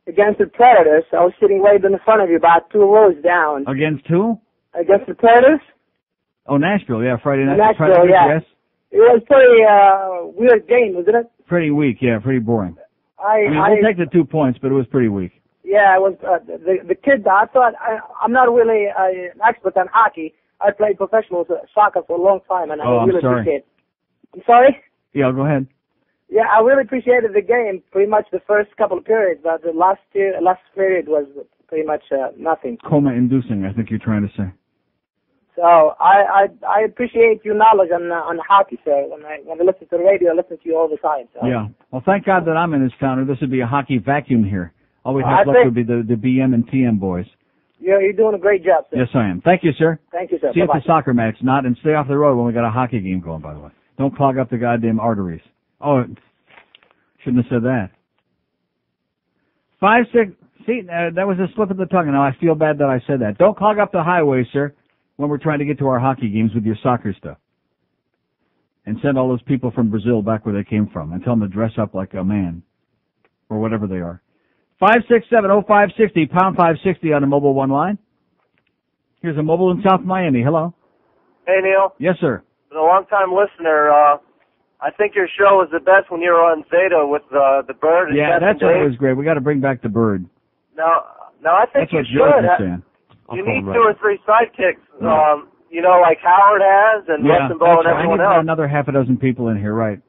against the Predators. I was sitting right in front of you, about 2 rows down. Against who? Against the Predators. Oh, Nashville, yeah, Friday night. Nashville, Predators, yeah. Yes. It was pretty weird game, wasn't it? Pretty weak, yeah, pretty boring. I mean, we'll take the 2 points, but it was pretty weak. Yeah, it was the kid. I thought I'm not really an expert on hockey. I played professional soccer for a long time, and I really appreciate it. I'm sorry? Yeah, go ahead. Yeah, I really appreciated the game, pretty much the first couple of periods, but the last period was pretty much nothing. Coma-inducing, I think you're trying to say. So I appreciate your knowledge on hockey, sir. When I listen to the radio, I listen to you all the time. So. Yeah. Well, thank God that I'm in this town, or this would be a hockey vacuum here. All we'd have left would be the BM and TM boys. You're doing a great job, sir. Yes, I am. Thank you, sir. Thank you, sir. See you Bye-bye. at the soccer match, and stay off the road when we got a hockey game going, by the way. Don't clog up the goddamn arteries. Oh, shouldn't have said that. 5-6, see, that was a slip of the tongue, and now I feel bad that I said that. Don't clog up the highway, sir, when we're trying to get to our hockey games with your soccer stuff. And send all those people from Brazil back where they came from, and tell them to dress up like a man, or whatever they are. 567-0560, pound 560 on the mobile one line. Here's a mobile in South Miami. Hello. Hey, Neil. Yes, sir. Been a long-time listener. I think your show was the best when you were on Zeta with the Bird. And Yeah, Captain that's what Dave. was great. We got to bring back the Bird. Now I think That's what you George should. was saying. You need 2 or 3 sidekicks. Like Howard has and Yeah, Rustenbow and that's right. everyone I need else. another half a dozen people in here, right?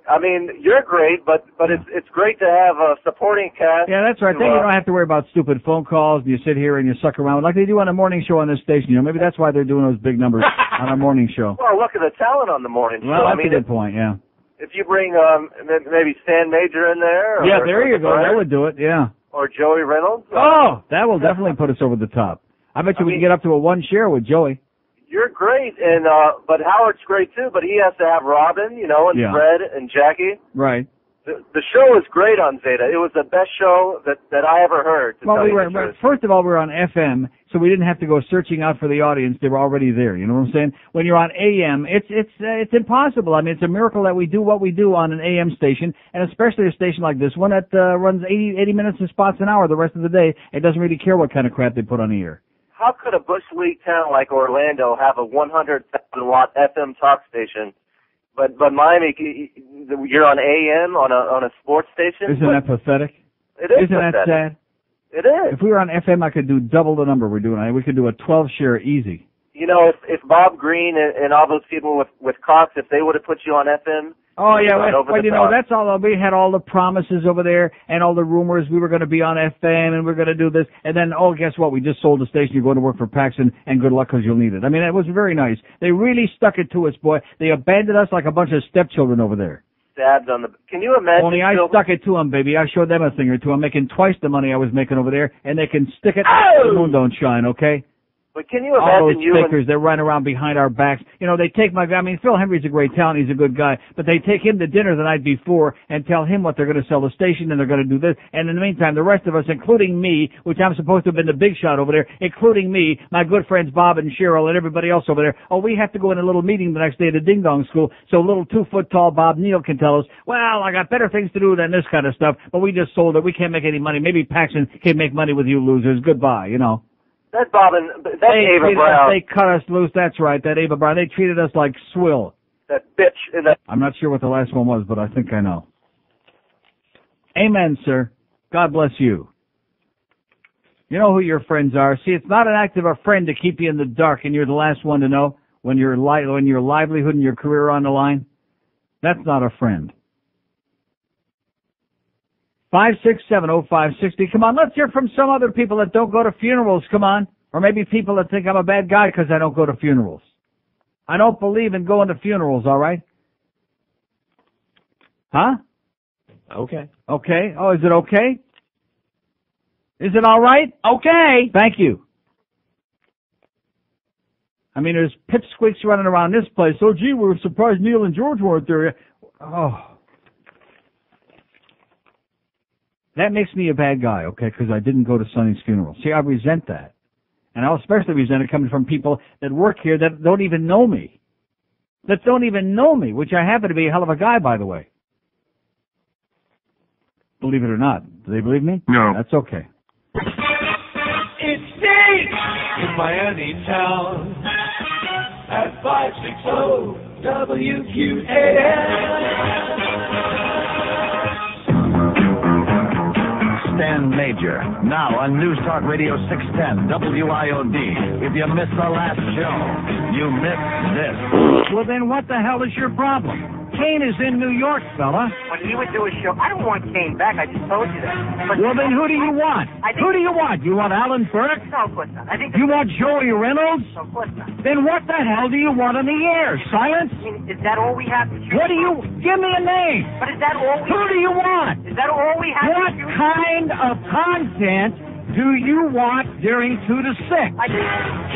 I mean, you're great, but it's great to have a supporting cast. Yeah, that's right. Then you don't have to worry about stupid phone calls, and you sit here and you suck around like they do on a morning show on this station. Maybe that's why they're doing those big numbers on our morning show. Well, look at the talent on the morning show. Well, I that's mean, a good point, yeah. if you bring maybe Stan Major in there. Yeah, there you go. That would do it, yeah. Or Joey Reynolds. Oh, that will definitely put us over the top. I bet you we can get up to a 1 share with Joey. You're great, and but Howard's great too. But he has to have Robin, and Yeah. Fred and Jackie. Right. The show is great on Zeta. It was the best show that I ever heard. To Well, tell we you were, the truth. first of all, we were on FM, so we didn't have to go searching out for the audience. They were already there. You know what I'm saying? When you're on AM, it's impossible. I mean, it's a miracle that we do what we do on an AM station, and especially a station like this one that runs 80 minutes in spots an hour the rest of the day. It doesn't really care what kind of crap they put on the air. How could a Bush League town like Orlando have a 100,000 watt FM talk station, but Miami, you're on AM on a sports station? Isn't that pathetic? It is Isn't that pathetic. sad? It is. If we were on FM, I could do double the number we're doing. We could do a 12 share easy. You know, if Bob Green and all those people with Cox, if they would have put you on FM. Oh yeah, well, you know, that's all. We had all the promises over there and all the rumors we were going to be on FM and we're going to do this, and then guess what? We just sold the station. You're going to work for Paxson, and good luck because you'll need it. I mean, it was very nice. They really stuck it to us, boy. They abandoned us like a bunch of stepchildren over there. Stabbed on the. Can you imagine? Only I stuck it to them, baby. I showed them a thing or two. I'm making twice the money I was making over there, and they can stick it. The moon don't shine, okay? But can you all imagine those you fakers, they're running around behind our backs. You know, they take my guy. I mean, Phil Henry's a great talent. He's a good guy. But they take him to dinner the night before and tell him what they're going to sell the station and they're going to do this. And in the meantime, the rest of us, including me, which I'm supposed to have been the big shot over there, including me, my good friends Bob and Cheryl and everybody else over there, we have to go in a little meeting the next day at the Ding Dong School so little 2-foot-tall Bob Neal can tell us, well, I got better things to do than this kind of stuff, but we just sold it. We can't make any money. Maybe Paxson can make money with you losers. Goodbye, you know. That's Bob and that's Ava Brown. They cut us loose. That's right. That Ava Brown. They treated us like swill. That bitch. I'm not sure what the last one was, but I think I know. Amen, sir. God bless you. You know who your friends are. See, it's not an act of a friend to keep you in the dark, and you're the last one to know when your livelihood and your career are on the line. That's not a friend. 5670560. Come on, let's hear from some other people that don't go to funerals. Come on. Or maybe people that think I'm a bad guy because I don't go to funerals. I don't believe in going to funerals, all right? Huh? Okay. Okay. Oh, is it okay? Is it all right? Okay. Thank you. I mean, there's pipsqueaks running around this place. Oh, gee, we were surprised Neil and George weren't there. Oh. That makes me a bad guy, okay, because I didn't go to Sonny's funeral. See, I resent that. And I'll especially resent it coming from people that work here that don't even know me. That don't even know me, which I happen to be a hell of a guy, by the way. Believe it or not. Do they believe me? No. That's okay. It's Dave in Miami town at 560 WQAM. Stan Major, now on News Talk Radio 610 WIOD. If you missed the last show, you missed this. Well, then what the hell is your problem? Kane is in New York, fella. When he would do a show, I don't want Kane back. I just told you that. But well, then who do you want? Who do you want? You want Alan Burke? No, of course not. I think you want Joey Reynolds? No, of course not. Then what the hell do you want on the air? Silence? I mean, is that all we have to choose? What do you... Give me a name. But is that all we... Who do you want? Is that all we have what to choose? What kind of content do you want during 2 to 6?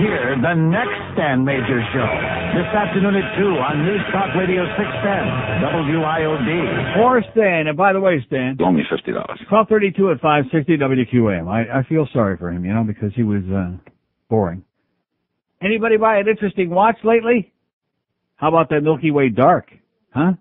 Hear the next Stan Major show this afternoon at 2 on News Talk Radio 610 WIOD. Or Stan, and by the way, Stan, Only $50. 1232 at 560 WQAM. I feel sorry for him, you know, because he was boring. Anybody buy an interesting watch lately? How about that Milky Way Dark? Huh?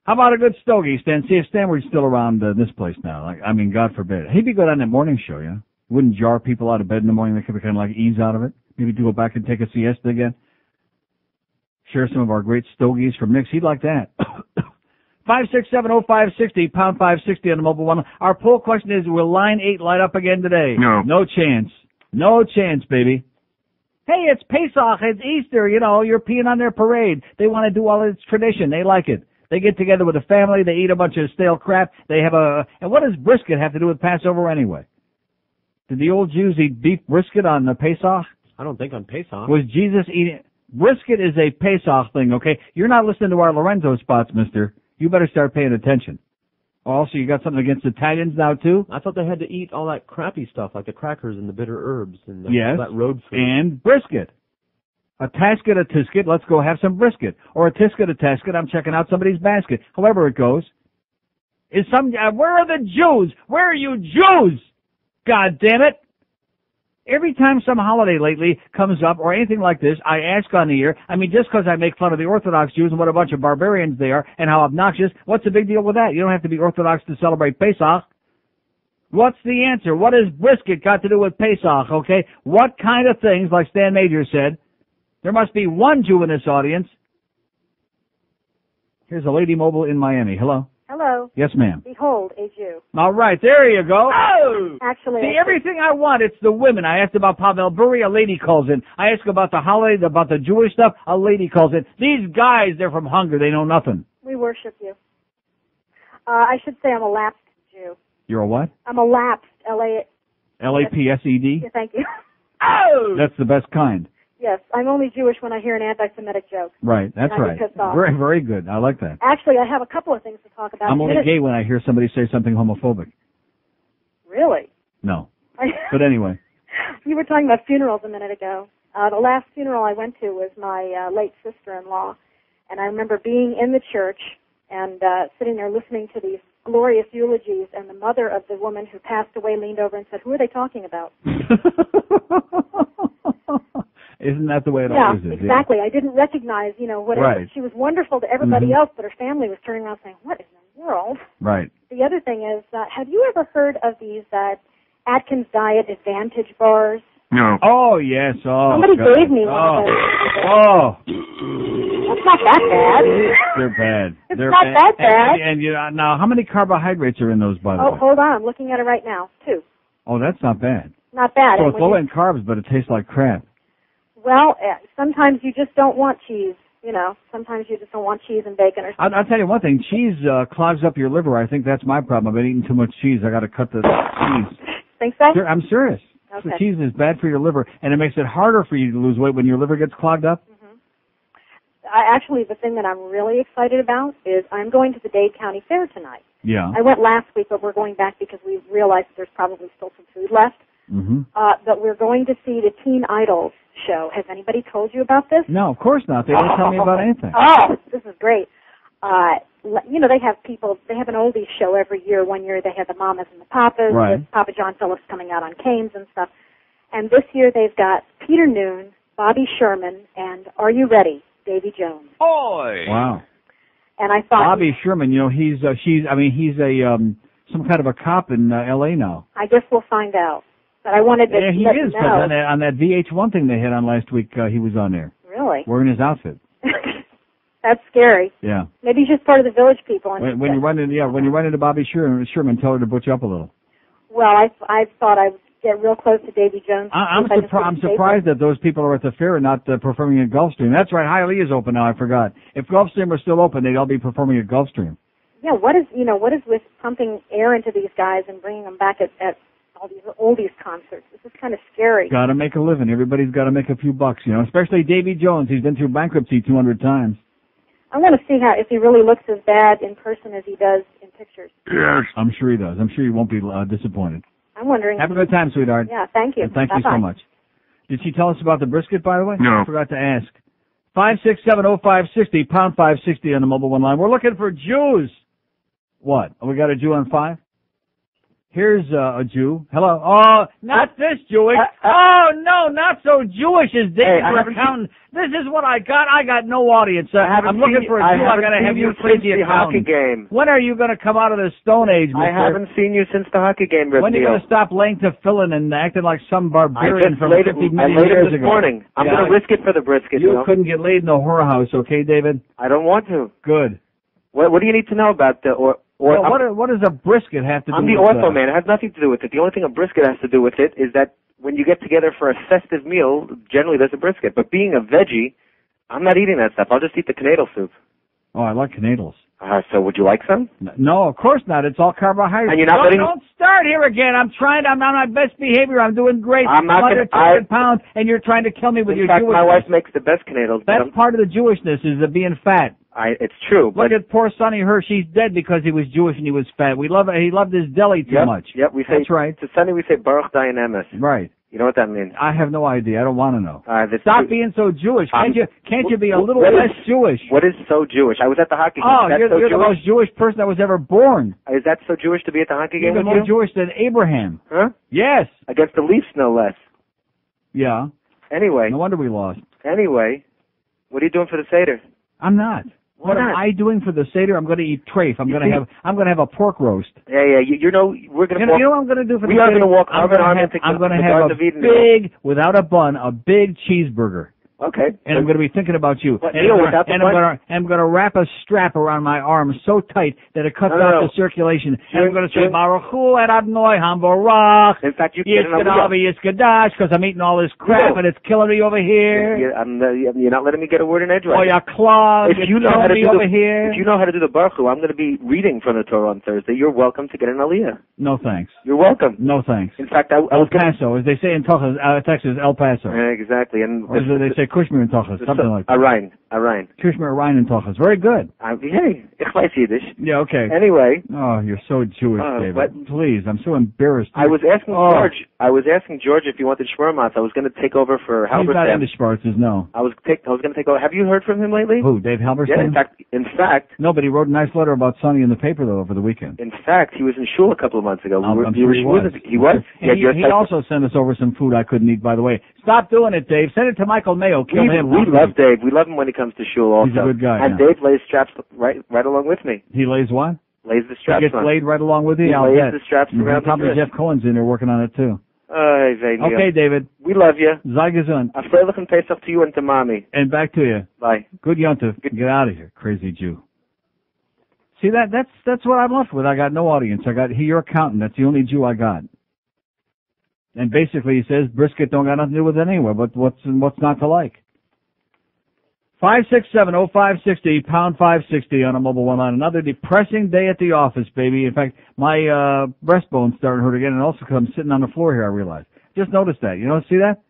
How about a good stogie, Stan? See if Stan were still around this place now. Like, I mean, God forbid. He'd be good on that morning show, you know? Wouldn't jar people out of bed in the morning. They could kind of like ease out of it. Maybe go back and take a siesta again. Share some of our great stogies from Nick's. He'd like that. 5670560, pound 560 on the mobile one. Our poll question is, will line 8 light up again today? No. No chance. No chance, baby. Hey, it's Pesach. It's Easter. You know, you're peeing on their parade. They want to do all its tradition. They like it. They get together with a family. They eat a bunch of stale crap. They have and what does brisket have to do with Passover anyway? Did the old Jews eat beef brisket on the Pesach? I don't think on Pesach. Was Jesus eating? Brisket is a Pesach thing, okay? You're not listening to our Lorenzo spots, mister. You better start paying attention. Also, you got something against Italians now, too? I thought they had to eat all that crappy stuff, like the crackers and the bitter herbs and yes, all that road food. And brisket. A tasket, a tisket, let's go have some brisket. Or a tisket, a tasket, I'm checking out somebody's basket. However it goes. Where are the Jews? Where are you Jews? God damn it. Every time some holiday lately comes up or anything like this, I ask on the air, I mean, just because I make fun of the Orthodox Jews and what a bunch of barbarians they are and how obnoxious, what's the big deal with that? You don't have to be Orthodox to celebrate Pesach. What's the answer? What has brisket got to do with Pesach, okay? What kind of things, like Stan Major said, there must be one Jew in this audience. Here's a lady mobile in Miami. Hello. Hello. Joe. Yes, ma'am. Behold, a Jew. All right, there you go. Oh! Actually, see, everything I want, it's the women. I asked about Pavel Bure, a lady calls in. I asked about the holiday, about the Jewish stuff, a lady calls in. These guys, they're from Hungary. They know nothing. We worship you. I should say I'm a lapsed Jew. You're a what? I'm a lapsed, L-A-P-S-E-D? Yeah, thank you. Oh! That's the best kind. Yes, I'm only Jewish when I hear an anti-Semitic joke. Right, that's and I right. get pissed off. Very, very good. I like that. Actually, I have a couple of things to talk about. I'm only gay when I hear somebody say something homophobic. Really? No. But anyway. You were talking about funerals a minute ago. The last funeral I went to was my late sister-in-law, and I remember being in the church and sitting there listening to these glorious eulogies, and the mother of the woman who passed away leaned over and said, "Who are they talking about?" Isn't that the way it yeah, always is? Exactly. I didn't recognize, whatever. Right. She was wonderful to everybody else, but her family was turning around saying, "What in the world?" Right. The other thing is, have you ever heard of these Atkins Diet Advantage bars? No. Oh, yes. Oh, Somebody God. gave me one of those. That's not that bad. They're bad. It's They're not that bad. And now, how many carbohydrates are in those, by the way? Hold on. I'm looking at it right now. 2. Oh, that's not bad. Not bad. So And it's low in carbs, but it tastes like crap. Well, sometimes you just don't want cheese. Sometimes you just don't want cheese and bacon or something. I'll tell you one thing. Cheese clogs up your liver. I think that's my problem. I've been eating too much cheese. I got to cut the cheese. Think so? I'm serious. Okay. The cheese is bad for your liver, and it makes it harder for you to lose weight when your liver gets clogged up. Actually, the thing that I'm really excited about is I'm going to the Dade County Fair tonight. Yeah. I went last week, but we're going back because we realized that there's probably still some food left. Mm-hmm. But we're going to see the Teen Idols show. Has anybody told you about this? No, of course not. They don't tell me about anything. Oh, this is great. They have an oldies show every year. One year they had the Mamas and the Papas, Right. with Papa John Phillips coming out on canes and stuff. And this year they've got Peter Noon, Bobby Sherman, and Are You Ready? Davy Jones. Boy! Wow. And I thought Bobby Sherman, he's some kind of a cop in L.A. now. I guess we'll find out. But I wanted to Yeah, he let is, you because know. on that VH1 thing they had on last week, he was on there. Really? Wearing his outfit. That's scary. Yeah. Maybe he's just part of the village people. And When you run into Bobby Sherman, tell her to butch up a little. Well, I thought I would get real close to Davy Jones. I'm surprised that those people are at the fair and not performing at Gulfstream. That's right, Hialeah is open now. I forgot. If Gulfstream were still open, they'd all be performing at Gulfstream. Yeah, what is with pumping air into these guys and bringing them back at all these oldies concerts? This is kind of scary. Got to make a living. Everybody's got to make a few bucks, especially Davy Jones. He's been through bankruptcy 200 times. I want to see if he really looks as bad in person as he does in pictures. Yes. I'm sure he does. I'm sure he won't be disappointed. I'm wondering. Have a good time, sweetheart. Yeah, thank you. And thank you so Bye-bye. much. Did she tell us about the brisket, by the way? No. I forgot to ask. 5670560, pound 560 on the mobile one line. We're looking for Jews. What? We got a Jew on 5? Here's a Jew. Hello. Oh, not this Jewish. Oh, no, not so Jewish as David accountant. This is what I got. I got no audience. I'm looking for a Jew. I got to have you crazy the hockey accountant. game. When are you going to come out of the Stone Age, mister? I haven't seen you since the hockey game, Rip When are you Neal. going to stop laying to filling and acting like some I barbarian just from laid 50 it million years this ago? morning. I'm Yeah, going to risk it for the brisket. You couldn't get laid in the whorehouse, okay, David? I don't want to. Good. What do you need to know about the Well, what does a brisket have to do I'm with the ortho that? man. It has nothing to do with it. The only thing a brisket has to do with it is that when you get together for a festive meal, generally there's a brisket. But being a veggie, I'm not eating that stuff. I'll just eat the canadle soup. Oh, I like canadles. So would you like some? No, of course not. It's all carbohydrates. And you're not letting- Don't start here again. I'm on my best behavior. I'm doing great. I'm not under gonna- 200 pounds, and you're trying to kill me with In your fact, Jewishness. my wife makes the best canadles. That's part of the Jewishness, is the being fat. It's true. Look at poor Sonny Hirsch. He's dead because he was Jewish and he was fat. He loved his deli too much. Yep, we say, That's right. To Sunday we say Baruch Dayan Emes. Right. You know what that means? I have no idea. I don't want to know. That's Stop true. being so Jewish. Can't you be a little what less is- Jewish? What is so Jewish? I was at the hockey game. Oh, Is that you're so the Jewish? most Jewish person that was ever born. Is that so Jewish to be at the hockey You're game the with more you? Jewish than Abraham. Huh? Yes. Against the Leafs, no less. Yeah. Anyway. No wonder we lost. Anyway, what are you doing for the Seder? I'm not. What am not? I doing for the Seder? I'm going to eat treif. I'm going to have a pork roast. Yeah. We're going to You know what I'm going to do for the We are Seder? going to walk I'm arm in gonna arm have- into I'm going to the have Garden a of Eden. big, without a bun, a big cheeseburger. Okay. And I'm going to be thinking about you. What, And I'm going to wrap a strap around my arm so tight that it cuts off the circulation. And I'm going to say, Baruch Hu Adonai Hamborach. In fact, you can't. Because I'm eating all this crap and it's killing me over here. You're not letting me get a word in edgewise. Oh, you're clogged. If you know how to do over here. If you know how to do the Baruch Hu, I'm going to be reading from the Torah on Thursday. You're welcome to get an Aliyah. No thanks. You're welcome. No thanks. In fact, I El Paso, as they say in Texas, El Paso. Exactly. And or as they say Kushmir in Tochas, something like that. Arain. Kushmir Arain in Tochas. Very good. Hey, ich weiß Yiddish. Yeah, okay. Anyway. Oh, you're so Jewish, David. But, please, I'm so embarrassed. I was asking George if he wanted Shmurmatz. I was going to take over for Halberstam. He's not into Schwarzes, no. I was going to take over. Have you heard from him lately? Who, Dave Halberstam? Yeah, in fact. No, but he wrote a nice letter about Sonny in the paper, though, over the weekend. In fact, he was in shul a couple of months ago. I'm sure he was. He was? He also sent us over some food I couldn't eat, by the way. Stop doing it, Dave. Send it to Michael Mayo. Kill him. We love Dave. We love him when he comes to shul also. He's a good guy. And Dave lays straps right along with me. He lays what? Lays the straps. He gets laid right along with you? He lays the straps around probably the Jeff Cohen's in there working on it, too. Okay, David. We love you. Sei gesund. A freilichen Pesach to you and to Mommy. And back to you. Bye. Good Yontif. Get out of here, crazy Jew. See, that's what I'm left with. I got no audience. I got your accountant. That's the only Jew I got. And basically he says brisket don't got nothing to do with it anyway, but what's not to like? 567-0560, pound 560 on a mobile one line. Another depressing day at the office, baby. In fact, my breastbone's starting to hurt again, and also because I'm sitting on the floor here, I realize. Just noticed that. You don't see that?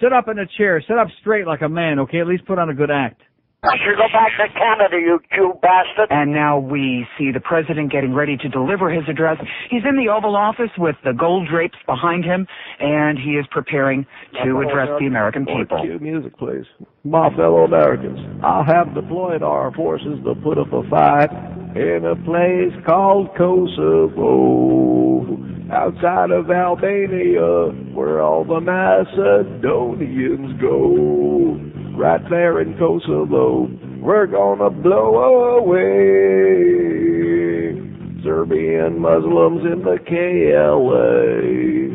Sit up in a chair. Sit up straight like a man, okay? At least put on a good act. I should go back to Canada, you Jew bastard. And now we see the president getting ready to deliver his address. He's in the Oval Office with the gold drapes behind him, and he is preparing to address the American people. Cue music, please. My fellow Americans, I have deployed our forces to put up a fight in a place called Kosovo, outside of Albania, where all the Macedonians go. Right there in Kosovo, we're gonna blow away Serbian Muslims in the KLA.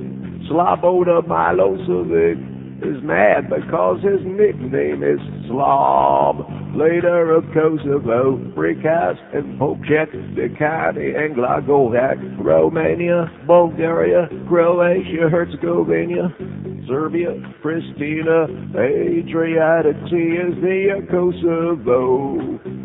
Sloboda Milosevic is mad because his nickname is Slob. Later of Kosovo, Prikaz and Popcek, Dekani and Glagolak, Romania, Bulgaria, Croatia, Herzegovina, Serbia, Pristina, Adriatic Sea is the Kosovo.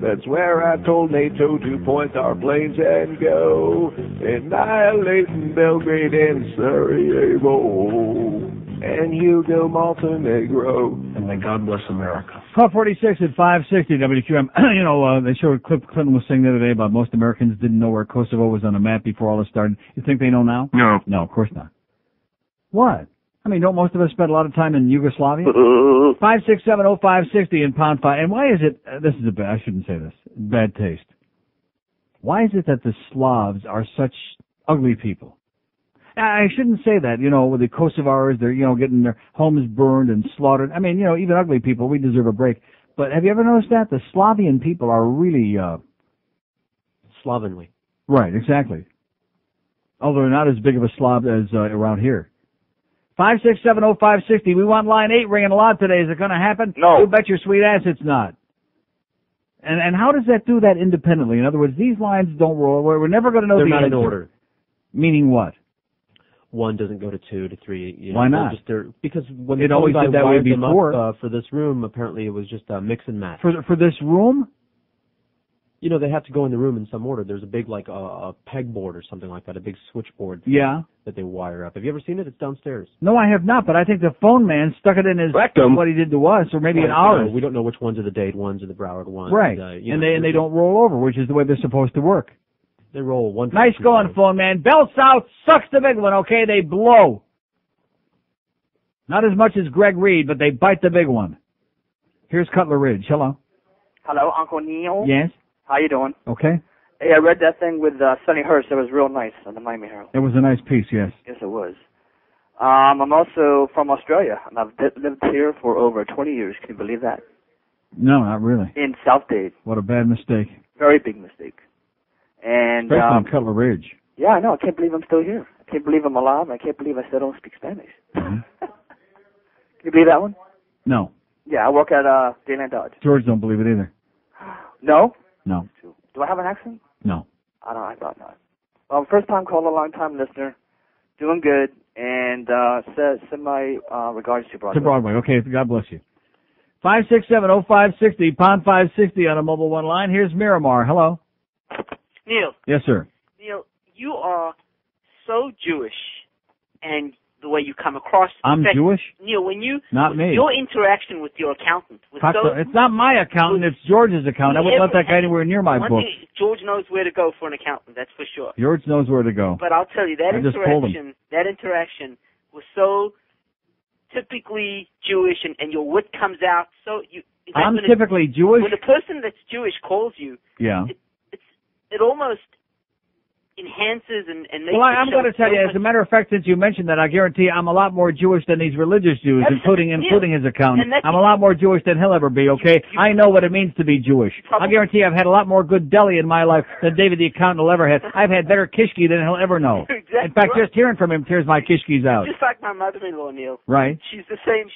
That's where I told NATO to point our planes and go, annihilating Belgrade and Sarajevo, and Hugo Montenegro. And may God bless America. 1246 at 560 WQM. They showed a clip Clinton was saying the other day about most Americans didn't know where Kosovo was on a map before all this started. You think they know now? No. No, of course not. What? I mean, don't most of us spend a lot of time in Yugoslavia? 5670560 and pound 5. And why is it, this is I shouldn't say this, bad taste. Why is it that the Slavs are such ugly people? I shouldn't say that, with the Kosovars, they're, getting their homes burned and slaughtered. I mean, even ugly people, we deserve a break. But have you ever noticed that? The Slavian people are really, slovenly. Right, exactly. Although they're not as big of a Slav as around here. 5670560. We want line 8 ringing a lot today. Is it going to happen? No. You bet your sweet ass it's not. And how does that do that independently? In other words, these lines don't roll. We're never going to know They're the not answer. in order. Meaning what? 1 doesn't go to 2 to 3. Why not? Because when it always did that way before. For this room, apparently it was just a mix and match. For this room? They have to go in the room in some order. There's a big, like, a pegboard or something like that, a big switchboard. Yeah. That they wire up. Have you ever seen it? It's downstairs. No, I have not, but I think the phone man stuck it in his rectum, what he did to us, or maybe in ours. We don't know which ones are the Dade ones or the Broward ones. Right. And they don't roll over, which is the way they're supposed to work. They roll 1. Nice going, phone man. Bell South sucks the big one, okay? They blow. Not as much as Greg Reed, but they bite the big one. Here's Cutler Ridge. Hello. Hello, Uncle Neil. Yes? How you doing? Okay. Hey, I read that thing with Sonny Hirsch. It was real nice on the Miami Herald. It was a nice piece, yes. Yes, it was. I'm also from Australia, and I've lived here for over 20 years. Can you believe that? No, not really. In South Dade. What a bad mistake. Very big mistake. And especially in Cutler Ridge. Yeah, I know. I can't believe I'm still here. I can't believe I'm alive. I can't believe I still don't speak Spanish. Mm-hmm. Can you believe that one? No. Yeah, I work at Dayland Dodge. George don't believe it either. No? No. Do I have an accent? No. I thought not. Well, first time caller, long time listener. Doing good, and send my regards to Broadway. To Broadway. Okay, God bless you. 567-0560, pound 560 on a mobile one line. Here's Miramar. Hello. Neil. Yes, sir. Neil, you are so Jewish, and the way you come across. I'm Jewish? Neil, when you Not me. Your interaction with your accountant was It's not my accountant. It's George's accountant. I wouldn't let that guy anywhere near my one book. thing, George knows where to go for an accountant. That's for sure. George knows where to go. But I'll tell you that I just told him. interaction was so typically Jewish, and your wit comes out. So I'm typically Jewish. When a person that's Jewish calls you, Yeah. it almost enhances and makes. Well, I'm going to tell you, as a matter of fact, since you mentioned that, I guarantee I'm a lot more Jewish than these religious Jews, including his accountant. I'm a lot more Jewish than he'll ever be, okay? I know what it means to be Jewish. I guarantee I've had a lot more good deli in my life than David the accountant will ever have. I've had better kishki than he'll ever know. Exactly. In fact, just hearing from him tears my kishkis out. Just like my mother-in-law, Neil. Right. She's the same.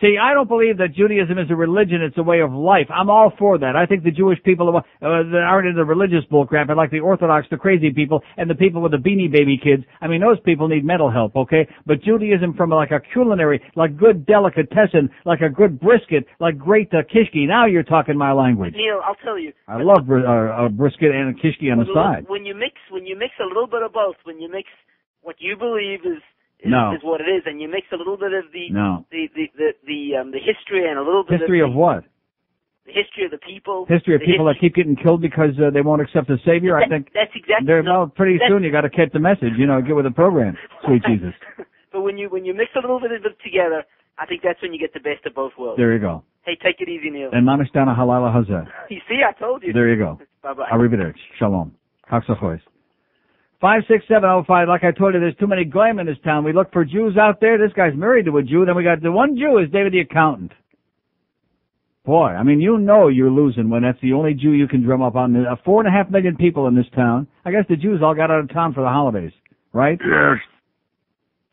See, I don't believe that Judaism is a religion, it's a way of life. I'm all for that. I think the Jewish people that aren't into religious bullcrap, and like the Orthodox, the crazy people, and the people with the Beanie Baby kids, I mean, those people need mental help, okay? But Judaism from like a culinary, like good delicatessen, like a good brisket, like great kishki, now you're talking my language. Neil, I'll tell you. I love brisket and a kishki on the side. When you mix a little bit of both, when you mix what you believe is what it is, and you mix a little bit of the history and a little bit history of what? The history of the people. History of people that keep getting killed because they won't accept the Savior. I think that's exactly. Pretty soon you got to catch the message. Get with the program. Sweet Jesus. But when you mix a little bit of it together, I think that's when you get the best of both worlds. There you go. Hey, take it easy, Neil. And Manashtana Halala Hazeh. You see, I told you. There you go. Bye-bye. Arrivederci. Shalom. Haksachois. 56705. Like I told you, there's too many goyim in this town. We look for Jews out there. This guy's married to a Jew. Then we got the one Jew is David the accountant. Boy, I mean, you're losing when that's the only Jew you can drum up on. 4.5 million people in this town. I guess the Jews all got out of town for the holidays, right? Yes.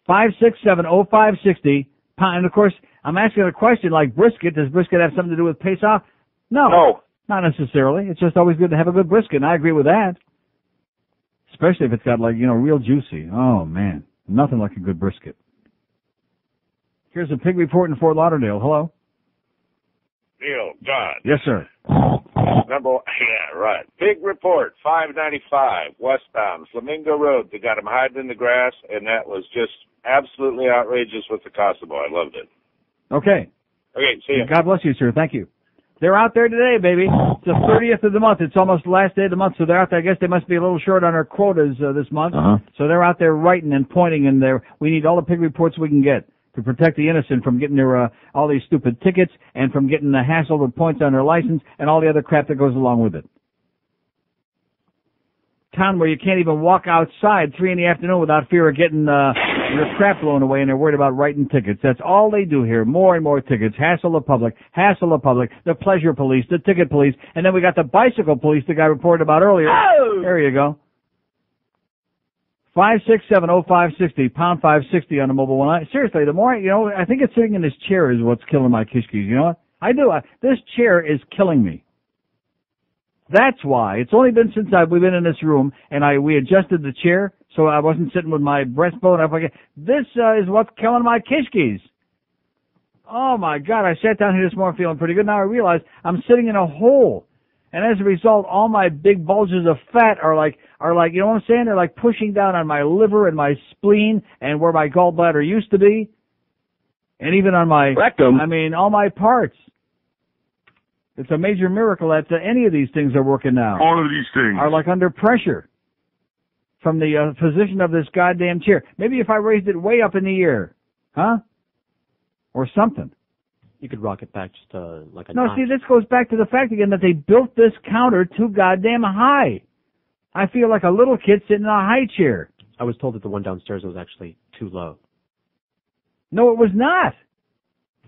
5670560. And of course, I'm asking a question like brisket. Does brisket have something to do with Pesach? No. Not necessarily. It's just always good to have a good brisket, and I agree with that. Especially if it's got real juicy. Oh man, nothing like a good brisket. Here's a pig report in Fort Lauderdale. Hello. Neil, John. Yes, sir. Right. Big report, 595, westbound, Flamingo Road. They got him hiding in the grass, and that was just absolutely outrageous with the Casper. I loved it. Okay. Okay, see you. God bless you, sir. Thank you. They're out there today, baby. It's the 30th of the month. It's almost the last day of the month, so they're out there. I guess they must be a little short on our quotas this month. So they're out there writing and pointing, and we need all the pig reports we can get to protect the innocent from getting their all these stupid tickets and from getting the hassle with points on their license and all the other crap that goes along with it. Town where you can't even walk outside 3 p.m. without fear of getting your crap blown away, and they're worried about writing tickets. That's all they do here. More and more tickets. Hassle the public. The pleasure police. The ticket police. And then we got the bicycle police the guy reported about earlier. Oh! There you go. 5670560, pound 560 on the mobile one. Seriously, the more, I think it's sitting in this chair is what's killing my kishkis. You know what? I do. This chair is killing me. That's why. It's only been since we've been in this room, and we adjusted the chair so I wasn't sitting with my breastbone up again. This is what's killing my kishkis. Oh, my God. I sat down here this morning feeling pretty good. Now I realize I'm sitting in a hole. And as a result, all my big bulges of fat are like, you know what I'm saying? They're like pushing down on my liver and my spleen and where my gallbladder used to be. And even on my rectum. I mean, all my parts. It's a major miracle that any of these things are working now. All of these things are like under pressure from the position of this goddamn chair. Maybe if I raised it way up in the air, or something. You could rock it back just like a No, notch. see, this goes back to the fact again that they built this counter too goddamn high. I feel like a little kid sitting in a high chair. I was told that the one downstairs was actually too low. No, it was not.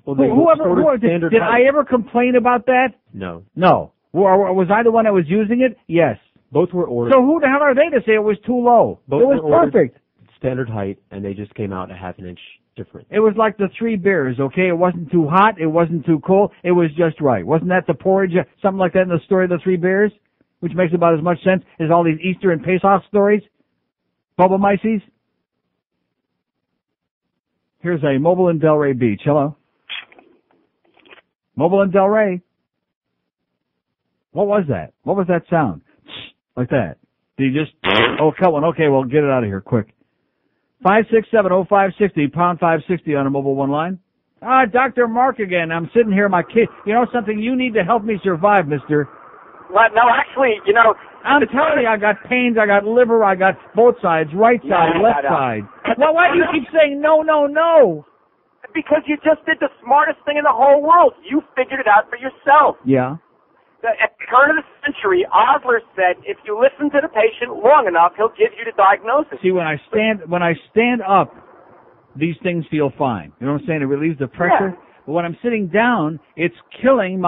Well, did I ever complain about that? No. No. Was I the one that was using it? Yes. Both were ordered. So who the hell are they to say it was too low? Both it was perfect. Standard height, and they just came out a half an inch different. It was like the Three Bears, okay? It wasn't too hot, it wasn't too cold, it was just right. Wasn't that the porridge, something like that in the story of the Three Bears? Which makes about as much sense as all these Easter and Pesach stories? Bubba Mices? Here's a mobile in Delray Beach. Hello? Mobile in Delray? What was that? What was that sound? Like that. Did you just... Oh, cut one. Okay, well, get it out of here, quick. 567-0560, pound 560 on a mobile one line. Dr. Mark again. I'm sitting here, my kid. You know something? You need to help me survive, mister. What? No, actually, you know... I'm telling you, I got pains, I got liver, I got both sides, right side, left side. Well, why do you keep saying no, no, no? Because you just did the smartest thing in the whole world. You figured it out for yourself. Yeah. At the turn of the century, Osler said, if you listen to the patient long enough, he'll give you the diagnosis. See, when I stand up, these things feel fine. You know what I'm saying? It relieves the pressure. Yeah. But when I'm sitting down, it's killing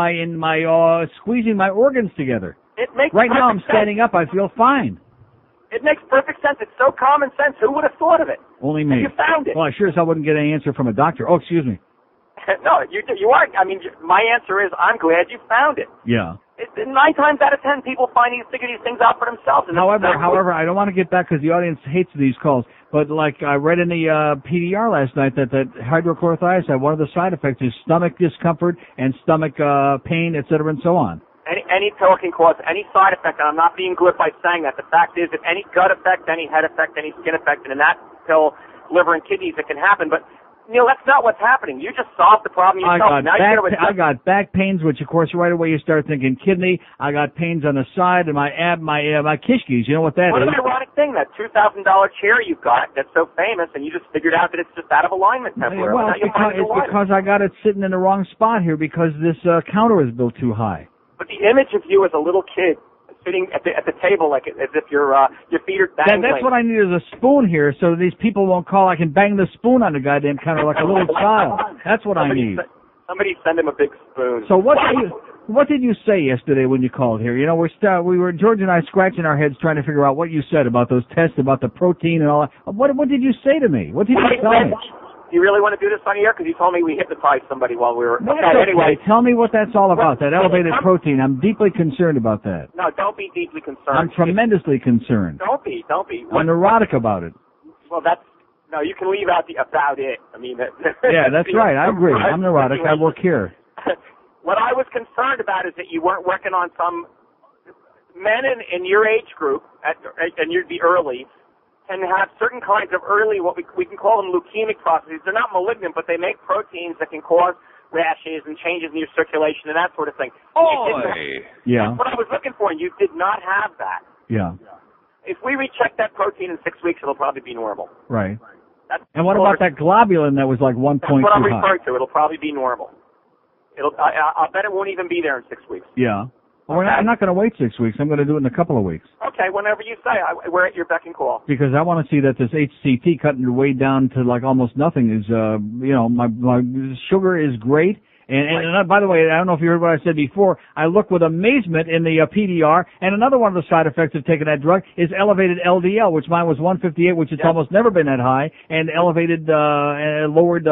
squeezing my organs together. It makes right now, I'm sense. Standing up, I feel fine. It makes perfect sense. It's so common sense. Who would have thought of it? Only me. And you found it. Well, I sure as hell wouldn't get any answer from a doctor. Oh, excuse me. No, you aren't. I mean, my answer is I'm glad you found it. Yeah. 9 times out of 10, people figure these things out for themselves. And however, I don't want to get back because the audience hates these calls. But like I read in the PDR last night that hydrochlorothiazide, one of the side effects is stomach discomfort and stomach pain, et cetera, and so on. Any pill can cause any side effect, and I'm not being glib by saying that. The fact is, if any gut effect, any head effect, any skin effect, and in that pill, liver and kidneys, it can happen. But Neil, that's not what's happening. You just solved the problem yourself. I got back pains, which of course right away you start thinking kidney. I got pains on the side and my kishkis. You know what that is? What an ironic thing, that $2,000 chair you've got that's so famous, and you just figured out that it's just out of alignment temporarily. Well, it's because I got it sitting in the wrong spot here because this counter is built too high. But the image of you as a little kid sitting at the table like as if your feet are dangling. That's what I need is a spoon here so these people won't call. I can bang the spoon on the goddamn counter like a little child. That's what I need. Somebody send him a big spoon. So what did you say yesterday when you called here? You know, we were George and I scratching our heads trying to figure out what you said about those tests, about the protein and all that. What did you say to me? What did you tell me? Do you really want to do this on the air? Because you told me we hypnotized somebody while we were... Anyway, tell me what that's all about, that elevated protein. I'm deeply concerned about that. No, don't be deeply concerned. I'm tremendously concerned. Don't be. I'm neurotic about it. Well, no, you can leave out the about it. I mean... Yeah, that's right. I agree. I'm neurotic. I work here. What I was concerned about is that you weren't working on some men in your age group, and you'd be early, and have certain kinds of early, what we can call them leukemic processes. They're not malignant, but they make proteins that can cause rashes and changes in your circulation and that sort of thing. Yeah. That's what I was looking for, and you did not have that. Yeah. If we recheck that protein in 6 weeks, it'll probably be normal. Right. And what about that globulin that was like 1.2 high? That's what I'm referring to. It'll probably be normal. I'll bet it won't even be there in 6 weeks. Yeah. Well, I'm not going to wait 6 weeks. I'm going to do it in a couple of weeks. Okay, whenever you say. We're at your beck and call. Because I want to see that this HCT cutting it way down to like almost nothing is, my sugar is great. And by the way, I don't know if you heard what I said before. I look with amazement in the PDR, and another one of the side effects of taking that drug is elevated LDL, which mine was 158, which has almost never been that high, and elevated, lowered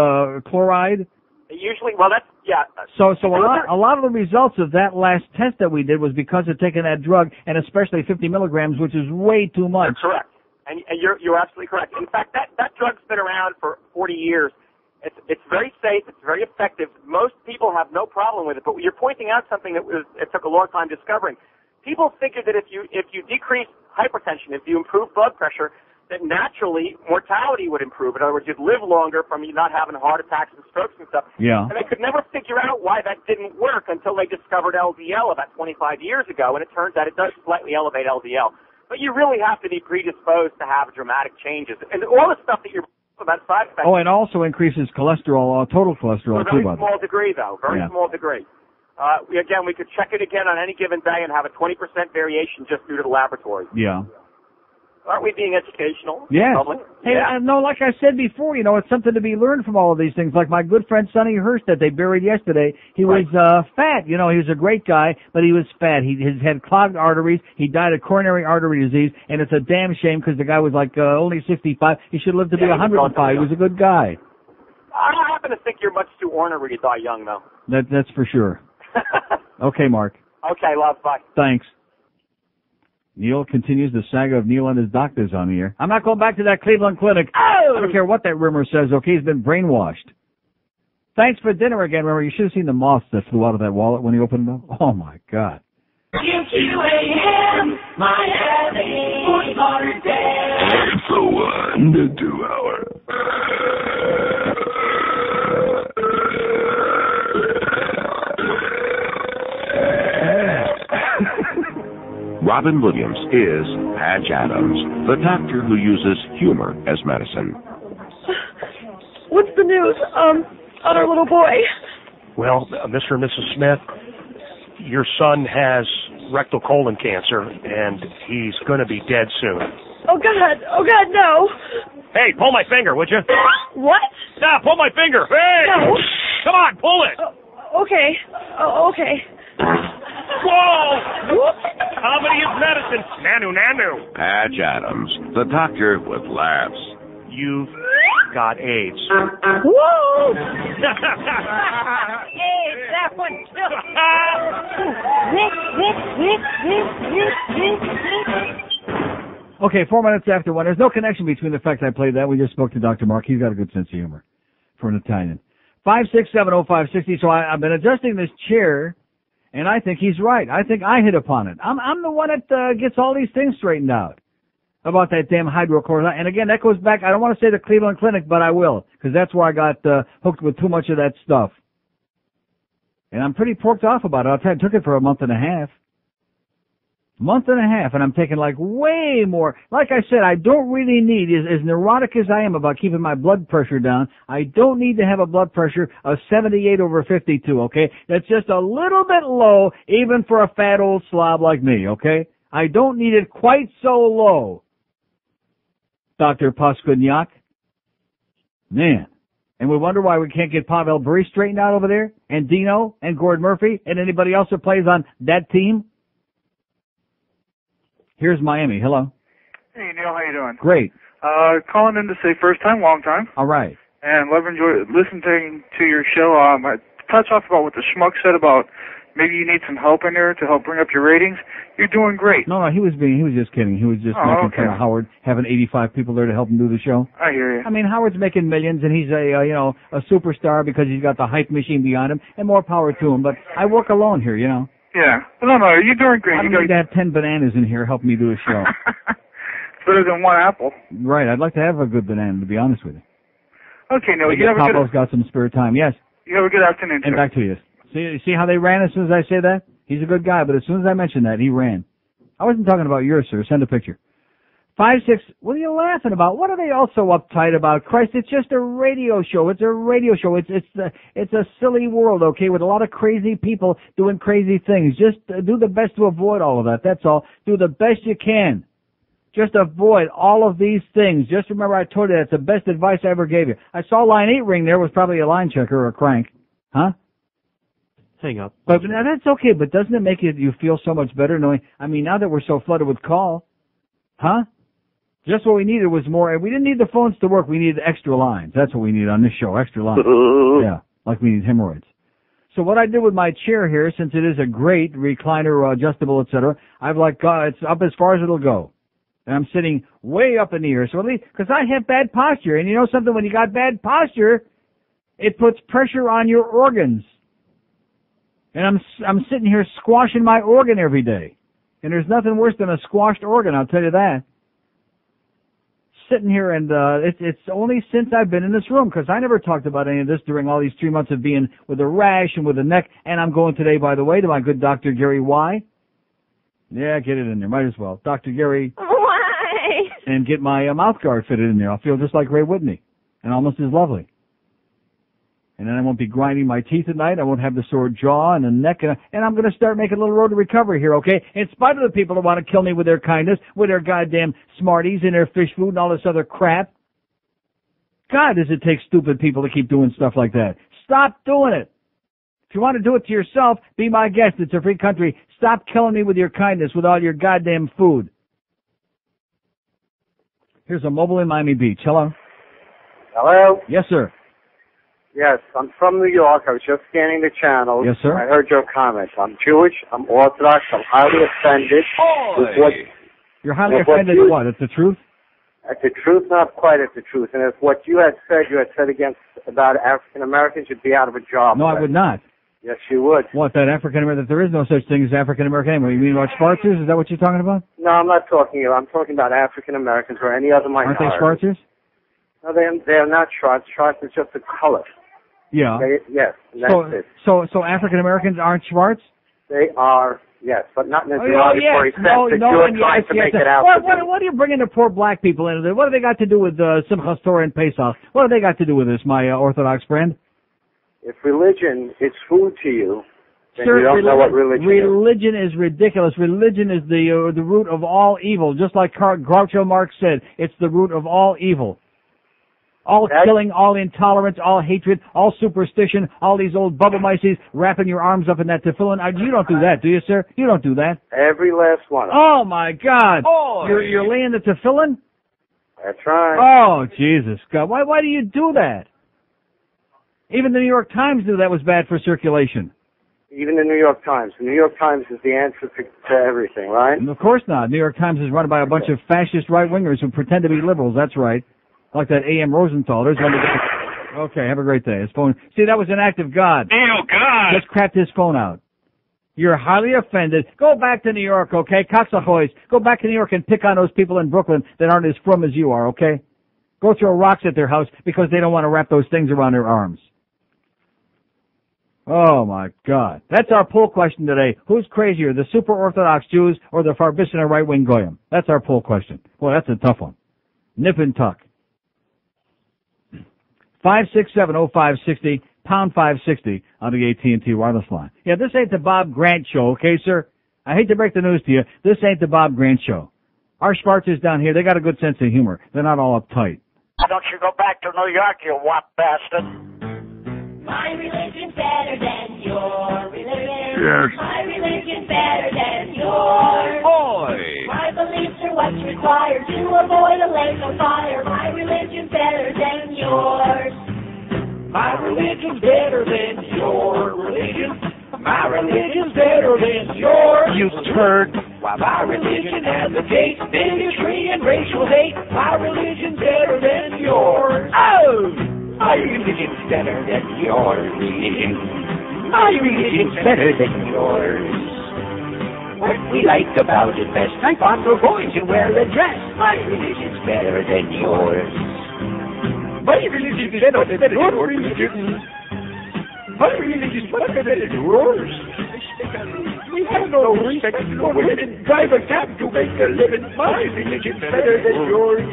chloride. Usually, well, that's, yeah. So a lot of the results of that last test that we did was because of taking that drug, and especially 50 milligrams, which is way too much. You're correct. And you're absolutely correct. In fact, that drug's been around for 40 years. It's very safe. It's very effective. Most people have no problem with it. But you're pointing out something that it took a long time discovering. People figured that if you decrease hypertension, if you improve blood pressure, that naturally mortality would improve. In other words, you'd live longer from you not having heart attacks and strokes and stuff. Yeah. And they could never figure out why that didn't work until they discovered LDL about 25 years ago, and it turns out it does slightly elevate LDL. But you really have to be predisposed to have dramatic changes. And all the stuff that you're about side effects. Oh, and also increases cholesterol, total cholesterol, too, by the way. Very small degree, though. Very small degree. We could check it again on any given day and have a 20% variation just due to the laboratory. Yeah. Aren't we being educational? Yes. Hey, yeah. No, like I said before, it's something to be learned from all of these things. Like my good friend Sonny Hirsch that they buried yesterday, he was fat. He was a great guy, but he was fat. He had clogged arteries. He died of coronary artery disease, and it's a damn shame because the guy was like only 65. He should live to be 105. He was a good guy. I happen to think you're much too ornery when you die young, though. That's for sure. Okay, Mark. Okay, love. Bye. Thanks. Neil continues the saga of Neil and his doctors on the air. I'm not going back to that Cleveland clinic. Oh! I don't care what that rumor says, okay? He's been brainwashed. Thanks for dinner again. Remember, you should have seen the moths that flew out of that wallet when he opened it up. Oh, my God. QQAM, Miami, 40 day. It's the 1 to 2 hour. Robin Williams is Patch Adams, the doctor who uses humor as medicine. What's the news on our little boy? Well, Mr. and Mrs. Smith, your son has rectal colon cancer, and he's going to be dead soon. Oh, God, no. Hey, pull my finger, would you? What? Stop, pull my finger. Hey! No. Come on, pull it. Okay. Okay. Whoa! Whoops. Comedy is medicine. Nanu. Patch Adams, the doctor with laughs. You've got AIDS. Whoa! AIDS, that one too. Okay, 4 minutes after 1. There's no connection between the fact I played that. We just spoke to Dr. Mark. He's got a good sense of humor for an Italian. 5670560. So I've been adjusting this chair, and I think he's right. I think I hit upon it. I'm the one that gets all these things straightened out about that damn hydrochloride. And again, that goes back, I don't want to say the Cleveland Clinic, but I will, because that's where I got hooked with too much of that stuff. And I'm pretty porked off about it. I'll tell you, I took it for a month and a half. And I'm taking like way more. Like I said, I don't really need, as neurotic as I am about keeping my blood pressure down, I don't need to have a blood pressure of 78/52, okay? That's just a little bit low, even for a fat old slob like me, okay? I don't need it quite so low, Dr. Paskudniak. Man. And we wonder why we can't get Pavel Bure straightened out over there, and Dino, and Gord Murphy, and anybody else that plays on that team. Here's Miami. Hello. Hey, Neil. How you doing? Great. Calling in to say first time, long time. All right. And enjoy listening to your show. I touch off about what the schmuck said about maybe you need some help in there to help bring up your ratings. You're doing great. No, he was just kidding. He was just making fun of Howard having 85 people there to help him do the show. I hear you. I mean, Howard's making millions, and he's a superstar because he's got the hype machine behind him, and more power to him. But I work alone here, you know. Yeah. No, you're doing great. I don't need to have 10 bananas in here helping me do a show. It's better than one apple. Right. I'd like to have a good banana, to be honest with you. Okay, Neil. You have a Papa's got some spare time. Yes. You have a good afternoon, and sir. Back to you. See how they ran as soon as I say that? He's a good guy, but as soon as I mentioned that, he ran. I wasn't talking about yours, sir. Send a picture. 5-6. What are you laughing about? What are they all so uptight about? Christ, it's just a radio show. It's a radio show. It's a silly world, okay, with a lot of crazy people doing crazy things. Just do the best to avoid all of that. That's all. Do the best you can. Just avoid all of these things. Just remember I told you that's the best advice I ever gave you. I saw line 8 ring there was probably a line checker or a crank. Huh? Hang up. But now that's okay, but doesn't it make you feel so much better knowing, I mean, now that we're so flooded with call, huh? Just what we needed was more, and we didn't need the phones to work, we needed extra lines. That's what we need on this show, extra lines. Yeah, like we need hemorrhoids. So what I did with my chair here, since it is a great recliner, adjustable, etc., I've it's up as far as it'll go. And I'm sitting way up in the air, so at least, because I have bad posture, and you know something, when you got bad posture, it puts pressure on your organs. And I'm sitting here squashing my organ every day. And there's nothing worse than a squashed organ, I'll tell you that. Sitting here, and it's only since I've been in this room, because I never talked about any of this during all these 3 months of being with a rash and with a neck. And I'm going today, by the way, to my good Dr. Gary Y. Yeah, get it in there. Might as well. Dr. Gary. Why? And get my mouth guard fitted in there. I'll feel just like Ray Whitney. And almost as lovely. And then I won't be grinding my teeth at night. I won't have the sore jaw and the neck. And I'm going to start making a little road to recovery here, okay? In spite of the people that want to kill me with their kindness, with their goddamn Smarties and their fish food and all this other crap. God, does it take stupid people to keep doing stuff like that. Stop doing it. If you want to do it to yourself, be my guest. It's a free country. Stop killing me with your kindness, with all your goddamn food. Here's a mobile in Miami Beach. Hello? Hello? Yes, sir. Yes, I'm from New York. I was just scanning the channels. Yes, sir. I heard your comments. I'm Jewish. I'm Orthodox. I'm highly offended with what... You're highly offended at what? It's the truth? At the truth, not quite at the truth. And if what you had said against about African Americans, you'd be out of a job. No, I would not. Yes, you would. What, that African American? That there is no such thing as African American anymore? You mean about Schwarzers? Is that what you're talking about? No, I'm not talking. I'm talking about African Americans or any other minority. Aren't they Schwarzers? No, they are not Schwarz. Schwarz is just a color. Yeah. Yes, that's it. So African Americans aren't Schwarz? They are, yes, but not in a Oh, derogatory sense that you're trying to make it out. What are you bringing the poor black people into this? What have they got to do with Simchas Torah and Pesach? What have they got to do with this, my Orthodox friend? If religion is food to you, then Sir, you don't know what religion is. Religion is ridiculous. Religion is the root of all evil. Just like Groucho Marx said, it's the root of all evil. All killing, all intolerance, all hatred, all superstition, all these old bubble mices wrapping your arms up in that tefillin. You don't do that, do you, sir? You don't do that. Every last one. Oh, my God. You're laying the tefillin? That's right. Oh, Jesus God. Why do you do that? Even the New York Times knew that was bad for circulation. Even the New York Times. The New York Times is the answer to everything, right? And of course not. New York Times is run by a bunch of fascist right-wingers who pretend to be liberals. That's right. Like that A.M. Rosenthal. There's one. Okay, have a great day. His phone. See, that was an act of God. Oh, God. Just crapped his phone out. You're highly offended. Go back to New York, okay? Cocksahoys. Go back to New York and pick on those people in Brooklyn that aren't as frum as you are, okay? Go throw rocks at their house because they don't want to wrap those things around their arms. Oh, my God. That's our poll question today. Who's crazier, the super Orthodox Jews or the Farbissina right-wing Goyim? That's our poll question. Well, that's a tough one. Nip and tuck. 5670560, pound 560 on the AT&T wireless line. Yeah, this ain't the Bob Grant show, okay, sir? I hate to break the news to you. This ain't the Bob Grant show. Our Schwarzers down here, they got a good sense of humor. They're not all uptight. Why don't you go back to New York, you wop bastard? My religion's better than your religion. Yes. My religion's better than yours. Boy. My beliefs are what's required to avoid a lake of fire. My religion's better than yours. My religion's better than your religion. My religion's better than yours. You turd. Why, my religion advocates bigotry and racial hate. My religion's better than yours. Oh! My religion's better than your religion. My religion's better than yours. What we like about it best, I thought we're going to wear a dress. My religion's better than yours. My religion's better than your religion. My religion's better than yours. We have no respect for women. Drive a cab to make a living. My religion's better than yours.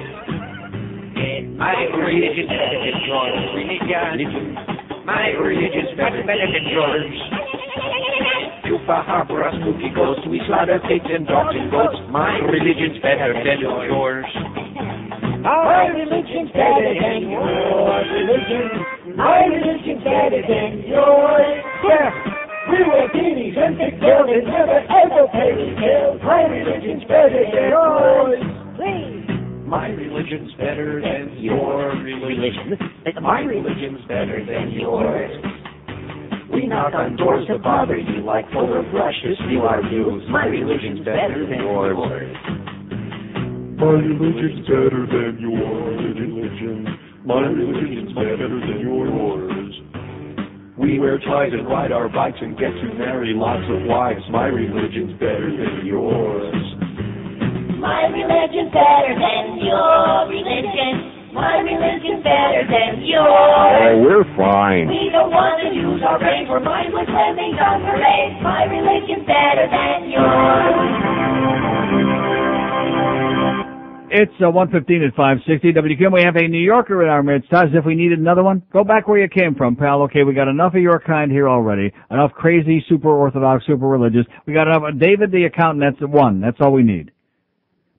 My religion's better than your religion. My religion's better than yours. Tufa harbor a spooky ghost. We slaughter pigs and dogs and goats. My religion's better than yours. My religion's better than your religion. My religion's better than yours. Yeah. We were beanies and big girls and never ever pay bills. My religion's better than yours. Please. My religion's better than your religion. My religion's better than yours. We knock on doors to bother you like Fuller Brush to steal our views. My religion's better than yours. My religion's better than your religion. My religion's better than yours. We wear ties and ride our bikes and get to marry lots of wives. My religion's better than yours. My religion's better than your religion. My religion's better than yours. Oh, we're fine. We don't want to use our brains. We're mindless lemmings on parade. My religion's better than yours. It's 1:15 at 560. WQAM, we have a New Yorker in our midst. As if we needed another one. Go back where you came from, pal. Okay, we got enough of your kind here already. Enough crazy, super Orthodox, super religious. We got enough. David the accountant, that's one. That's all we need.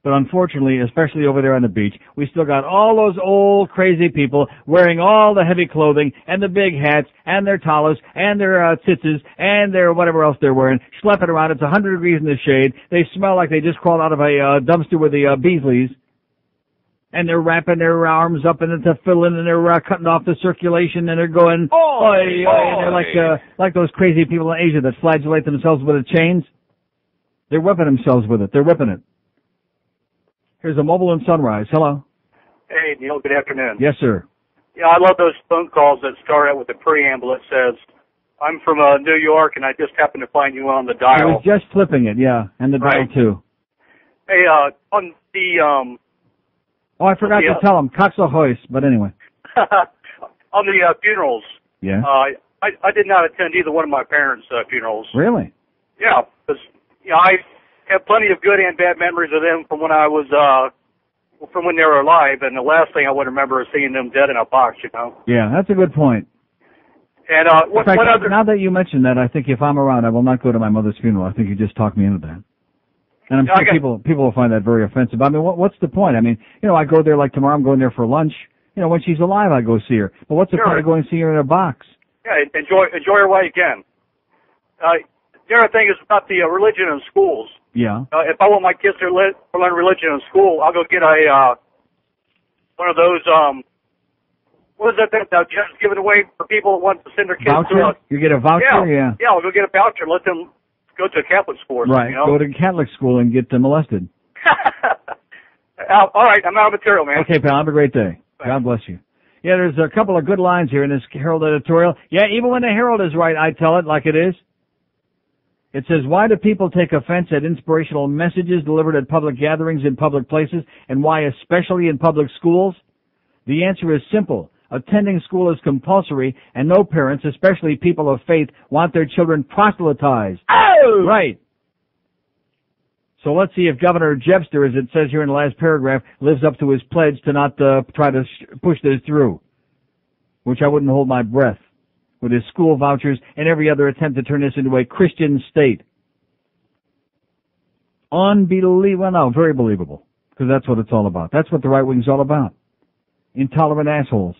But unfortunately, especially over there on the beach, we still got all those old crazy people wearing all the heavy clothing and the big hats and their talis and their tzitzis and their whatever else they're wearing, schlepping around. It's 100 degrees in the shade. They smell like they just crawled out of a dumpster with the Beasleys. And they're wrapping their arms up in the tefillin, and they're cutting off the circulation, and they're going, oi, oi, and they're like those crazy people in Asia that flagellate themselves with the chains. They're whipping themselves with it. They're whipping it. Here's a mobile in Sunrise. Hello. Hey, Neil, good afternoon. Yes, sir. Yeah, I love those phone calls that start out with a preamble that says, I'm from New York, and I just happened to find you on the dial. I was just flipping it, yeah, and the dial, too. Hey, on the... I forgot to tell him. Cox Ahoy, but anyway. On the funerals. Yeah. I did not attend either one of my parents' funerals. Really? Yeah, because I have plenty of good and bad memories of them from when I was... from when they were alive, and the last thing I would remember is seeing them dead in a box, you know. Yeah, that's a good point. And in fact, now that you mention that, I think if I'm around, I will not go to my mother's funeral. I think you just talked me into that. And I'm sure people will find that very offensive. I mean, what's the point? I mean, I go there like tomorrow. I'm going there for lunch. When she's alive, I go see her. But what's the point of going to see her in a box? Yeah, enjoy her while you can. The other thing is about the religion in schools. Yeah. If I want my kids to learn religion in school, I'll go get one of those, what is that just given away for people who want to send their kids voucher? to You get a voucher? Yeah. Yeah, I'll go get a voucher and let them go to a Catholic school. Right. Go to Catholic school and get molested. All right, I'm out of material, man. Okay, pal, have a great day. Thanks. God bless you. Yeah, there's a couple of good lines here in this Herald editorial. Yeah, even when the Herald is right, I tell it like it is. It says, why do people take offense at inspirational messages delivered at public gatherings in public places, and why especially in public schools? The answer is simple. Attending school is compulsory, and no parents, especially people of faith, want their children proselytized. Oh! Right. So let's see if Governor Jebster, as it says here in the last paragraph, lives up to his pledge to not try to push this through, which I wouldn't hold my breath, with his school vouchers and every other attempt to turn this into a Christian state. Unbelievable. No, very believable, because that's what it's all about. That's what the right wing's all about. Intolerant assholes.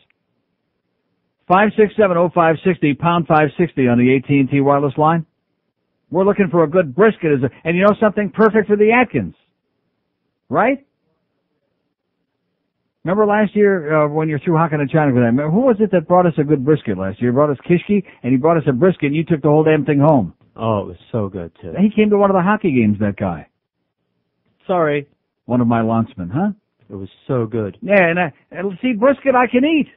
5670560, pound 560 on the AT&T wireless line. We're looking for a good brisket, and you know something? Perfect for the Atkins. Right? Remember last year when you're through hocking and China with that? Who was it that brought us a good brisket last year? He brought us Kishki, and he brought us a brisket, and you took the whole damn thing home. Oh, it was so good, too. He came to one of the hockey games, that guy. Sorry. One of my lancemen, huh? It was so good. Yeah, and see, brisket I can eat.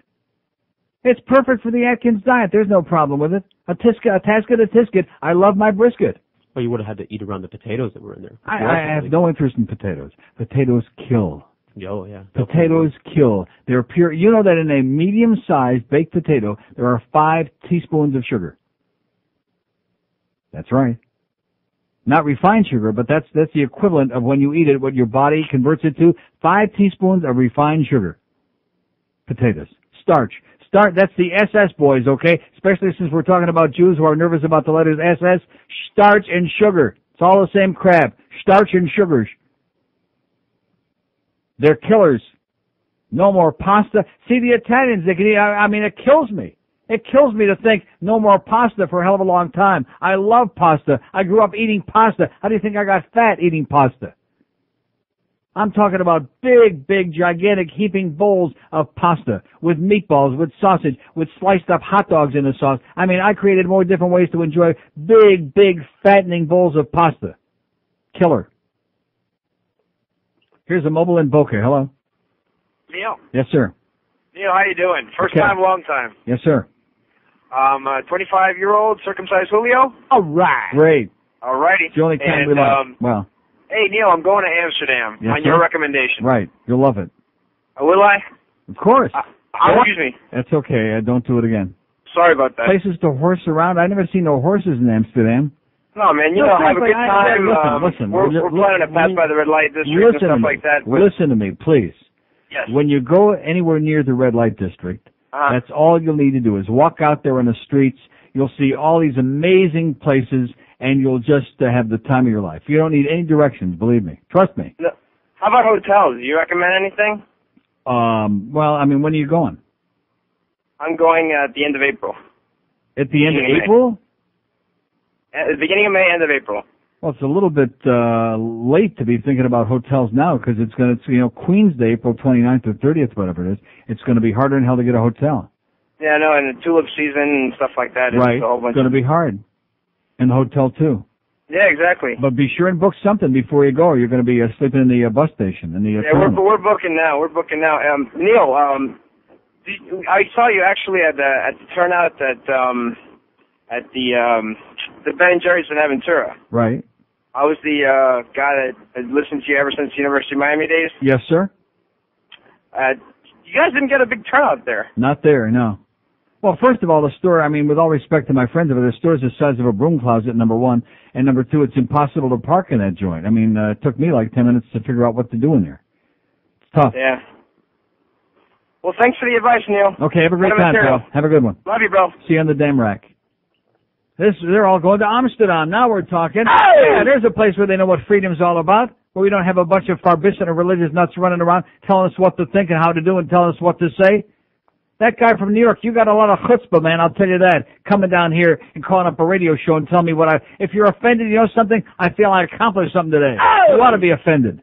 It's perfect for the Atkins diet. There's no problem with it. A tisket. I love my brisket. Well, you would have had to eat around the potatoes that were in there. I have no interest in potatoes. Potatoes kill. Oh, yeah. Potatoes kill. They're pure. You know that in a medium-sized baked potato, there are 5 teaspoons of sugar. That's right. Not refined sugar, but that's the equivalent of when you eat it, what your body converts it to. 5 teaspoons of refined sugar. Potatoes. Starch. That's the SS boys, okay? Especially since we're talking about Jews who are nervous about the letters SS. Starch and sugar. It's all the same crap. Starch and sugars. They're killers. No more pasta. See, the Italians, they can eat, I mean, it kills me. It kills me to think no more pasta for a hell of a long time. I love pasta. I grew up eating pasta. How do you think I got fat eating pasta? I'm talking about big, gigantic heaping bowls of pasta with meatballs, with sausage, with sliced up hot dogs in the sauce. I mean, I created more different ways to enjoy big, fattening bowls of pasta. Killer. Here's a mobile in Boca. Hello. Neil. Yes, sir. Neil, how you doing? First time, long time. Yes, sir. 25-year-old circumcised Julio. All right. Great. All righty. It's the only time we like. Hey, Neil, I'm going to Amsterdam on your recommendation. Right. You'll love it. Will I? Of course. Excuse me. That's okay. Don't do it again. Sorry about that. Places to horse around. I never seen no horses in Amsterdam. No, man, have a good time. Listen. We're planning to pass by the red light district and stuff like that. Listen to me, please. Yes. When you go anywhere near the red light district, that's all you'll need to do is walk out there on the streets. You'll see all these amazing places, and you'll just have the time of your life. You don't need any directions, believe me. Trust me. No. How about hotels? Do you recommend anything? Well, I mean, when are you going? I'm going at the end of April. At the end of April? At the beginning of May, end of April. Well, it's a little bit late to be thinking about hotels now because it's Queen's Day, April 29th or 30th, whatever it is. It's going to be harder than hell to get a hotel. Yeah, no, and the tulip season and stuff like that. Right. It's a whole bunch It's going to be hard. And the hotel, too. Yeah, exactly. But be sure and book something before you go, or you're going to be sleeping in the bus station. Yeah, we're booking now. Neil, I saw you actually at the turnout at the Ben & Jerry's in Aventura. Right. I was the guy that had listened to you ever since University of Miami days. Yes, sir. You guys didn't get a big turnout there. Not there, no. Well, first of all, the store, I mean, with all respect to my friends over there, the store's the size of a broom closet, number one. And number two, it's impossible to park in that joint. I mean, it took me like 10 minutes to figure out what to do in there. It's tough. Yeah. Well, thanks for the advice, Neil. Okay, have a great time, pal. Have a good one. Love you, bro. See you on the damn rack. They're all going to Amsterdam. Now we're talking. Hey! Yeah, there's a place where they know what freedom's all about, where we don't have a bunch of farbisan or religious nuts running around telling us what to think and how to do and telling us what to say. That guy from New York, you got a lot of chutzpah, man, I'll tell you that. Coming down here and calling up a radio show and telling me if you're offended, you know something, I feel I accomplished something today. Oh! You ought to be offended.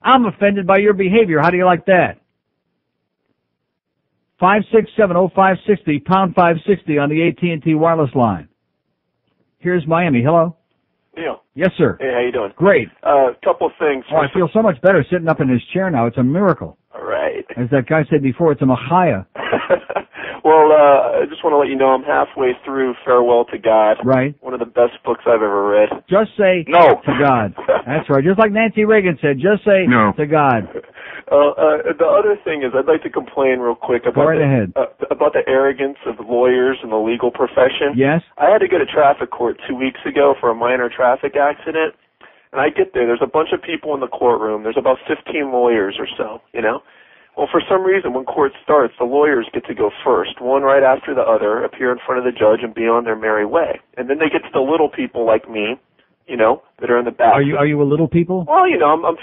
I'm offended by your behavior. How do you like that? 567-0560, pound 560 on the AT&T wireless line. Here's Miami. Hello? Neil. Yes, sir. Hey, how you doing? Great. Couple of things. Oh, I feel so much better sitting up in his chair now. It's a miracle. All right. As that guy said before, it's a machaya. Well, I just want to let you know I'm halfway through Farewell to God. Right. One of the best books I've ever read. Just say no to God. That's right. Just like Nancy Reagan said, just say no to God. The other thing is I'd like to complain real quick about about the arrogance of lawyers in the legal profession. Yes. I had to go to traffic court 2 weeks ago for a minor traffic accident, and I get there's a bunch of people in the courtroom. There's about 15 lawyers or so, you know. Well, for some reason, when court starts, the lawyers get to go first, one right after the other, appear in front of the judge and be on their merry way. And then they get to the little people like me, you know, that are in the back. Are you a little people? Well, you know, I'm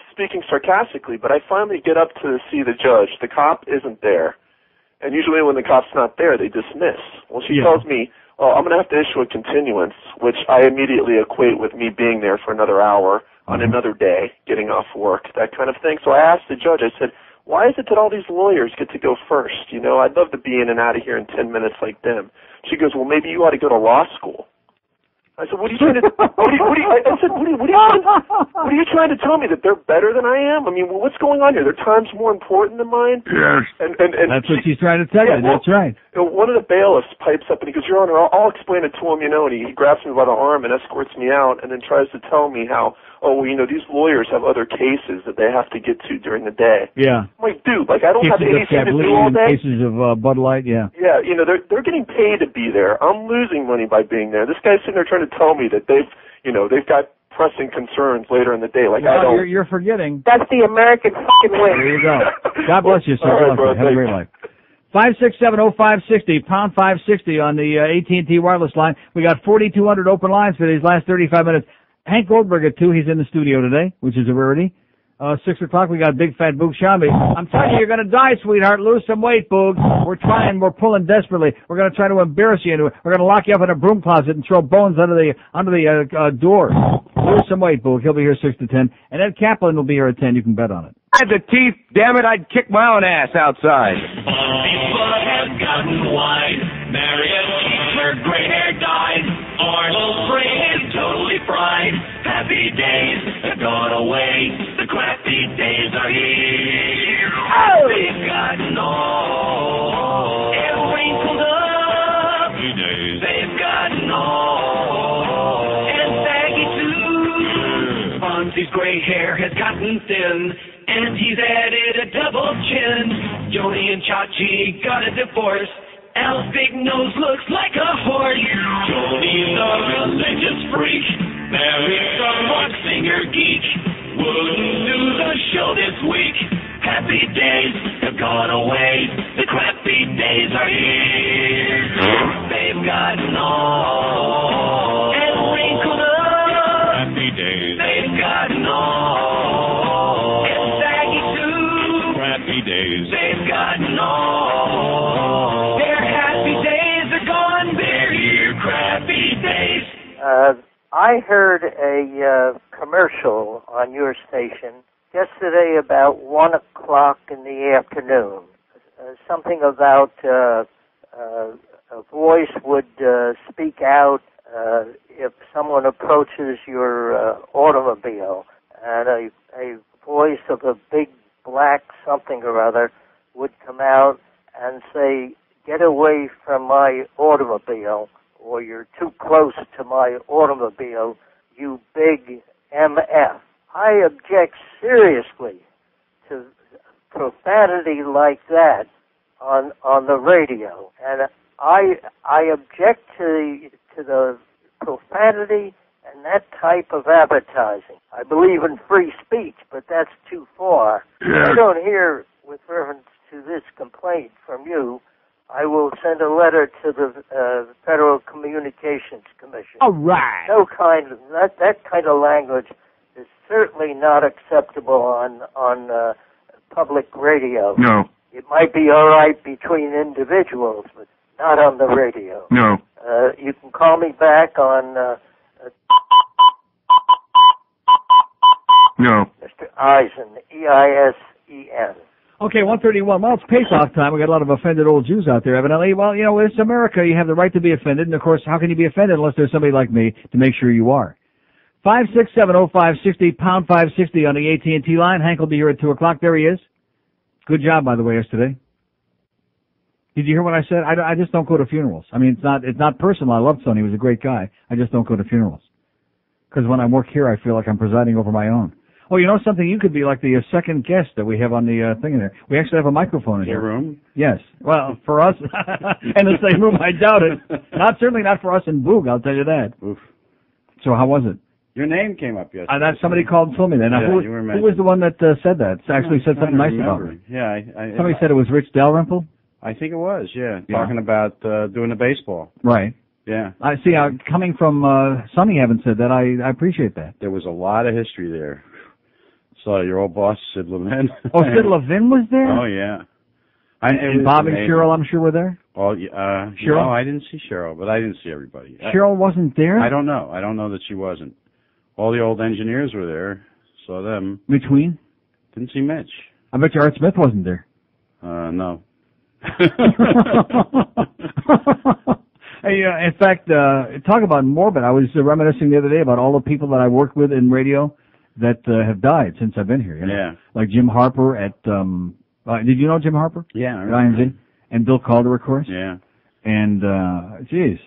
speaking sarcastically, but I finally get up to see the judge. The cop isn't there. And usually when the cop's not there, they dismiss. Well, she tells me, oh, I'm going to have to issue a continuance, which I immediately equate with me being there for another hour on another day, getting off work, that kind of thing. So I asked the judge, I said, why is it that all these lawyers get to go first? You know, I'd love to be in and out of here in 10 minutes like them. She goes, well, maybe you ought to go to law school. I said, what are you trying to? What are you trying to tell me, that they're better than I am? I mean, what's going on here? Their time's more important than mine. Yes. And that's what she's trying to tell you. That's right. You know, one of the bailiffs pipes up and he goes, Your Honor, I'll explain it to him, you know, and he grabs me by the arm and escorts me out, and then tries to tell me how, oh, well, you know, these lawyers have other cases that they have to get to during the day. Yeah. I'm like, dude, I don't have anything to do all day. Cases of Bud Light, yeah. Yeah, you know, they're getting paid to be there. I'm losing money by being there. This guy's sitting there trying to tell me that they've got pressing concerns later in the day. Like, I don't. You're forgetting. That's the American fucking way. There you go. God bless you, sir. All right, bro, have a great life. 567-0560, pound 560 on the AT&T wireless line. We got 4,200 open lines for these last 35 minutes. Hank Goldberg at 2. He's in the studio today, which is a rarity. 6 o'clock, we got Big Fat Boog Shambi. I'm telling you, you're going to die, sweetheart. Lose some weight, Boog. We're pulling desperately. We're going to try to embarrass you into it. We're going to lock you up in a broom closet and throw bones under the door. Lose some weight, Boog. He'll be here 6 to 10. And Ed Kaplan will be here at 10. You can bet on it. I had the teeth. Damn it, I'd kick my own ass outside. Butt has gotten wide. Marion keeps her gray hair dyed. Arnold's brain is totally fried. Happy days have gone away. The crappy days are here. Oh! They've gotten old and wrinkled up. They've gotten old and saggy too. Fonzie's gray hair has gotten thin, and he's added a double chin. Joni and Chachi got a divorce. Al's big nose looks like a horse. Joni's a religious freak. Mary's a rock singer geek. Wouldn't do the show this week. Happy days have gone away. The crappy days are here. They've gotten old and wrinkled up. Happy days. They've gotten old and saggy too. Crappy days. They've gotten old. Their happy days are gone. They're here. Crappy days. I heard a commercial on your station yesterday about 1 o'clock in the afternoon. Something about a voice would speak out if someone approaches your automobile, and a voice of a big black something or other would come out and say, "Get away from my automobile," or "You're too close to my automobile, you big MF." I object seriously to profanity like that on the radio, and I object to the profanity and that type of advertising. I believe in free speech, but that's too far. I don't hear, with reference to this complaint from you, I will send a letter to the Federal Communications Commission. All right. That kind of language is certainly not acceptable on public radio. No. It might be all right between individuals, but not on the radio. No. You can call me back on No. Mr. Eisen, E-I-S-E-N. Okay, 1:31. Well, it's pace-off time. We got a lot of offended old Jews out there, evidently. Well, you know, it's America. You have the right to be offended. And, of course, how can you be offended unless there's somebody like me to make sure you are? 5670560, pound 560 on the AT&T line. Hank will be here at 2 o'clock. There he is. Good job, by the way, yesterday. Did you hear what I said? I just don't go to funerals. I mean, it's not personal. I love Sonny. He was a great guy. I just don't go to funerals. Because when I work here, I feel like I'm presiding over my own. Oh, you know something? You could be like the second guest that we have on the thing in there. We actually have a microphone in here. Your room? Yes. Well, for us, in the same room, I doubt it. Certainly not for us in Boog, I'll tell you that. Oof. So how was it? Your name came up yesterday. That somebody called and told me that. Now, Yeah, who was the one that said that? Actually said something nice about me. Yeah. Somebody said it was Rich Dalrymple? I think it was, yeah. Talking about doing the baseball. Right. Yeah. I see. Coming from Sonny, haven't said that. I appreciate that. There was a lot of history there. So your old boss, Sid Levin. Oh, Sid Levin was there? Oh, yeah. And Bob and Cheryl, I'm sure, were there? Well, Cheryl? No, I didn't see Cheryl, but I didn't see everybody. Cheryl wasn't there? I don't know. I don't know that she wasn't. All the old engineers were there. Saw them. Between? Didn't see Mitch. I bet you Art Smith wasn't there. No. Hey, in fact, talk about morbid. I was reminiscing the other day about all the people that I worked with in radio that have died since I've been here. You know? Yeah. Like Jim Harper at, did you know Jim Harper? Yeah. At IMZ? And Bill Calder, of course. Yeah. And, geez,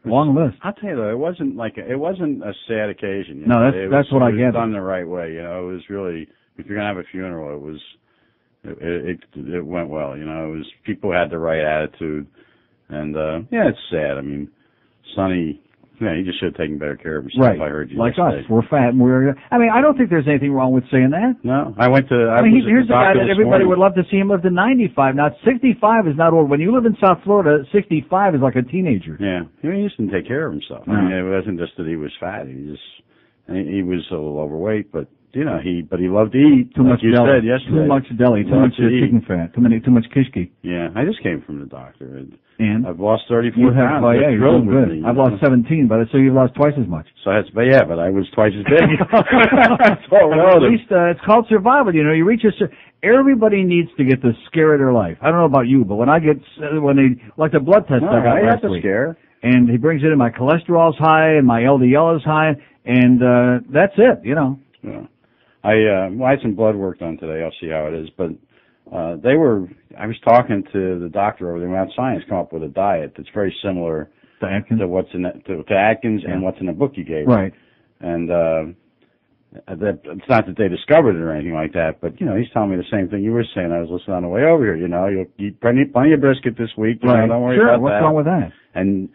long list. I'll tell you though, it wasn't a sad occasion. You No, know? that's what I get. get. It was done the right way. You know, it was really, if you're gonna have a funeral, it went well. You know, it was people had the right attitude, and yeah, it's sad. I mean, Sonny. Yeah, he just should have taken better care of himself. Right. I heard you. Like yesterday. us. We're fat and I mean, I don't think there's anything wrong with saying that. No. Here's the guy that everybody would love to see him live to 95. Now, 65 is not old. When you live in South Florida, 65 is like a teenager. Yeah. He just didn't take care of himself. No. I mean, it wasn't just that he was fat. He was a little overweight, but you know, he loved to eat. Too much you deli. said yesterday. Too much deli. Too much chicken fat. Too much kishki. Yeah. I just came from the doctor. And I've lost 34 you have, pounds. yeah, you're doing good. I've lost 17, so you've lost twice as much. So but I was twice as big. At least it's called survival. You know, you reach everybody needs to get the scare of their life. I don't know about you, but when like the blood test I got last week, scare. And he brings it in, my cholesterol's high and my LDL is high, and that's it. You know. Yeah. I had some blood work done today. I'll see how it is, but. I was talking to the doctor over there. Mount Science come up with a diet that's very similar to what's in to Atkins and what's in the book you gave. Right. And it's not that they discovered it or anything like that, but you know, he's telling me the same thing you were saying. I was listening on the way over here. You know, you'll eat plenty of brisket this week. You know, don't worry about that. What's wrong with that? And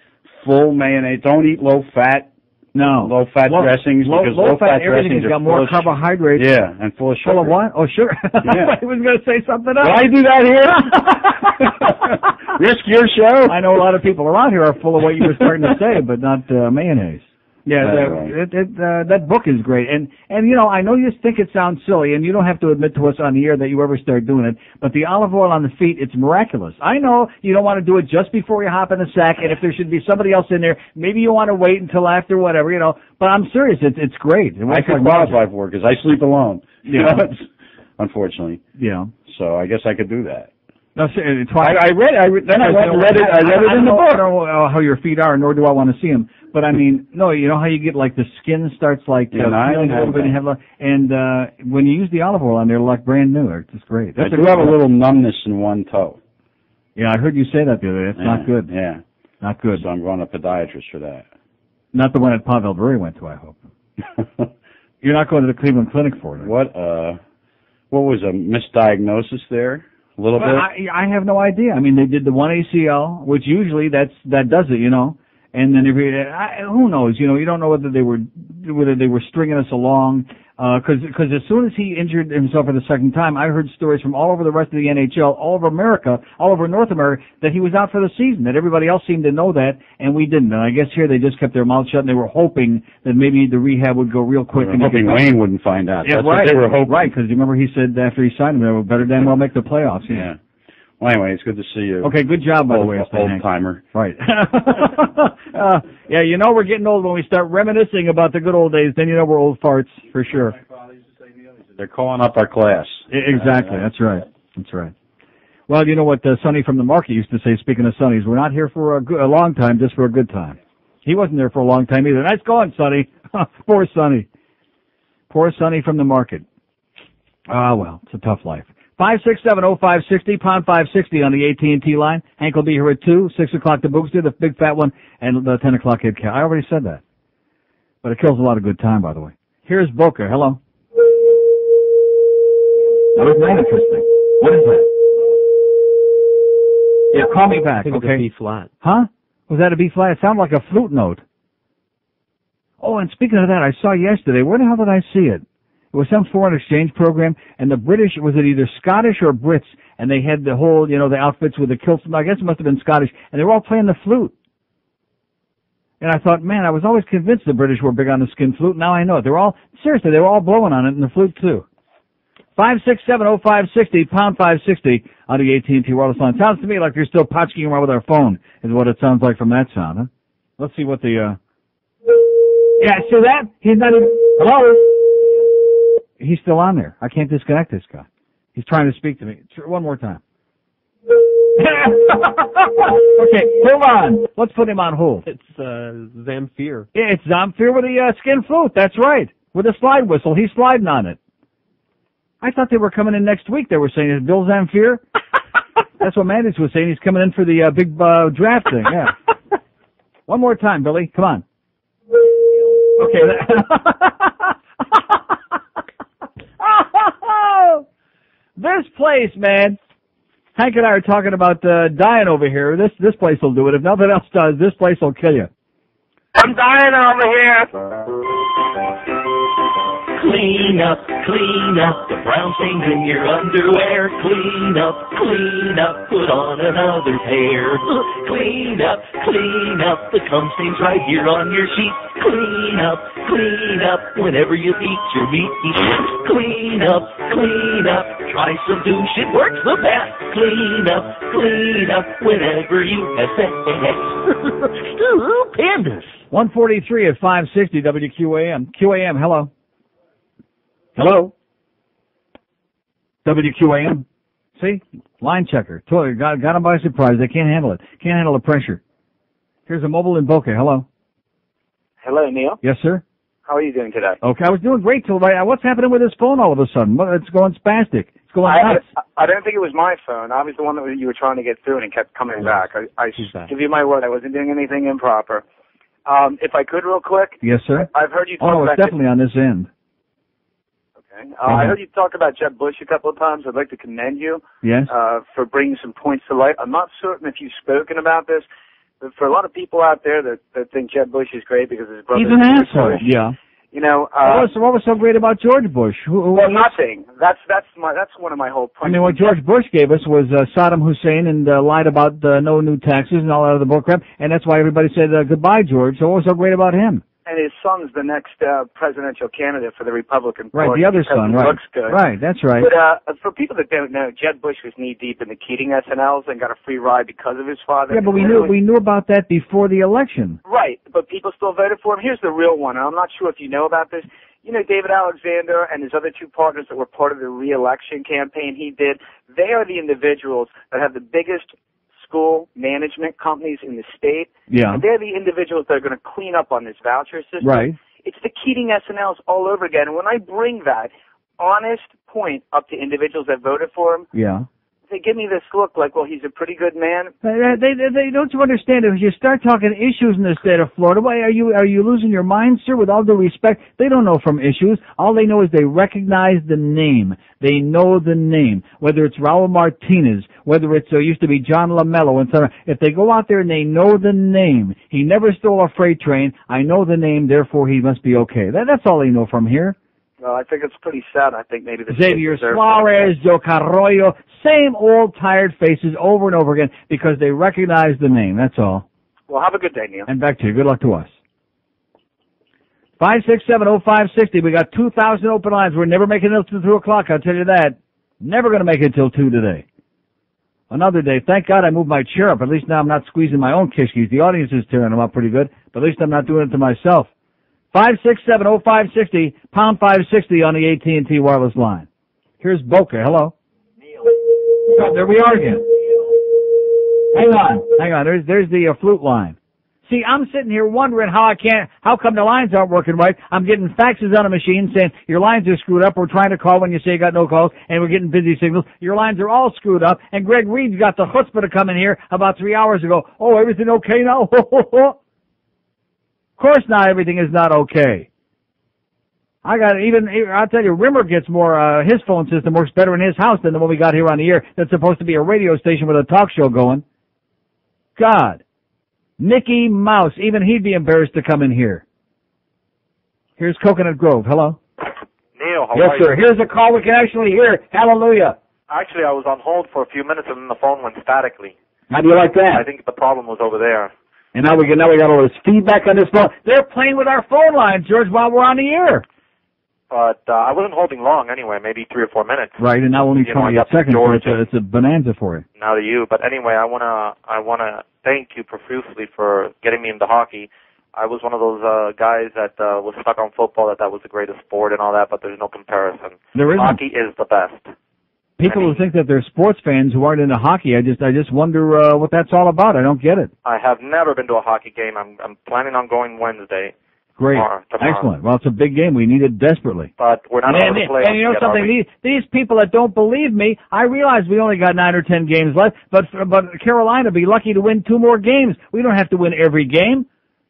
full mayonnaise. Don't eat low fat. No. Low fat dressings because low fat dressings got more carbohydrates. Yeah, and full of sugar. Full of what? Oh, sugar. Yeah. I was going to say something else. Did I do that here? Risk your show? I know a lot of people around here are full of what you were starting to say, but not mayonnaise. Yeah, that book is great, and you know, I know you think it sounds silly, and you don't have to admit to us on the air that you ever start doing it. But the olive oil on the feet, it's miraculous. I know you don't want to do it just before you hop in the sack, and if there should be somebody else in there, maybe you want to wait until after, whatever, you know. But I'm serious, it's great. I could qualify for it because I sleep alone. Yeah, unfortunately. Yeah. So I guess I could do that. No, it's fine. I read it in the book. I don't know how your feet are, nor do I want to see them. But I mean, no, you know how you get like the skin starts like peeling a little bit, and when you use the olive oil on there, like brand new. It's just great. I do have a little numbness in one toe. Yeah, I heard you say that the other day. It's not good. Yeah, not good. So I'm going to a podiatrist for that. Not the one that Pavel Bure went to, I hope. You're not going to the Cleveland Clinic for it. What was a misdiagnosis there? A little bit. I have no idea. I mean, they did the one ACL, which usually that does it, you know. And then who knows? You know, you don't know whether they were stringing us along. Because as soon as he injured himself for the second time, I heard stories from all over the rest of the NHL, all over America, all over North America, that he was out for the season. That everybody else seemed to know that, and we didn't. And I guess here they just kept their mouth shut, and they were hoping that maybe the rehab would go real quick. They were hoping Wayne wouldn't find out. Yeah, That's right. what they were hoping. Right, because you remember he said after he signed him, they were better damn well make the playoffs. Yeah. Well, anyway, it's good to see you. Okay, good job, by the way. Old timer. Right. Yeah, you know we're getting old when we start reminiscing about the good old days. Then you know we're old farts, for sure. They're calling up our class. Exactly. That's right. That's right. Well, you know what Sonny from the market used to say, speaking of Sonny's, we're not here for a long time, just for a good time. He wasn't there for a long time either. Nice going, Sonny. Poor Sonny. Poor Sonny from the market. Ah, well, it's a tough life. 5670560, pound 560 on the AT&T line. Hank will be here at 2, 6 o'clock the Boogster, the big fat one, and the 10 o'clock Kid Cat. I already said that. But it kills a lot of good time, by the way. Here's Boca. Hello. That was not interesting. What is that? Yeah, call me back, I think okay? It's a B flat. Huh? Was that a B flat? It sounded like a flute note. Oh, and speaking of that, I saw yesterday, where the hell did I see it? It was some foreign exchange program, and the British, was it either Scottish or Brits, and they had the whole, you know, the outfits with the kilts, I guess it must have been Scottish, and they were all playing the flute. And I thought, man, I was always convinced the British were big on the skin flute. Now I know it. They were all blowing on it in the flute, too. 5670560, pound 560 on the AT&T wireless line. Sounds to me like you're still potchking around with our phone, is what it sounds like from that sound, huh? Let's see what the, Yeah, see that? He's not even... Hello? He's still on there. I can't disconnect this guy. He's trying to speak to me. One more time. Okay, hold on. Let's put him on hold. It's Zamfir. Yeah, it's Zamfir with the skin flute. That's right. With a slide whistle. He's sliding on it. I thought they were coming in next week. They were saying, is Bill Zamfir? That's what Mandis was saying. He's coming in for the big draft thing. Yeah. One more time, Billy. Come on. Okay. This place, man. Hank and I are talking about dying over here. This place will do it. If nothing else does, this place will kill you. I'm dying over here. Clean up the brown stains in your underwear. Clean up, put on another pair. Clean up the cum stains right here on your sheets. Clean up whenever you eat your meat. Clean up, try some douche, it works the best. Clean up whenever you have sex. Ooh, pandas. 143 at 560 WQAM. QAM, hello. Hello? WQAM. See? Line checker. Totally got them by surprise. They can't handle it. Can't handle the pressure. Here's a mobile in Boca. Hello? Hello, Neil. Yes, sir? How are you doing today? Okay, I was doing great till what's happening with this phone all of a sudden? It's going spastic. It's going nuts. I don't think it was my phone. I was the one that you were trying to get through and it kept coming back. I give you my word, I wasn't doing anything improper. If I could real quick. Yes, sir? I've heard you talk about... Oh, it's definitely on this end. I heard you talk about Jeb Bush a couple of times. I'd like to commend you for bringing some points to light. I'm not certain if you've spoken about this, but for a lot of people out there that think Jeb Bush is great because his brother... He's an asshole, yeah. You know... what was so great about George Bush? Well, nothing. That's one of my whole points. I mean, what George Bush gave us was Saddam Hussein and lied about no new taxes and all that other bull crap, and that's why everybody said goodbye, George. So what was so great about him? And his son's the next presidential candidate for the Republican Right, Party. the other because son, he right. looks good. Right, that's right. But for people that don't know, Jeb Bush was knee-deep in the Keating SNLs and got a free ride because of his father. Yeah, but we knew about that before the election. Right, but people still voted for him. Here's the real one, and I'm not sure if you know about this. You know, David Alexander and his other two partners that were part of the re-election campaign he did, they are the individuals that have the biggest school management companies in the state. Yeah. And they're the individuals that are going to clean up on this voucher system. Right. It's the Keating SNLs all over again. And when I bring that honest point up to individuals that voted for him, Yeah. they give me this look like, well, he's a pretty good man. They don't you understand? If you start talking issues in the state of Florida, why are you losing your mind, sir? With all due respect, they don't know from issues. All they know is they recognize the name. They know the name. Whether it's Raul Martinez, whether it's used to be John LaMello, and so on. If they go out there and they know the name, he never stole a freight train. I know the name, therefore he must be okay. That's all they know from here. Well, I think it's pretty sad. I think maybe the Xavier Suarez, Joe Carroyo, same old tired faces over and over again because they recognize the name. That's all. Well, have a good day, Neil. And back to you. Good luck to us. 5670560. We got 2,000 open lines. We're never making it until 2 o'clock. I'll tell you that. Never going to make it till 2 today. Another day. Thank God I moved my chair up. At least now I'm not squeezing my own kishkis. The audience is tearing them up pretty good, but at least I'm not doing it to myself. 5670560, pound 560 on the AT&T wireless line. Here's Boca. Hello. Oh, there we are again. Hang on. There's the flute line. See, I'm sitting here wondering how come the lines aren't working right. I'm getting faxes on a machine saying your lines are screwed up. We're trying to call when you say you got no calls, and we're getting busy signals. Your lines are all screwed up. And Greg Reed's got the chutzpah to come in here about 3 hours ago. Oh, everything okay now? Of course not, everything is not okay. I'll tell you, Rimmer gets more, his phone system works better in his house than the one we got here on the air. That's supposed to be a radio station with a talk show going. God. Mickey Mouse, even he'd be embarrassed to come in here. Here's Coconut Grove. Hello. Neil, how yes, are you? sir. Here's a call we can actually hear. Hallelujah. Actually, I was on hold for a few minutes and then the phone went statically. How do you like that? I think the problem was over there. And now we got all this feedback on this phone. They're playing with our phone lines, George, while we're on the air. But I wasn't holding long anyway, maybe 3 or 4 minutes. Right, and now only 28 seconds, so it's a bonanza for you. Now to you. But anyway, I wanna thank you profusely for getting me into hockey. I was one of those guys that was stuck on football, that was the greatest sport and all that, but there's no comparison. There isn't. Hockey is the best. People who think that they're sports fans who aren't into hockey, I just wonder what that's all about. I don't get it. I have never been to a hockey game. I'm planning on going Wednesday. Great. Tomorrow. Excellent. Well, it's a big game. We need it desperately. But we're not able to play. And you know something? These people that don't believe me, I realize we only got 9 or 10 games left, but Carolina be lucky to win 2 more games. We don't have to win every game.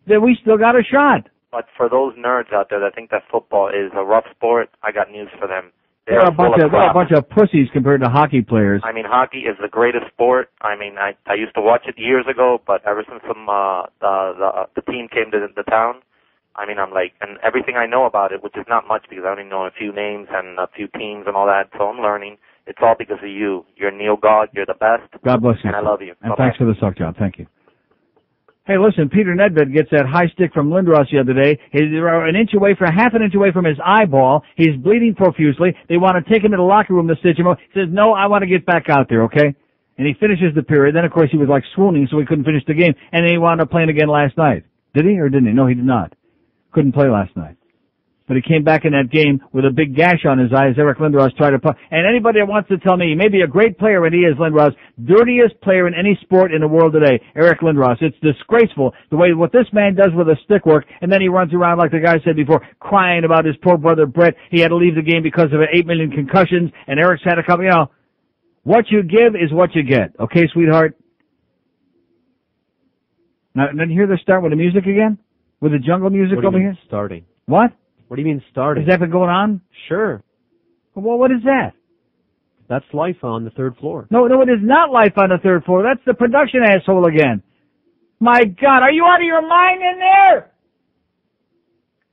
Then we still got a shot. But for those nerds out there that think that football is a rough sport, I got news for them. They're a bunch of pussies compared to hockey players. I mean, hockey is the greatest sport. I mean, I used to watch it years ago, but ever since the team came to the town, I mean, I'm like, and everything I know about it, which is not much because I only know a few names and a few teams and all that, so I'm learning. It's all because of you. You're Neil God. You're the best. God bless you. And I love you. And Bye-bye. thanks for the suck job. Thank you. Hey, listen, Peter Nedved gets that high stick from Lindros the other day. He's half an inch away from his eyeball. He's bleeding profusely. They want to take him to the locker room to stitch him up. He says, no, I want to get back out there, okay? And he finishes the period. Then, of course, he was like swooning, so he couldn't finish the game. And then he wound up playing again last night. Did he or didn't he? No, he did not. Couldn't play last night. But he came back in that game with a big gash on his eye as Eric Lindros tried to punt. And anybody that wants to tell me he may be a great player, and he is, Lindros, dirtiest player in any sport in the world today, Eric Lindros. It's disgraceful the way what this man does with his stick work, and then he runs around, like the guy said before, crying about his poor brother Brett. He had to leave the game because of 8 million concussions, and Eric's had a couple, what you give is what you get. Okay, sweetheart? Now, then here they're starting with the music again? With the jungle music over here? Starting. What? What do you mean starting? Has that been going on? Sure. Well, what is that? That's life on the 3rd floor. No, it is not life on the 3rd floor. That's the production asshole again. My God, are you out of your mind in there?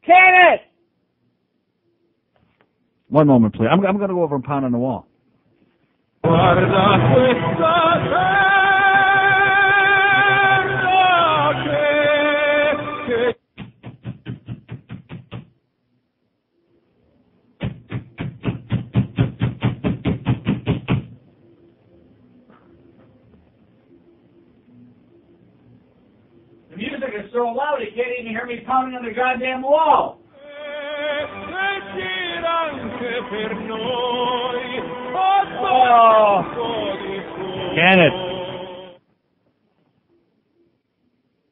Can it? One moment, please. I'm going to go over and pound on the wall. can't even hear me pounding on the goddamn wall. Oh, can it?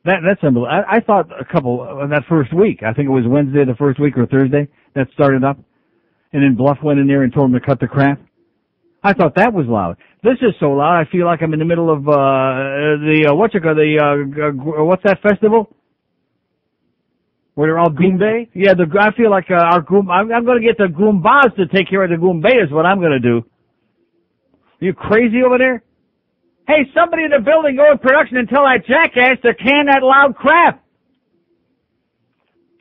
That's unbelievable. I thought that first week, I think it was Wednesday, the first week, or Thursday, that started up, and then Bluff went in there and told him to cut the crap. I thought that was loud. This is so loud, I feel like I'm in the middle of what's that festival? Where they're all Goombay? Yeah, I feel like our I'm going to get the Goombas to take care of the Goombay is what I'm going to do. You crazy over there? Hey, somebody in the building go in production and tell that jackass to can that loud crap.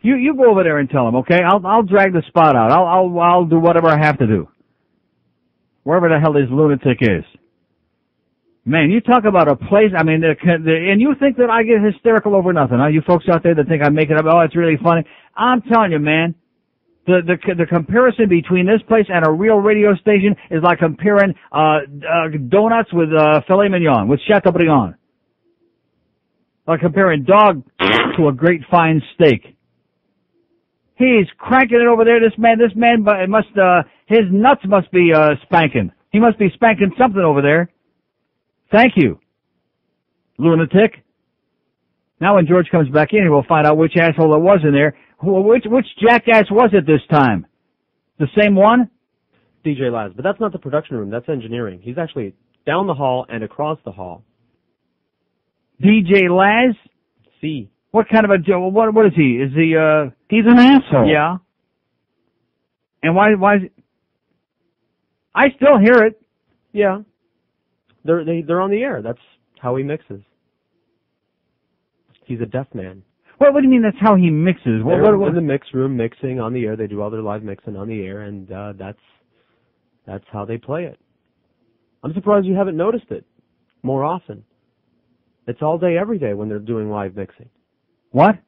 You go over there and tell him, okay? I'll drag the spot out. I'll do whatever I have to do. Wherever the hell this lunatic is. Man, you talk about a place, I mean, and you think that I get hysterical over nothing, huh? You folks out there that think I make it up, oh, it's really funny. I'm telling you, man, the comparison between this place and a real radio station is like comparing donuts with filet mignon, with Chateaubriand. Like comparing dog to a great fine steak. He's cranking it over there, this man must, his nuts must be spanking. He must be spanking something over there. Thank you, lunatic. Now when George comes back in, we'll find out which asshole it was in there. Which jackass was it this time? The same one? DJ Laz, but that's not the production room. That's engineering. He's actually down the hall and across the hall. DJ Laz? C. What kind of a what is he? Is he He's an asshole. Yeah. And why is it? I still hear it. Yeah. They're on the air. That's how he mixes. He's a deaf man. What do you mean that's how he mixes? They're in the mix room mixing on the air. They do all their live mixing on the air, and that's how they play it. I'm surprised you haven't noticed it more often. It's all day, every day when they're doing live mixing. What?